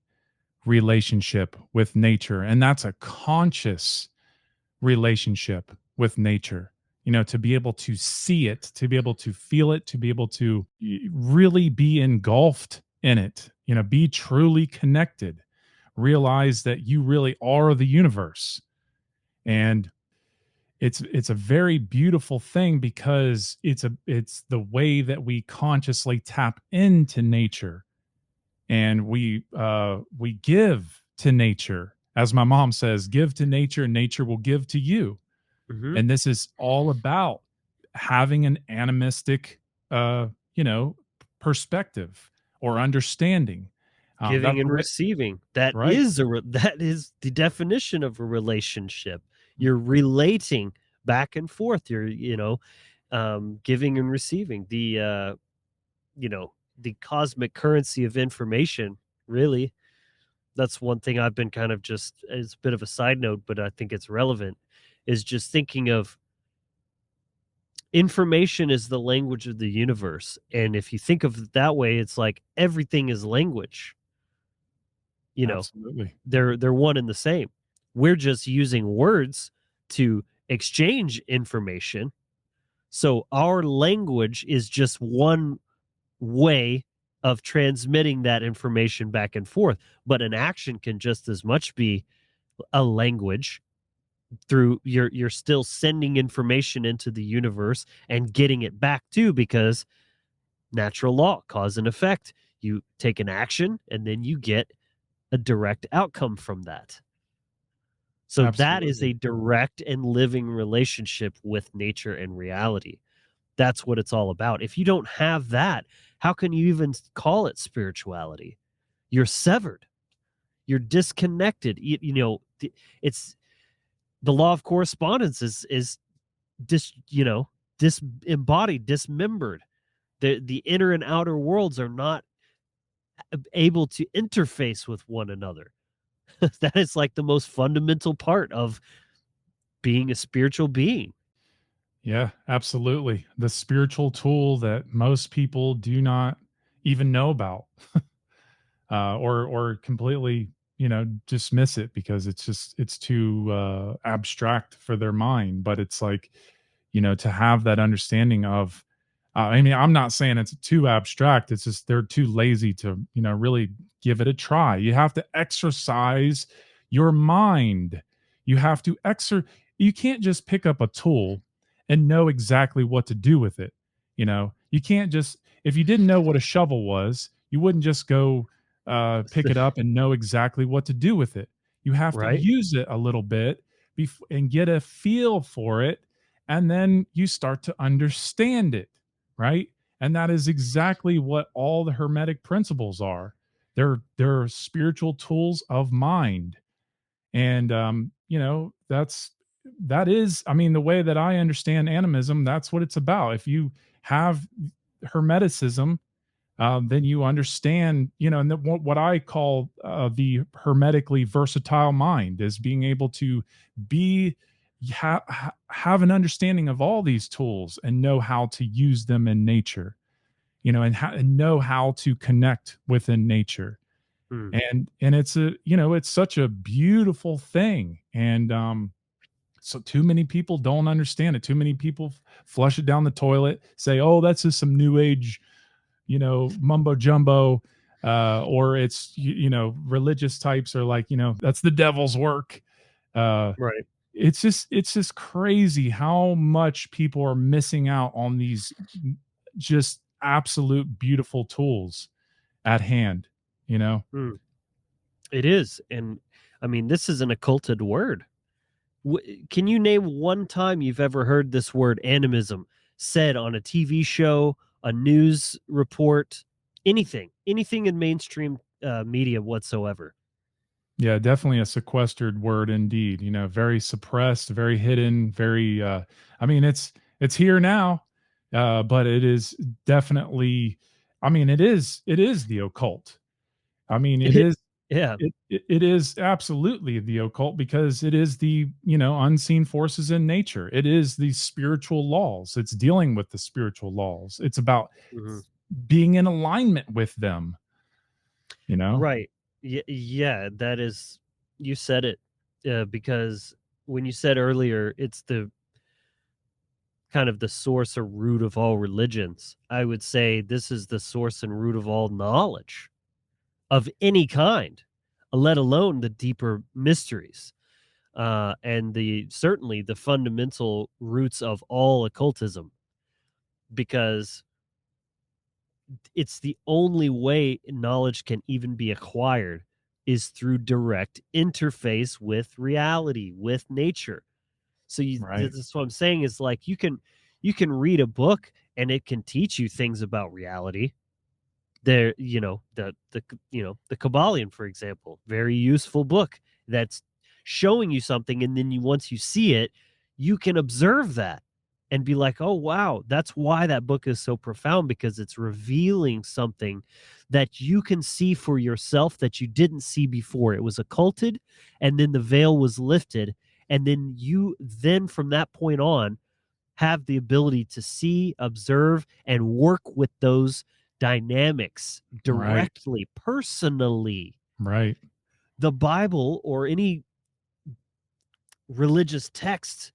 relationship with nature. And that's a conscious relationship with nature, to be able to see it, to be able to feel it, to be able to really be engulfed in it, be truly connected, realize that you really are the universe. And it's a very beautiful thing because it's the way that we consciously tap into nature, and we give to nature. As my mom says, give to nature, nature will give to you. Mm-hmm. And this is all about having an animistic perspective or understanding. Giving and receiving. That is the definition of a relationship. You're relating back and forth. You're, giving and receiving. The cosmic currency of information, really. That's one thing I've been kind of just, as a bit of a side note, but I think it's relevant, is just thinking of information is the language of the universe. And if you think of it that way, it's like everything is language. Absolutely. They're one and the same. We're just using words to exchange information. So our language is just one way of transmitting that information back and forth. But an action can just as much be a language. Through you're still sending information into the universe and getting it back too, because natural law, cause and effect. You take an action and then you get a direct outcome from that. So That is a direct and living relationship with nature and reality. That's what it's all about. If you don't have that, how can you even call it spirituality? You're severed. You're disconnected. It's the law of correspondence is disembodied, dismembered. The inner and outer worlds are not able to interface with one another. That is like the most fundamental part of being a spiritual being. Yeah, absolutely. The spiritual tool that most people do not even know about, or completely, dismiss it because it's too abstract for their mind. But it's like, to have that understanding of, I mean, I'm not saying it's too abstract. It's just they're too lazy to, really give it a try. You have to exercise your mind. You have to You can't just pick up a tool and know exactly what to do with it. You can't just, if you didn't know what a shovel was, you wouldn't just go pick it up and know exactly what to do with it. You have to Right? use it a little bit and get a feel for it, and then you start to understand it, right? And that is exactly what all the hermetic principles are. They're spiritual tools of mind. And that is, I mean, the way that I understand animism, that's what it's about. If you have hermeticism, then you understand, and what I call the hermetically versatile mind is being able to be have an understanding of all these tools and know how to use them in nature, and know how to connect within nature. Hmm. And it's such a beautiful thing. And so too many people don't understand it. Too many people flush it down the toilet, say, oh, that's just some new age, mumbo jumbo, or it's, religious types are like, that's the devil's work. Right. It's just crazy how much people are missing out on these just absolute beautiful tools at hand, Hmm. It is. And I mean, this is an occulted word. Can you name one time you've ever heard this word animism said on a TV show, a news report, anything in mainstream media whatsoever? Yeah, definitely a sequestered word indeed. Very suppressed, very hidden, very I mean it's here now. But it is definitely, I mean it is the occult. I mean it is Yeah. it is absolutely the occult because it is the, unseen forces in nature. It is the spiritual laws. It's dealing with the spiritual laws. It's about Mhm. being in alignment with them, you know? Right. Yeah, that is, you said it, because when you said earlier, it's the kind of the source or root of all religions. I would say this is the source and root of all knowledge of any kind, let alone the deeper mysteries, and the certainly the fundamental roots of all occultism, because it's the only way knowledge can even be acquired is through direct interface with reality, with nature. So Right. that's what I'm saying is like you can read a book and it can teach you things about reality. There, the Kabbalion, for example, very useful book that's showing you something, and then once you see it, you can observe that and be like, oh wow, that's why that book is so profound, because it's revealing something that you can see for yourself that you didn't see before. It was occulted, and then the veil was lifted, and then then from that point on have the ability to see, observe, and work with those dynamics Right. directly, personally. Right. The Bible or any religious text,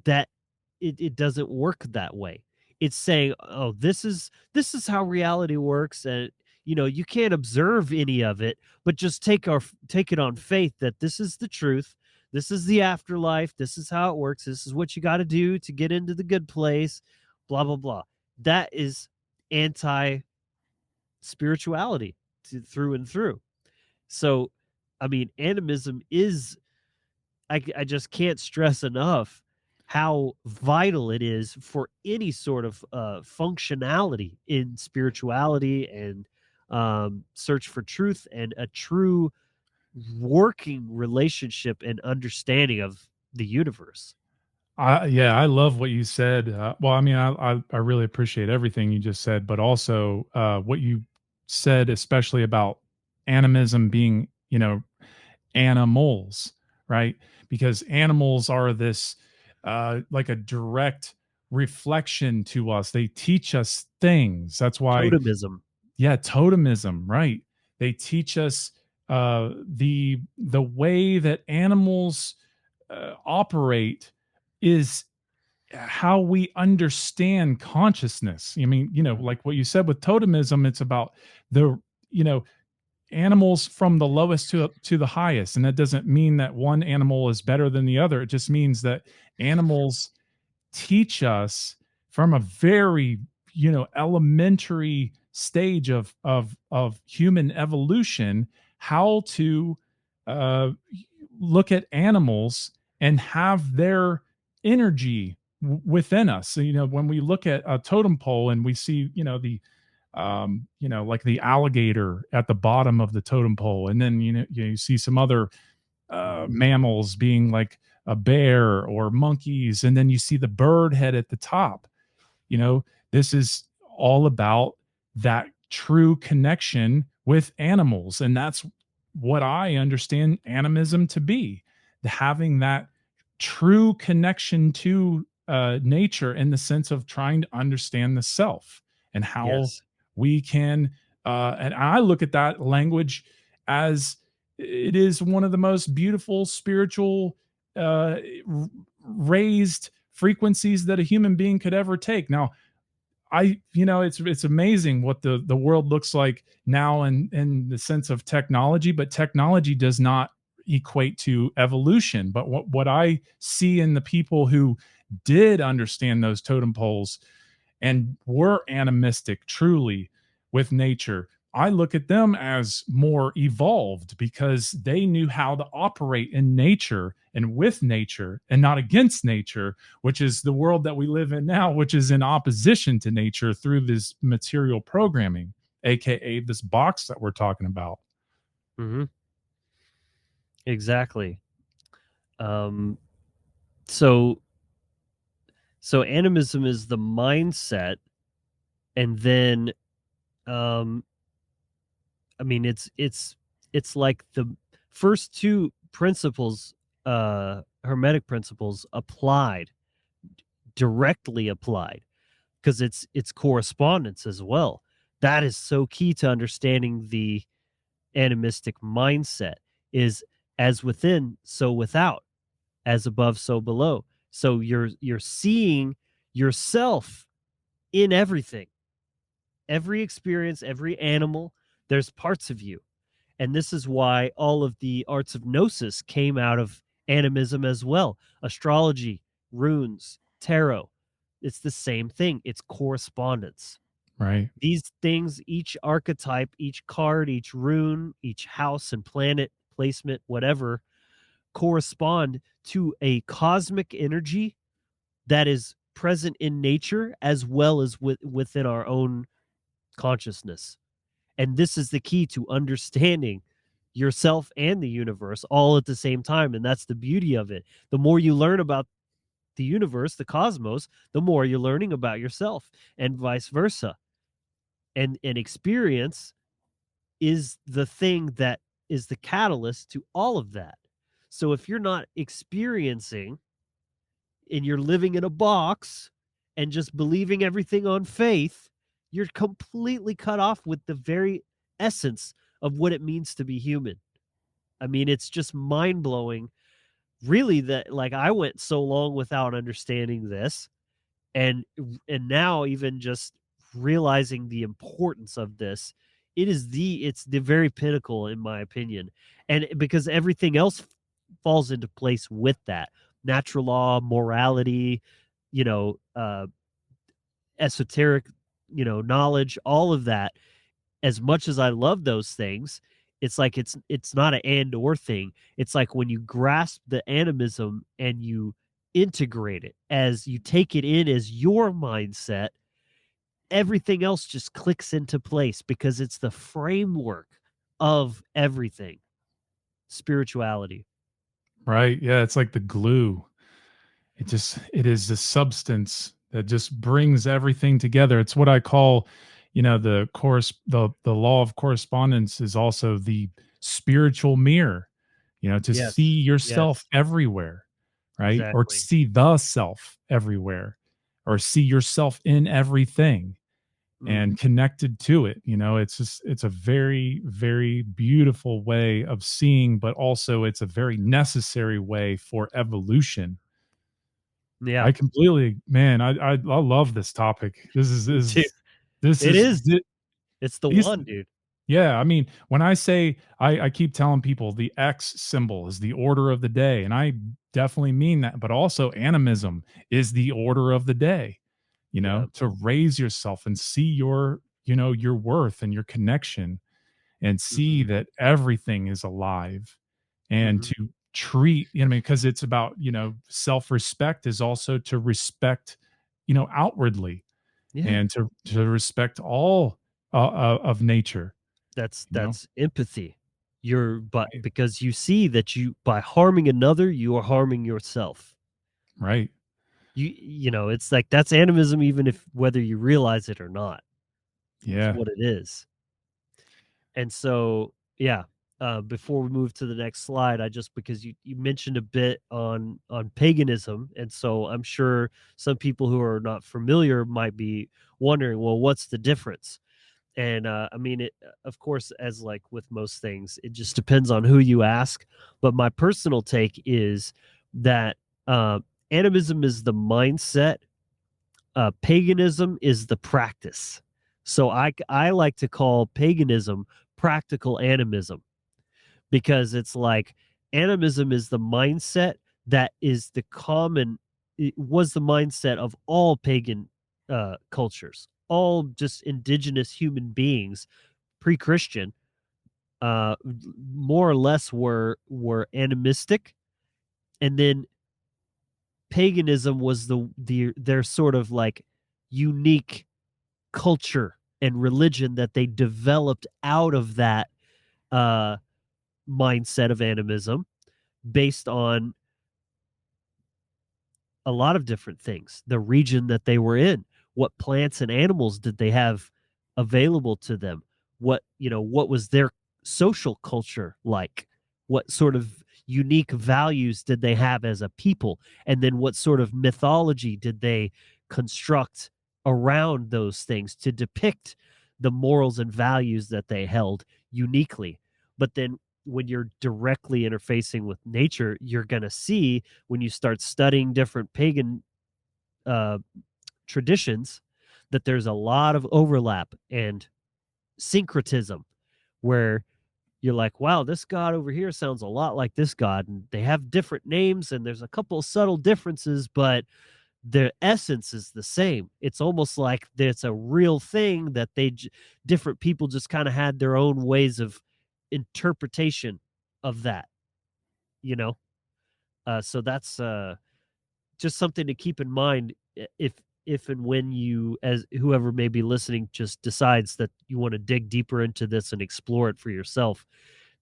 that it doesn't work that way. It's saying, oh, this is how reality works, and you can't observe any of it, but just take it on faith that this is the truth. This is the afterlife. This is how it works. This is what you got to do to get into the good place. Blah blah blah. That is anti spirituality through and through. So, I mean, animism is, I just can't stress enough how vital it is for any sort of functionality in spirituality and search for truth and a true working relationship and understanding of the universe. I love what you said. Well, I mean, I really appreciate everything you just said, but also what you said, especially about animism being, animals, right? Because animals are this like a direct reflection to us. They teach us things. That's why, Totemism. yeah, totemism, right? They teach us the way that animals operate is how we understand consciousness. I mean, like what you said with totemism, it's about the, you know, animals from the lowest to the highest. And that doesn't mean that one animal is better than the other. It just means that animals teach us from a very, elementary stage of human evolution how to uh look at animals and have their energy within us. So, when we look at a totem pole and we see, like the alligator at the bottom of the totem pole, and then you see some other mammals being like a bear or monkeys, and then you see the bird head at the top. This is all about that true connection with animals, and that's what I understand animism to be, having that true connection to nature, in the sense of trying to understand the self and how Yes. we can and I look at that language as it is one of the most beautiful spiritual raised frequencies that a human being could ever take. Now, it's amazing what the world looks like now in the sense of technology, but technology does not equate to evolution. But what I see in the people who did understand those totem poles and were animistic truly with nature, I look at them as more evolved because they knew how to operate in nature and with nature and not against nature, which is the world that we live in now, which is in opposition to nature through this material programming, aka this box that we're talking about. Mm-hmm. Exactly. Um, so animism is the mindset, and then I mean it's like the first two principles, hermetic principles applied, directly applied, because it's correspondence as well. That is so key to understanding the animistic mindset, is as within so without, as above so below. So you're seeing yourself in everything, every experience, every animal. There's parts of you. And this is why all of the arts of gnosis came out of animism as well. Astrology, runes, tarot. It's the same thing. It's correspondence. Right. These things, each archetype, each card, each rune, each house and planet placement, whatever, correspond to a cosmic energy that is present in nature as well as within our own consciousness. And this is the key to understanding yourself and the universe all at the same time. And that's the beauty of it. The more you learn about the universe, the cosmos, the more you're learning about yourself, and vice versa. And experience is the thing that is the catalyst to all of that. So if you're not experiencing and you're living in a box and just believing everything on faith, you're completely cut off with the very essence of what it means to be human. I mean, it's just mind blowing, really, that like I went so long without understanding this, and now even just realizing the importance of this, it's the very pinnacle in my opinion. And because everything else falls into place with that: natural law, morality, you know, esoteric, knowledge, all of that. As much as I love those things, it's like it's not an and or thing. It's like when you grasp the animism and you integrate it, as you take it in as your mindset, everything else just clicks into place because it's the framework of everything. Spirituality. Right. Yeah, it's like the glue. it is the substance that just brings everything together. It's what I call, the law of correspondence is also the spiritual mirror, to see Yes. yourself Yes. everywhere, right? Or to Exactly. see the self everywhere, or see yourself in everything Mm. and connected to it. It's a very, very beautiful way of seeing, but also it's a very necessary way for evolution. Yeah. I completely, man, I love this topic. This is Me too. this It is is. thi- It's the these one, dude. yeah, I mean, when I say, I keep telling people the X symbol is the order of the day, and I definitely mean that, but also animism is the order of the day, Yeah. to raise yourself and see your worth and your connection, and see Mhm. that everything is alive, and Mhm. to treat, I mean, because it's about, self-respect is also to respect, outwardly, Yeah. and to respect all of nature, That's you know? empathy. But Right. because you see that you by harming another, you are harming yourself. Right. It's like that's animism even if whether you realize it or not. It's Yeah. what it is. And so, yeah, before we move to the next slide, I just because you mentioned a bit on paganism, and so I'm sure some people who are not familiar might be wondering, well, what's the difference? And I mean, of course, as like with most things, it just depends on who you ask. But my personal take is that uh, animism is the mindset, paganism is the practice. So I like to call paganism practical animism because it's like animism is the mindset that is the common it was the mindset of all pagan cultures, all just indigenous human beings pre-Christian, uh, more or less were animistic, and then paganism was their sort of like unique culture and religion that they developed out of that uh, mindset of animism based on a lot of different things. The region that they were in, what plants and animals did they have available to them? What was their social culture like? What sort of unique values did they have as a people? And then what sort of mythology did they construct around those things to depict the morals and values that they held uniquely? But then when you're directly interfacing with nature, you're going to see when you start studying different pagan uh, traditions that there's a lot of overlap and syncretism where you're like, wow, this god over here sounds a lot like this god. And they have different names and there's a couple of subtle differences, but the essence is the same. It's almost like it's a real thing that different people just kind of had their own ways of interpretation of that, you know? So that's just something to keep in mind if and when you, as whoever may be listening, just decides that you want to dig deeper into this and explore it for yourself.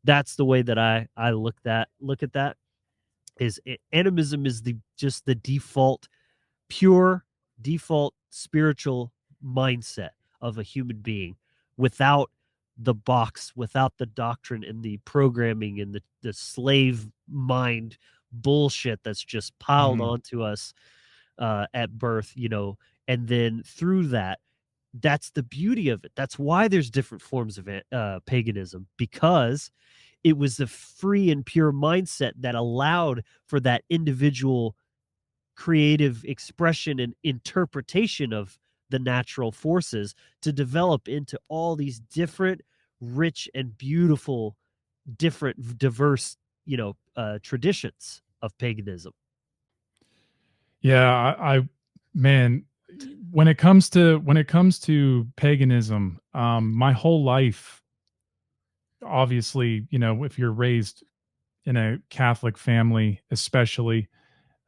That's the way that I look at that is animism is the just the pure default spiritual mindset of a human being without the box, without the doctrine and the programming and the slave mind bullshit that's just piled Mhm. onto us at birth, and then through that, that's the beauty of it. That's why there's different forms of paganism because it was the free and pure mindset that allowed for that individual creative expression and interpretation of the natural forces to develop into all these different rich and beautiful different diverse traditions of paganism. Yeah, man, when it comes to paganism, my whole life, obviously, if you're raised in a Catholic family, especially,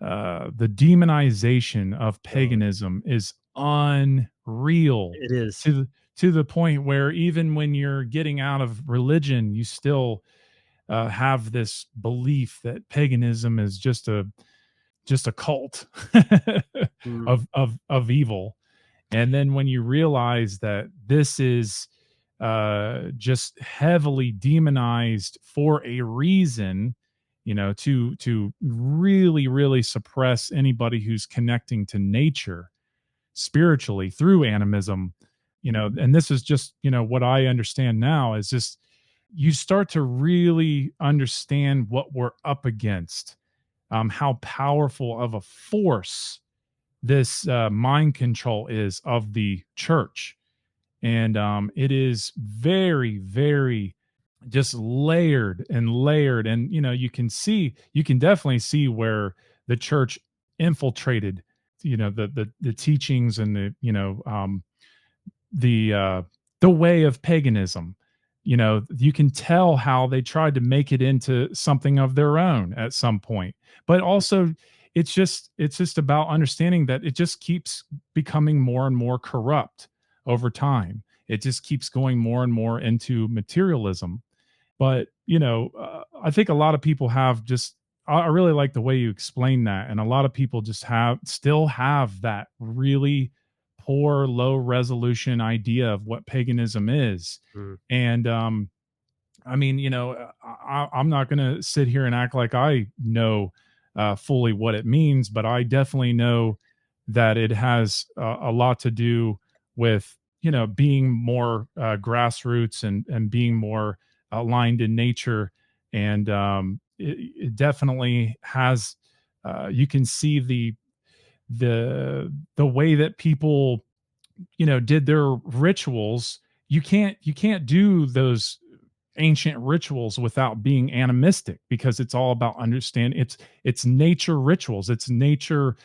the demonization of Oh, paganism is unreal, it is. to the point where even when you're getting out of religion, you still have this belief that paganism is just a cult Mm. of evil. And then when you realize that this is just heavily demonized for a reason, to really suppress anybody who's connecting to nature spiritually through animism, and this is just, what I understand now is just you start to really understand what we're up against, how powerful of a force this mind control is of the church. And it is very, very just layered and layered. And, you can definitely see where the church infiltrated, the teachings and the the way of paganism. You can tell how they tried to make it into something of their own at some point. But also it's just about understanding that it just keeps becoming more and more corrupt over time. It just keeps going more and more into materialism. But I think a lot of people have just, I really like the way you explain that, and a lot of people just still have that really poor, low resolution idea of what paganism is. Mm. And I mean, I'm not going to sit here and act like I know fully what it means, but I definitely know that it has a lot to do with, being more grassroots and being more aligned in nature. And it definitely has, you can see the way that people, did their rituals. You can't do those ancient rituals without being animistic, because it's all about understand it's nature rituals, it's nature,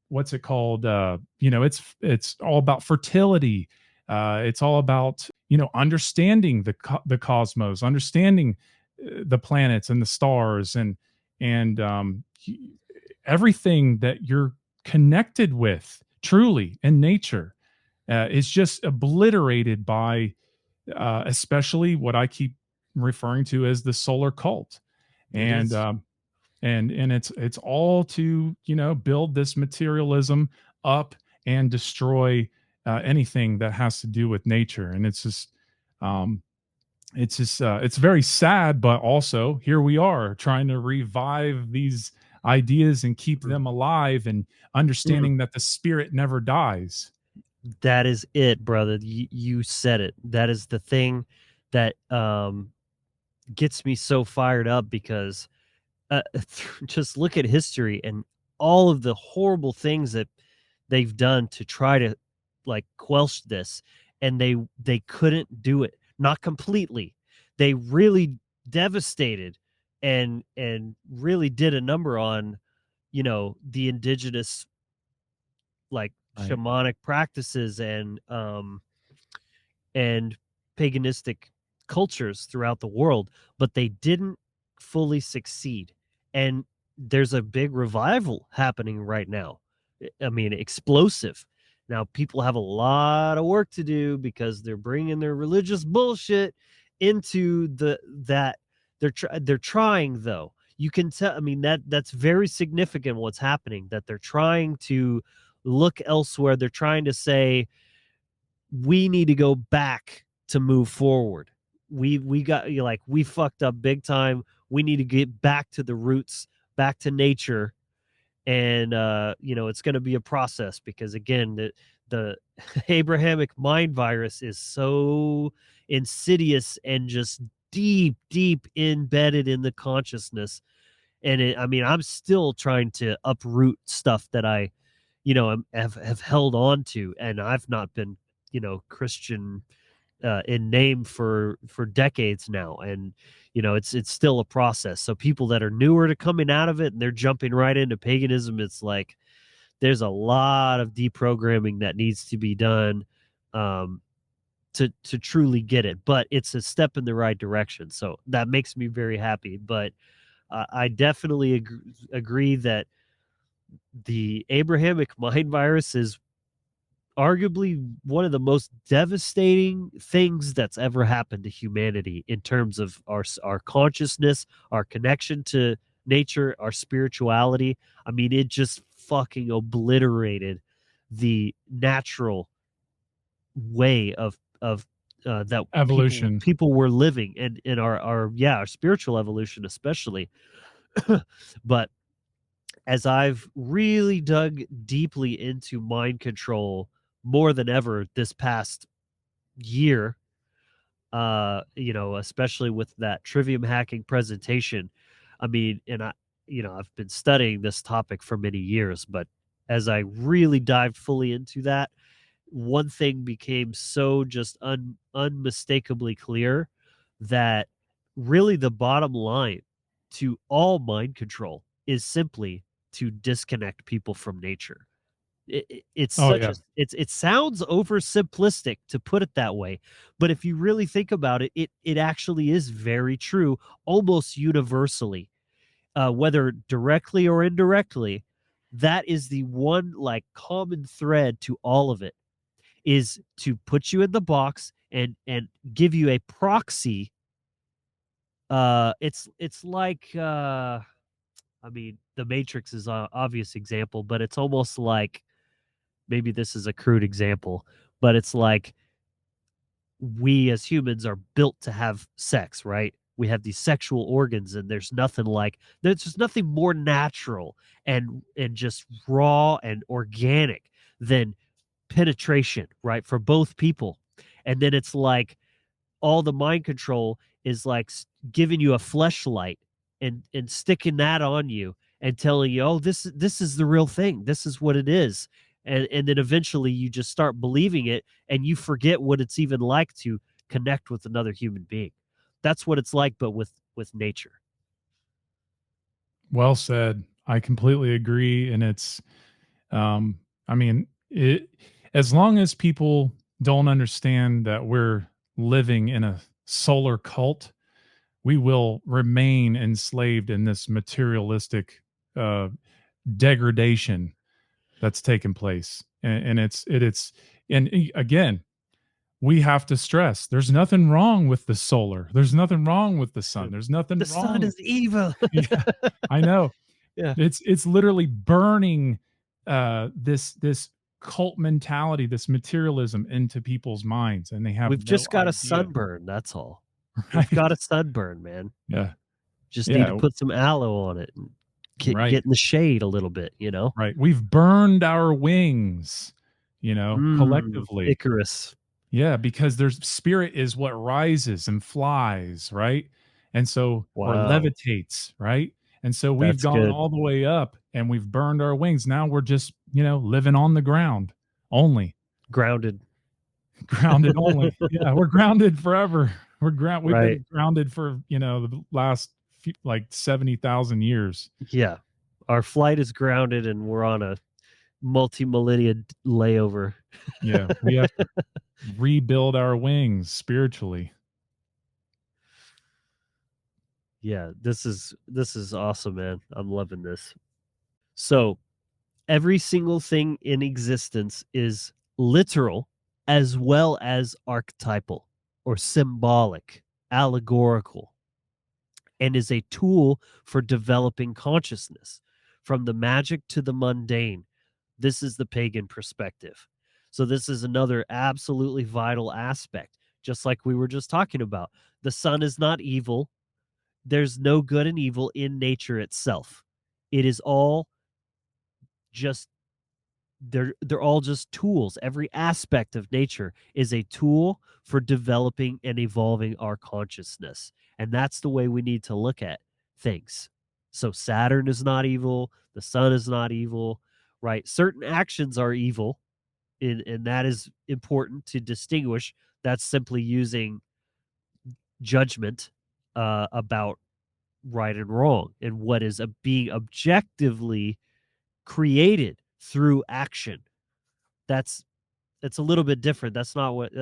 what's it called, it's all about fertility, it's all about, understanding the cosmos, understanding the planets and the stars, and everything that you're connected with truly in nature is just obliterated by especially what I keep referring to as the solar cult. It And is. and it's all to, build this materialism up and destroy anything that has to do with nature. And um it's very sad, but also here we are trying to revive these ideas and keep Mm. them alive, and Mm. understanding that the spirit never dies. That is it, brother. You said it. That is the thing that gets me so fired up, because just look at history and all of the horrible things that they've done to try to like quelch this, and they couldn't do it, not completely. They really devastated and really did a number on, the indigenous, like, Right. shamanic practices and paganistic cultures throughout the world, but they didn't fully succeed. And there's a big revival happening right now. I mean, explosive. Now, people have a lot of work to do because they're bringing their religious bullshit into that. They're trying, though. You can tell. I mean, that's very significant. What's happening? That they're trying to look elsewhere. They're trying to say, we need to go back to move forward. We got, like, we fucked up big time. We need to get back to the roots, back to nature. And it's going to be a process, because again, the Abrahamic mind virus is so insidious and just deep embedded in the consciousness. And I mean, I'm still trying to uproot stuff that I have held on to, and I've not been Christian in name for decades now. And it's still a process. So people that are newer to coming out of it and they're jumping right into paganism, it's like there's a lot of deprogramming that needs to be done to truly get it. But it's a step in the right direction, so that makes me very happy. But I definitely agree that the Abrahamic mind virus is arguably one of the most devastating things that's ever happened to humanity in terms of our consciousness, our connection to nature, our spirituality. I mean, it just fucking obliterated the natural way of that Evolution. people were living, and in our spiritual evolution especially. But as I've really dug deeply into mind control more than ever this past year, especially with that trivium hacking presentation, I mean, and I've been studying this topic for many years, but as I really dived fully into that, one thing became so just unmistakably clear, that really the bottom line to all mind control is simply to disconnect people from nature. It's Oh, such yeah. a it sounds oversimplistic to put it that way, but if you really think about it, it actually is very true, almost universally, whether directly or indirectly. That is the one like common thread to all of it, is to put you in the box and give you a proxy. It's like I mean, the Matrix is an obvious example, but it's almost like, maybe this is a crude example, but it's like we as humans are built to have sex, right? We have these sexual organs, and there's just nothing more natural and just raw and organic than penetration, right? For both people. And then it's like all the mind control is like giving you a fleshlight and sticking that on you and telling you, oh, this is the real thing. This is what it is. And then eventually you just start believing it, and you forget what it's even like to connect with another human being. That's what it's like, but with nature. Well said. I completely agree. And it's, I mean, as long as people don't understand that we're living in a solar cult, we will remain enslaved in this materialistic uh, degradation that's taken place. And again, we have to stress there's nothing wrong with the solar. There's nothing wrong with the sun. There's nothing The wrong sun with is evil. yeah, I know. Yeah. It's literally burning this cult mentality, this materialism into people's minds, and they have We've no just got a idea. sunburn. That's all. We've Right. got a sunburn, man. Yeah. Just need to Yeah. put some aloe on it and Right. get in the shade a little bit, you know? Right. We've burned our wings, collectively. Icarus. Yeah, because there's spirit is what rises and flies, right? And so, or Wow. levitates, right? And so we've That's gone good. all the way up and we've burned our wings. Now we're just, living on the ground only, Grounded. grounded only. Yeah, we're grounded forever. We've Right. been grounded for, the last like 70,000 years. Yeah. Our flight is grounded and we're on a multi-millennia layover. Yeah, we have to rebuild our wings spiritually. Yeah, this is awesome, man. I'm loving this. So, every single thing in existence is literal as well as archetypal or symbolic, allegorical, and is a tool for developing consciousness. From the magic to the mundane, this is the pagan perspective. So, this is another absolutely vital aspect, just like we were just talking about. The sun is not evil. There's no good and evil in nature itself. It is all just they're all just tools. Every aspect of nature is a tool for developing and evolving our consciousness. And that's the way we need to look at things. So Saturn is not evil, the sun is not evil, right? Certain actions are evil, and that is important to distinguish. That's simply using judgment about right and wrong and what is being objectively created through action. That's it's a little bit different. That's not what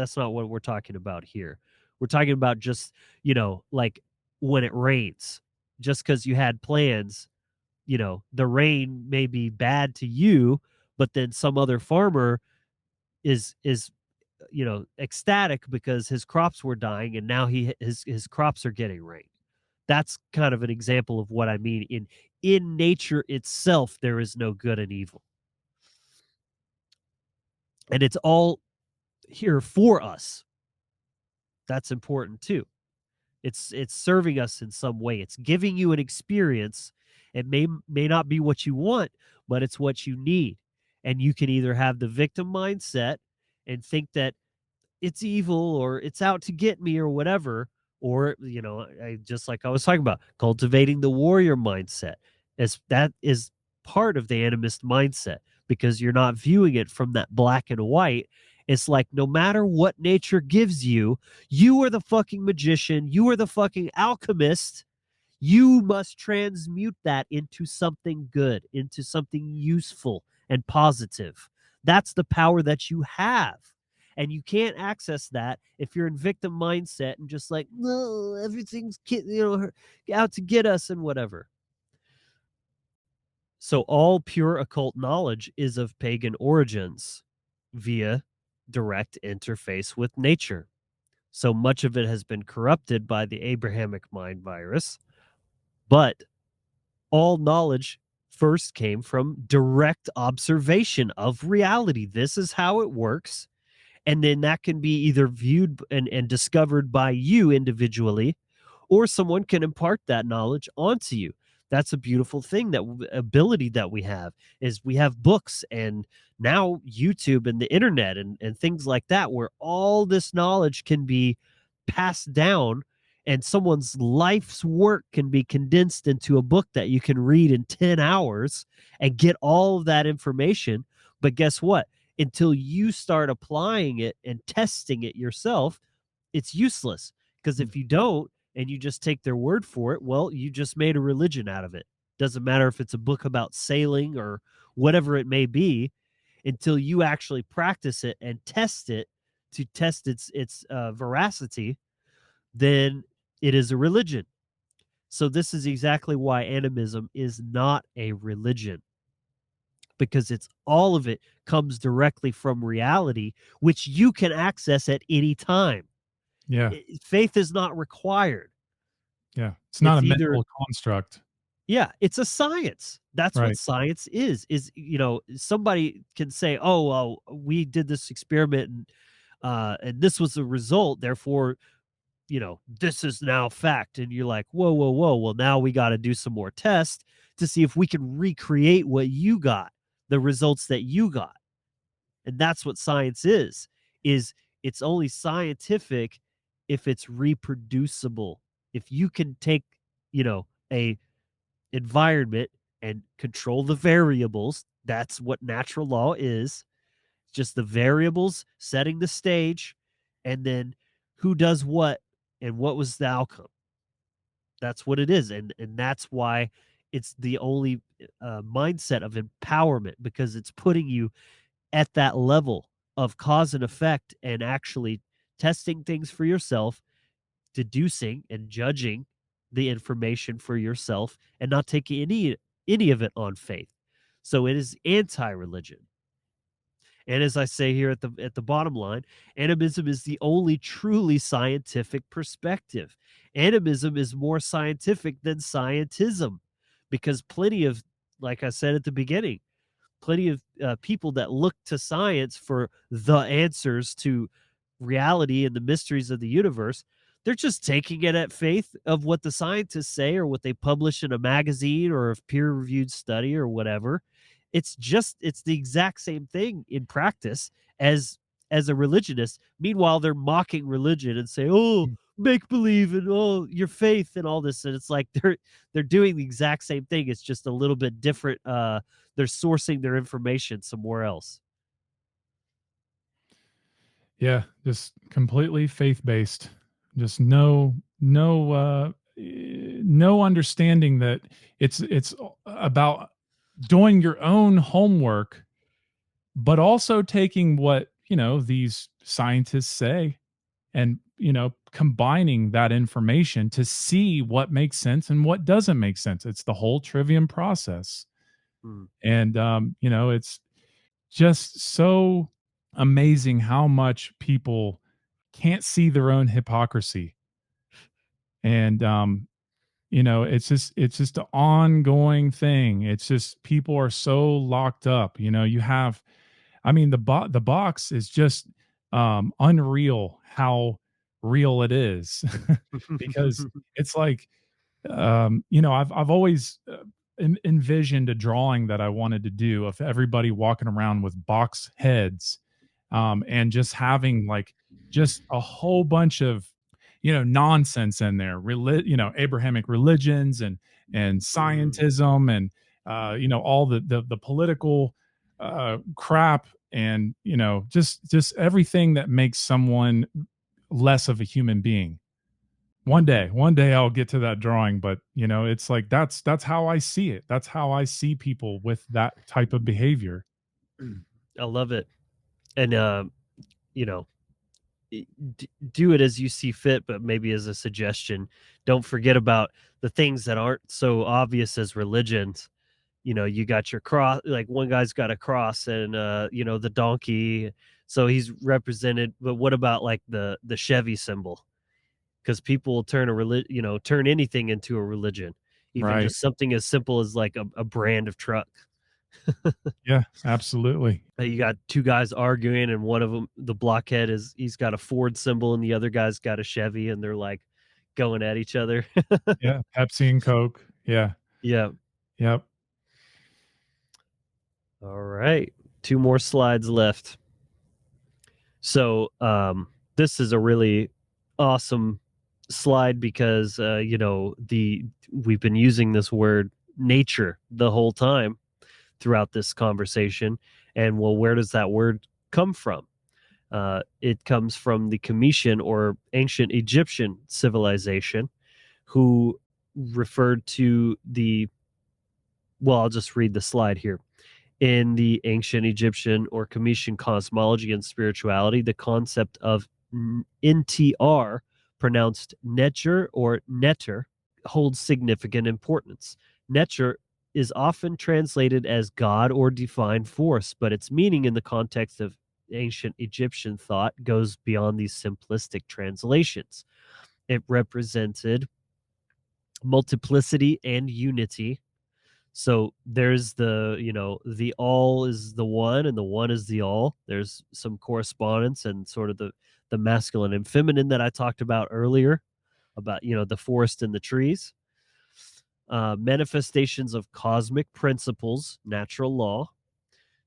we're talking about here. We're talking about just, like when it rains. Just because you had plans, the rain may be bad to you, but then some other farmer is ecstatic because his crops were dying and now his crops are getting rain. That's kind of an example of what I mean. In nature itself, there is no good and evil. And it's all here for us. That's important too. It's serving us in some way. It's giving you an experience. It may not be what you want, but it's what you need. And you can either have the victim mindset and think that it's evil or it's out to get me or whatever, or just like I was talking about, cultivating the warrior mindset, as that is part of the animist mindset, because you're not viewing it from that black and white. It's like, no matter what nature gives you, you are the fucking magician, you are the fucking alchemist. You must transmute that into something good, into something useful and positive. That's the power that you have. And you can't access that if you're in victim mindset and just like, no, everything's out to get us and whatever. So all pure occult knowledge is of pagan origins via direct interface with nature. So much of it has been corrupted by the Abrahamic mind virus, but all knowledge first came from direct observation of reality. This is how it works. And then that can be either viewed and discovered by you individually, or someone can impart that knowledge onto you. That's a beautiful thing, that ability that we have, is we have books and now YouTube and the internet and things like that, where all this knowledge can be passed down, and someone's life's work can be condensed into a book that you can read in 10 hours and get all of that information. But guess what? Until you start applying it and testing it yourself, it's useless. Because if you don't, and you just take their word for it, well, you just made a religion out of it. Doesn't matter if it's a book about sailing or whatever it may be, until you actually practice it and test it to test its veracity, then it is a religion. So this is exactly why animism is not a religion, because it's all of it comes directly from reality, which you can access at any time. Yeah. Faith is not required. Yeah. It's not It's a either mental construct. Yeah, it's a science. That's Right. what science is, somebody can say, "Oh, well, we did this experiment and this was the result, therefore, this is now fact." And you're like, "Whoa, whoa, whoa. Well, now we got to do some more tests to see if we can recreate what you got, the results that you got." And that's what science is it's only scientific if it's reproducible. If you can take, a environment and control the variables, that's what natural law is. Just the variables setting the stage, and then who does what and what was the outcome. That's what it is. And that's why it's the only mindset of empowerment, because it's putting you at that level of cause and effect and actually testing things for yourself, deducing and judging the information for yourself, and not taking any of it on faith. So it is anti-religion. And as I say here at the bottom line, animism is the only truly scientific perspective. Animism is more scientific than scientism, because plenty of, like I said at the beginning, plenty of people that look to science for the answers to reality and the mysteries of the universe, they're just taking it at faith of what the scientists say or what they publish in a magazine or a peer-reviewed study or whatever. It's the exact same thing in practice as a religionist. Meanwhile, they're mocking religion and say, "Oh, make believe and oh, your faith," and all this. And it's like they're doing the exact same thing. It's just a little bit different. They're sourcing their information somewhere else. Yeah, just completely faith-based. Just no understanding that it's about doing your own homework, but also taking what, these scientists say and, combining that information to see what makes sense and what doesn't make sense. It's the whole trivium process. And it's just so amazing how much people can't see their own hypocrisy. And it's just an ongoing thing. It's just people are so locked up. You have, I mean, the box is just unreal how real it is because it's like, I've always envisioned a drawing that I wanted to do of everybody walking around with box heads, and just having like just a whole bunch of nonsense in there, Abrahamic religions and scientism and all the political crap, and just everything that makes someone less of a human being. One day I'll get to that drawing, but it's like that's how I see it. That's how I see people with that type of behavior. I love it. And you know, do it as you see fit, but maybe as a suggestion. Don't forget about the things that aren't so obvious as religions. You got your cross, like one guy's got a cross and the donkey, so he's represented. But what about like the Chevy symbol? Because people will turn anything into a religion, even Right. just something as simple as like a brand of truck. Yeah, absolutely. You got two guys arguing, and one of them, the blockhead, he's got a Ford symbol, and the other guy's got a Chevy, and they're like going at each other. Yeah, Pepsi and Coke. Yeah. Yeah. Yep. All right. 2 more slides left. So this is a really awesome slide because we've been using this word nature the whole time throughout this conversation. And well, where does that word come from? It comes from the Cometian or ancient Egyptian civilization, who referred to I'll just read the slide here. In the ancient Egyptian or Cometian cosmology and spirituality, the concept of NTR, pronounced Neter or Neter, holds significant importance. Neter is often translated as God or divine force, but its meaning in the context of ancient Egyptian thought goes beyond these simplistic translations. It represented multiplicity and unity. So there's the all is the one and the one is the all. There's some correspondence and sort of the masculine and feminine that I talked about earlier, about the forest and the trees. Manifestations of cosmic principles, natural law,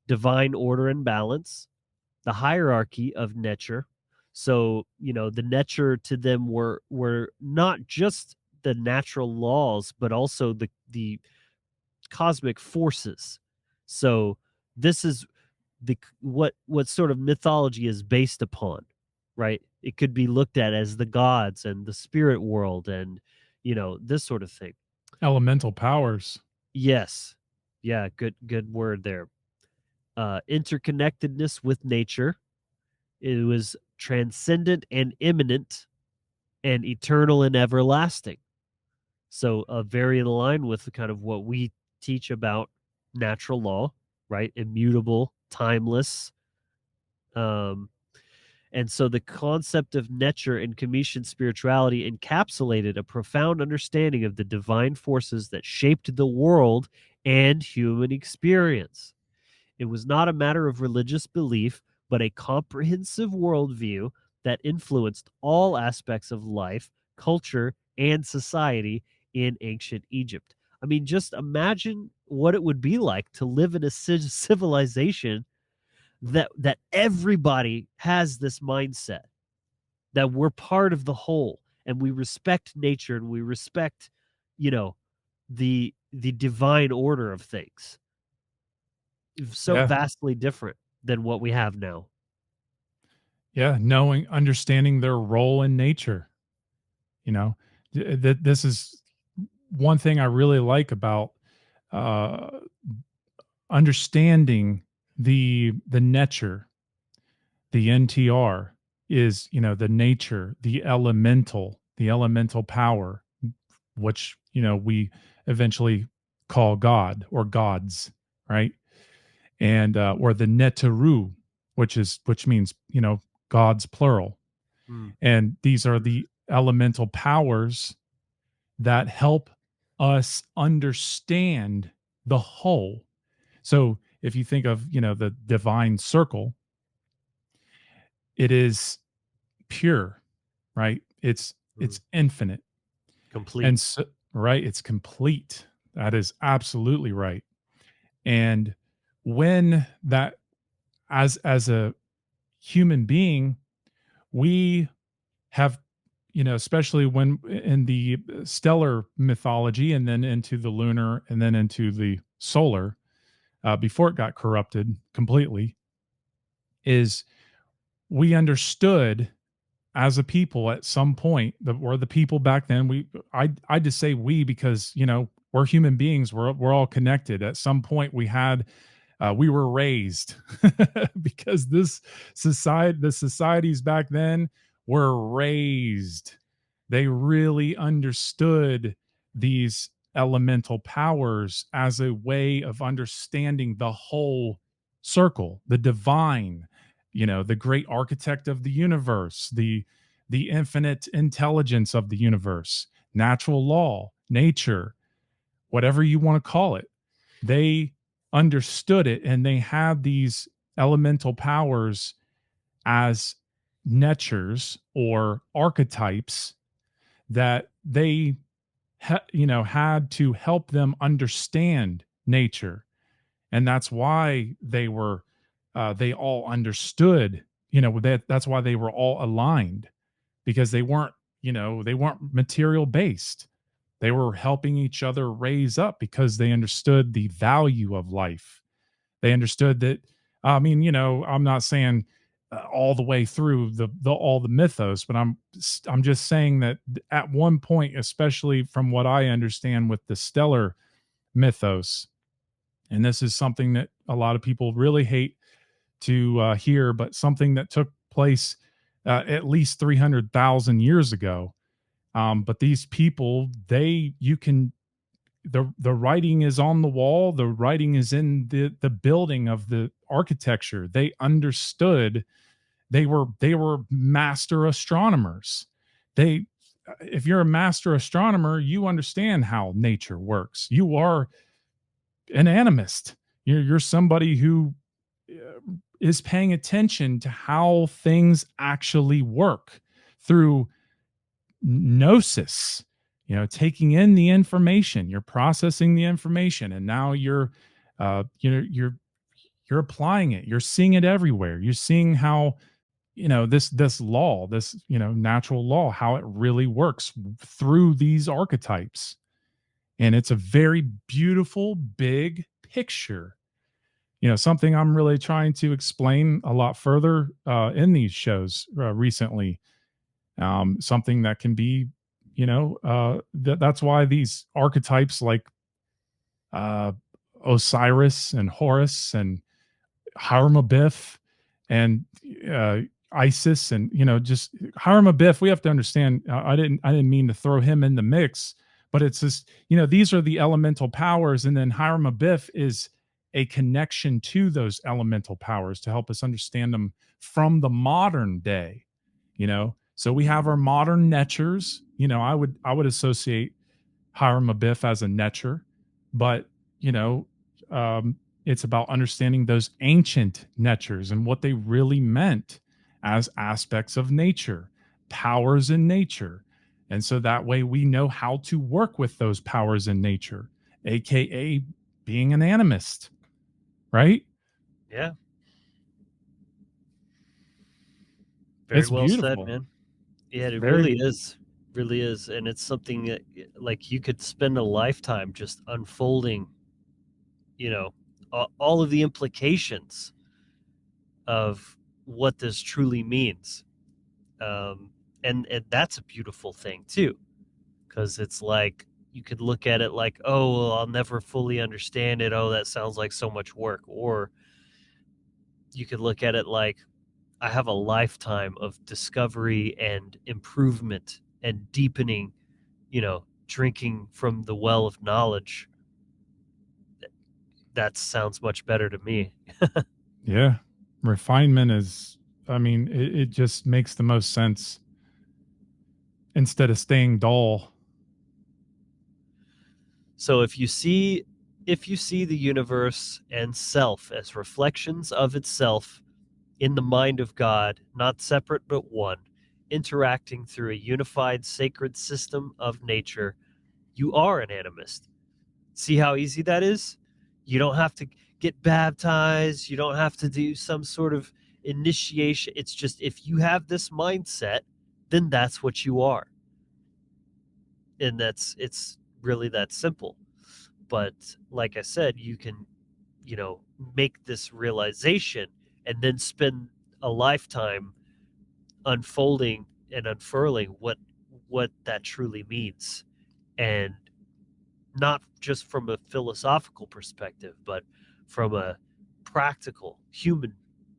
divine order and balance, the hierarchy of nature. So the nature to them were not just the natural laws, but also the cosmic forces. So this is what sort of mythology is based upon, right? It could be looked at as the gods and the spirit world and this sort of thing. Elemental powers. Yes. Yeah, good word there. Interconnectedness with nature. It was transcendent and immanent and eternal and everlasting. So very in line with kind of what we teach about natural law, right? Immutable, timeless. And so the concept of nature in Cometian spirituality encapsulated a profound understanding of the divine forces that shaped the world and human experience. It was not a matter of religious belief, but a comprehensive worldview that influenced all aspects of life, culture, and society in ancient Egypt. I mean, just imagine what it would be like to live in a civilization that everybody has this mindset, that we're part of the whole, and we respect nature, and we respect, the divine order of things. So vastly different than what we have now. Yeah, understanding their role in nature. This is one thing I really like about understanding the nature, the NTR is, the nature, the elemental power, which, we eventually call God or gods, right? And or the Neteru, which means, gods plural. And these are the elemental powers that help us understand the whole. So if you think of, the divine circle, it is pure, right? It's infinite. Complete. And so, right, it's complete. That is absolutely right. And when that, as a human being, we have, especially when in the stellar mythology, and then into the lunar, and then into the solar, before it got corrupted completely, is we understood as a people at some point, or the people back then, I just say we, because we're human beings, we're all connected. At some point we were raised because the societies back then were raised. They really understood these elemental powers as a way of understanding the whole circle, the divine, the great architect of the universe, the infinite intelligence of the universe, natural law, nature, whatever you want to call it. They understood it, and they had these elemental powers as natures or archetypes that they had to help them understand nature. And that's why they all understood, that's why they were all aligned, because they weren't material based. They were helping each other raise up because they understood the value of life. They understood that. I mean, I'm not saying all the way through all the mythos, but I'm just saying that at one point, especially from what I understand with the stellar mythos, and this is something that a lot of people really hate to hear, but something that took place at least 300,000 years ago. But these people, the writing is on the wall. The writing is in the building of the architecture. They understood. They were master astronomers. If you're a master astronomer, you understand how nature works. You are an animist. You're somebody who is paying attention to how things actually work through gnosis, taking in the information. You're processing the information, and now you're applying it. You're seeing it everywhere. You're seeing how this law, this natural law, how it really works through these archetypes. And it's a very beautiful big picture. Something I'm really trying to explain a lot further in these shows recently. Something that can be, that's why these archetypes like Osiris and Horus and Hiram Abiff and uh, Isis, and just Hiram Abiff. We have to understand. I didn't mean to throw him in the mix, but it's just these are the elemental powers, and then Hiram Abiff is a connection to those elemental powers to help us understand them from the modern day. So we have our modern netchers. I would associate Hiram Abiff as a netcher, but it's about understanding those ancient netchers and what they really meant as aspects of nature, powers in nature. And so that way we know how to work with those powers in nature, aka being an animist, right? Yeah. Very It's well said, beautiful. man. Yeah, it Very, really is. Really is. And it's something that, like, you could spend a lifetime just unfolding, all of the implications of what this truly means. And that's a beautiful thing too, because it's like you could look at it like, oh, well, I'll never fully understand it. Oh, that sounds like so much work. Or you could look at it like, I have a lifetime of discovery and improvement and deepening, drinking from the well of knowledge. That sounds much better to me. yeah. Refinement is, I mean, it just makes the most sense instead of staying dull. So if you see the universe and self as reflections of itself in the mind of God, not separate but one, interacting through a unified sacred system of nature, you are an animist. See how easy that is? You don't have to get baptized. You don't have to do some sort of initiation. It's just if you have this mindset, then that's what you are. And it's really that simple. But like I said, you can, make this realization and then spend a lifetime unfolding and unfurling what that truly means. And not just from a philosophical perspective, but from a practical human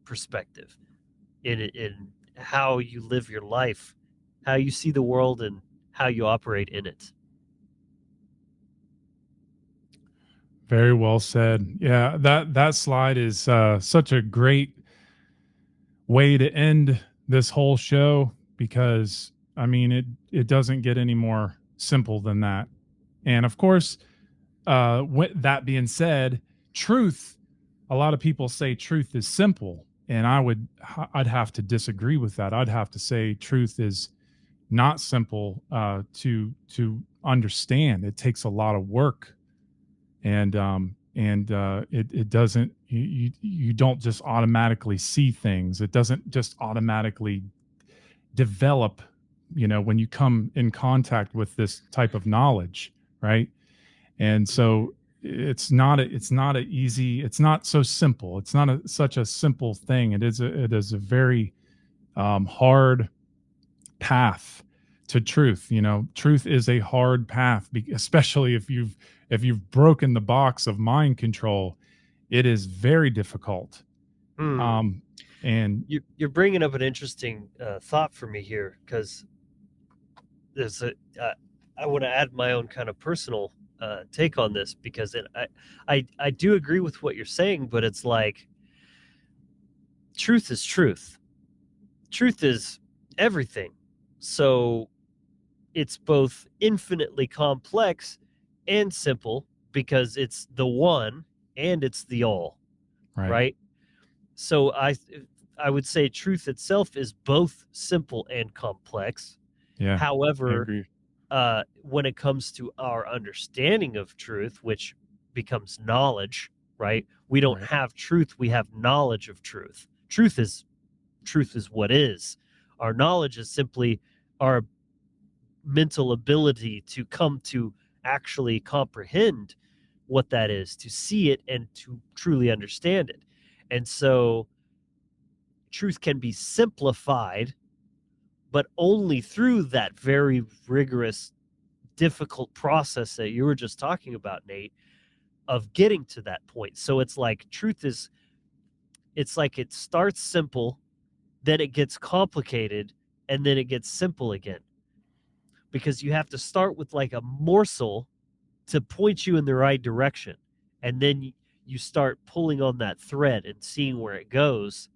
perspective in how you live your life, how you see the world, and how you operate in it. Very well said. Yeah, that slide is such a great way to end this whole show, because I mean it doesn't get any more simple than that. And of course, with that being said, truth, a lot of people say truth is simple, and I'd have to disagree with that. I'd have to say truth is not simple to understand. It takes a lot of work, and it doesn't, you don't just automatically see things. It doesn't just automatically develop, when you come in contact with this type of knowledge, right? And so it's not so simple. It's not such a simple thing. It is a very hard path to truth. Truth is a hard path, especially if you've broken the box of mind control. It is very difficult. And you're bringing up an interesting thought for me here, because there's I want to add my own kind of personal take on this, because I do agree with what you're saying, but it's like truth is truth. Truth is everything. So it's both infinitely complex and simple, because it's the one and it's the all, right? So I would say truth itself is both simple and complex. Yeah. However, when it comes to our understanding of truth, which becomes knowledge, right? We don't have truth, we have knowledge of truth. Truth is what is. Our knowledge is simply our mental ability to come to actually comprehend what that is, to see it and to truly understand it. And so truth can be simplified, but only through that very rigorous, difficult process that you were just talking about, Nate, of getting to that point. So it's like it's like it starts simple, then it gets complicated, and then it gets simple again. Because you have to start with like a morsel to point you in the right direction. And then you start pulling on that thread and seeing where it goes.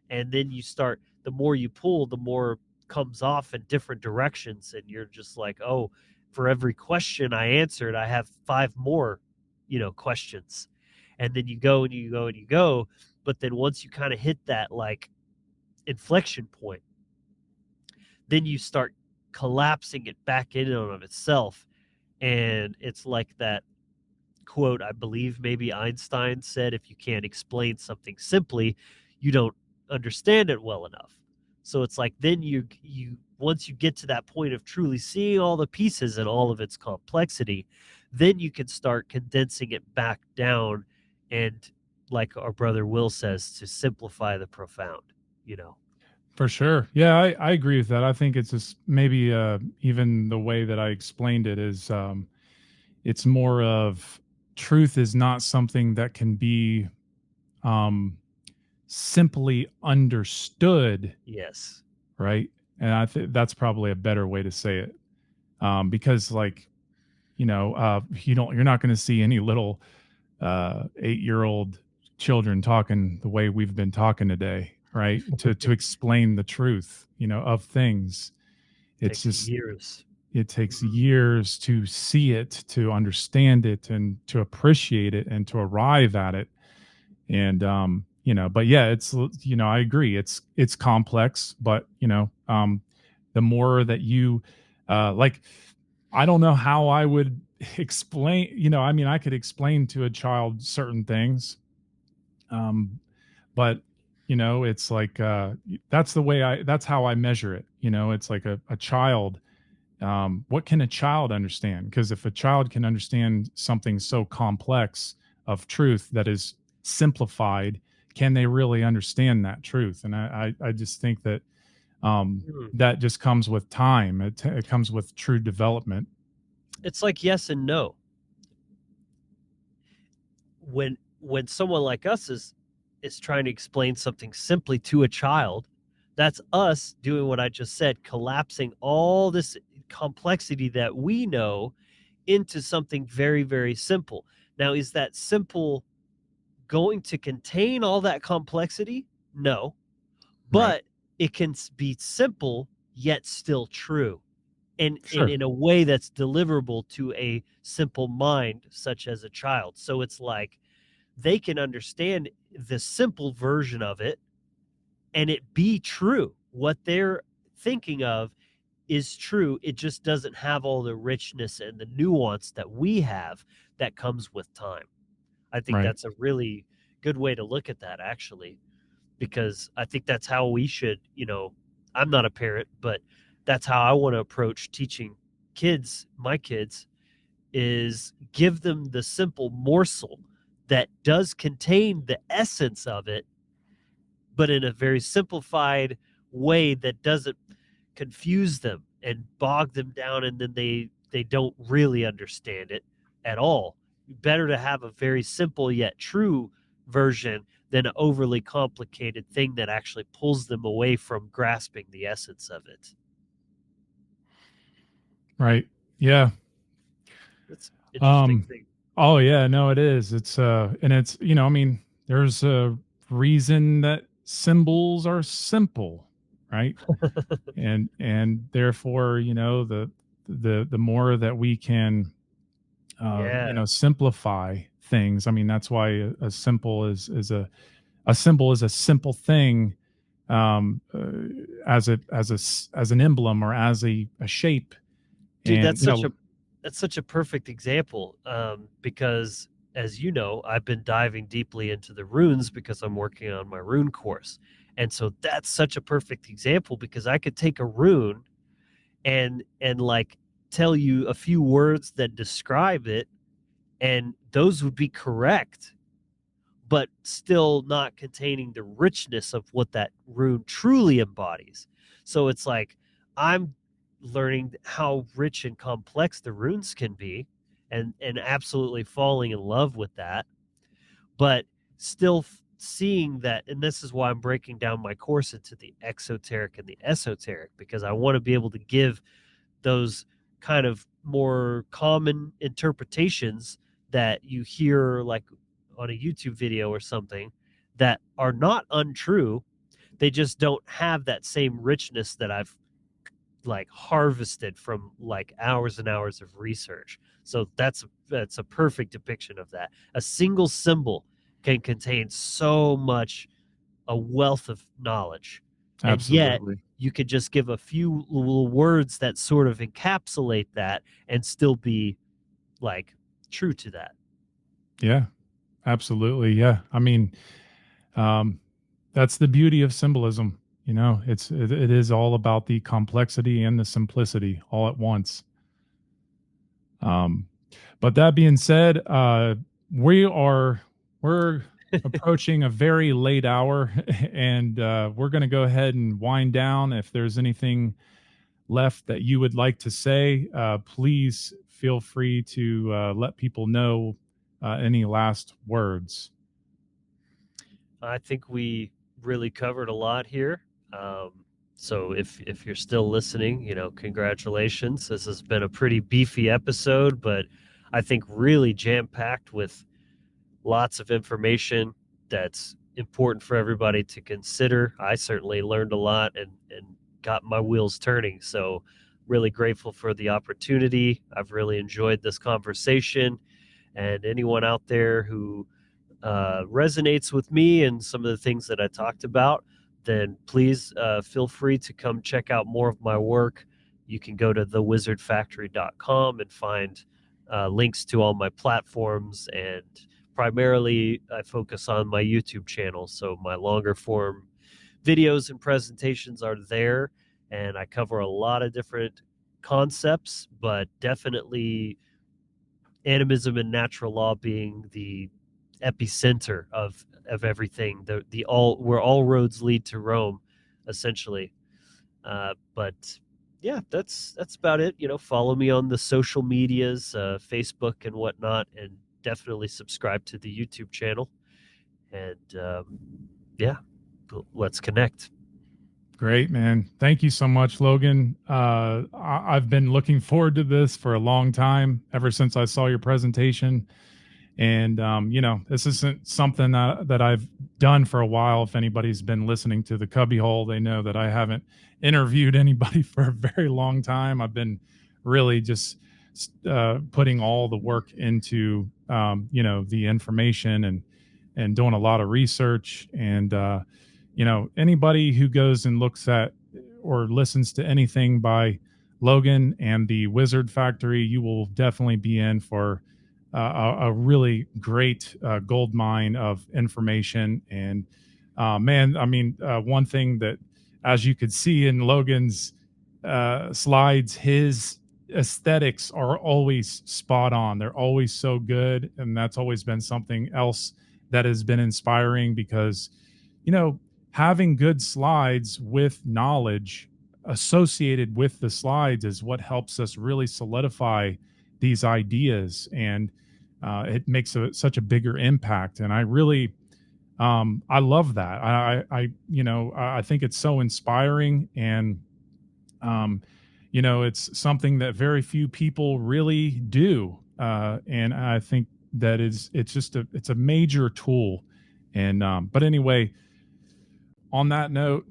And then the more you pull, the more comes off in different directions. And you're just like, oh, for every question I answered, I have 5 more, questions. And then you go and you go and you go. But then once you kind of hit that like inflection point, then you start collapsing it back in and of itself. And it's like that quote, I believe maybe Einstein said, if you can't explain something simply, you don't understand it well enough. So it's like then you once you get to that point of truly seeing all the pieces and all of its complexity, then you can start condensing it back down, and like our brother Will says, to simplify the profound, For sure. Yeah, I agree with that. I think it's just maybe even the way that I explained it is it's more of truth is not something that can be simply understood. Yes. Right. And I think that's probably a better way to say it. Because like, you're not going to see any little 8-year-old children talking the way we've been talking today, right? to explain the truth, of things. It's takes just years. it takes years to see it, to understand it, and to appreciate it, and to arrive at it. And but yeah, it's, I agree, it's complex, but the more that you like, I don't know how I would explain, I mean, I could explain to a child certain things, but it's like, that's how I measure it. It's like a child. What can a child understand? Because if a child can understand something so complex of truth that is simplified, can they really understand that truth? And I just think that that just comes with time. It comes with true development. It's like yes and no. When someone like us is trying to explain something simply to a child, that's us doing what I just said, collapsing all this complexity that we know into something very, very simple. Now, is that simple going to contain all that complexity? No, but it can be simple yet still true, and Sure. in a way that's deliverable to a simple mind such as a child. So it's like they can understand the simple version of it and it be true. What they're thinking of is true. It just doesn't have all the richness and the nuance that we have that comes with time. I think Right. that's a really good way to look at that, actually, because I think that's how we should, I'm not a parent, but that's how I want to approach teaching my kids, is give them the simple morsel that does contain the essence of it, but in a very simplified way that doesn't confuse them and bog them down, and then they don't really understand it at all. Better to have a very simple yet true version than an overly complicated thing that actually pulls them away from grasping the essence of it. Right. Yeah. That's an interesting thing. Oh yeah, no, it is. It's and it's, I mean, there's a reason that symbols are simple, right? and therefore, the more that we can simplify things. I mean, that's why a symbol is a symbol is a simple thing, as an emblem, or as a shape. Dude, And that's such a perfect example, because, as you know, I've been diving deeply into the runes because I'm working on my rune course. And so that's such a perfect example, because I could take a rune and like tell you a few words that describe it, and those would be correct, but still not containing the richness of what that rune truly embodies. So it's like I'm learning how rich and complex the runes can be, and absolutely falling in love with that, but still seeing that. And this is why I'm breaking down my course into the exoteric and the esoteric, because I want to be able to give those kind of more common interpretations that you hear like on a YouTube video or something, that are not untrue. They just don't have that same richness that I've like harvested from like hours and hours of research. So that's a perfect depiction of that. A single symbol can contain so much, a wealth of knowledge. absolutely. And yet you could just give a few little words that sort of encapsulate that and still be like true to that. Yeah, absolutely. Yeah. I mean, that's the beauty of symbolism. It is all about the complexity and the simplicity all at once. But that being said, we're approaching a very late hour, and we're going to go ahead and wind down. If there's anything left that you would like to say, please feel free to let people know any last words. I think we really covered a lot here. So if you're still listening, congratulations. This has been a pretty beefy episode, but I think really jam-packed with lots of information that's important for everybody to consider. I certainly learned a lot and got my wheels turning. So really grateful for the opportunity. I've really enjoyed this conversation, and anyone out there who resonates with me and some of the things that I talked about, then please feel free to come check out more of my work. You can go to thewizardfactory.com and find links to all my platforms, and primarily I focus on my YouTube channel. So my longer form videos and presentations are there, and I cover a lot of different concepts, but definitely animism and natural law being the epicenter of everything. Where all roads lead to Rome, essentially. But yeah, that's about it. Follow me on the social medias, Facebook and whatnot, and definitely subscribe to the YouTube channel. And yeah, let's connect. Great, man. Thank you so much, Logan. I've been looking forward to this for a long time, ever since I saw your presentation. And, this isn't something that I've done for a while. If anybody's been listening to the Cubbyhole, they know that I haven't interviewed anybody for a very long time. I've been really just putting all the work into, the information and doing a lot of research. And, anybody who goes and looks at or listens to anything by Logan and the Wizard Factory, you will definitely be in for a really great gold mine of information. And one thing that, as you could see in Logan's slides, his aesthetics are always spot on. They're always so good. And that's always been something else that has been inspiring, because, having good slides with knowledge associated with the slides is what helps us really solidify these ideas, and it makes such a bigger impact. And I really, I love that. I think it's so inspiring, and it's something that very few people really do, and I think that it's a major tool. And but anyway, on that note,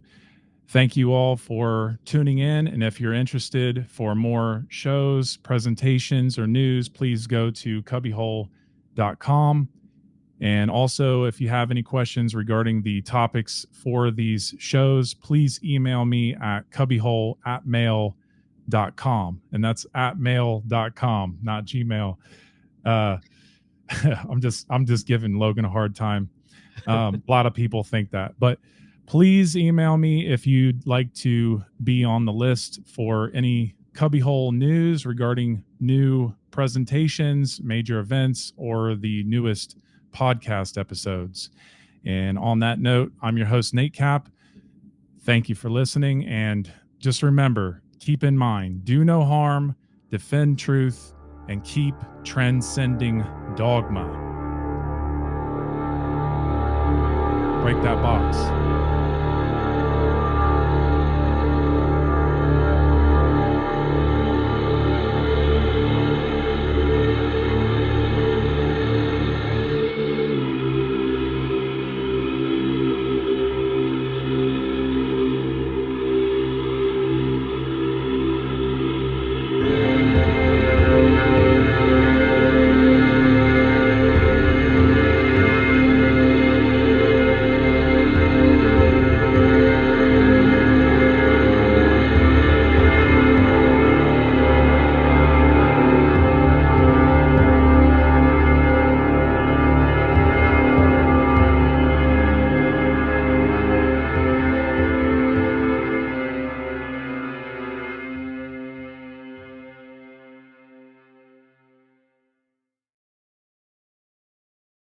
thank you all for tuning in. And if you're interested for more shows, presentations, or news, please go to cubbyhole.com. And also, if you have any questions regarding the topics for these shows, please email me at cubbyhole@mail.com. And that's @mail.com, not Gmail. I'm just giving Logan a hard time. A lot of people think that, but please email me if you'd like to be on the list for any Cubbyhole news regarding new presentations, major events, or the newest podcast episodes. And on that note, I'm your host, Nate Cap. Thank you for listening. And just remember, keep in mind, do no harm, defend truth, and keep transcending dogma. Break that box.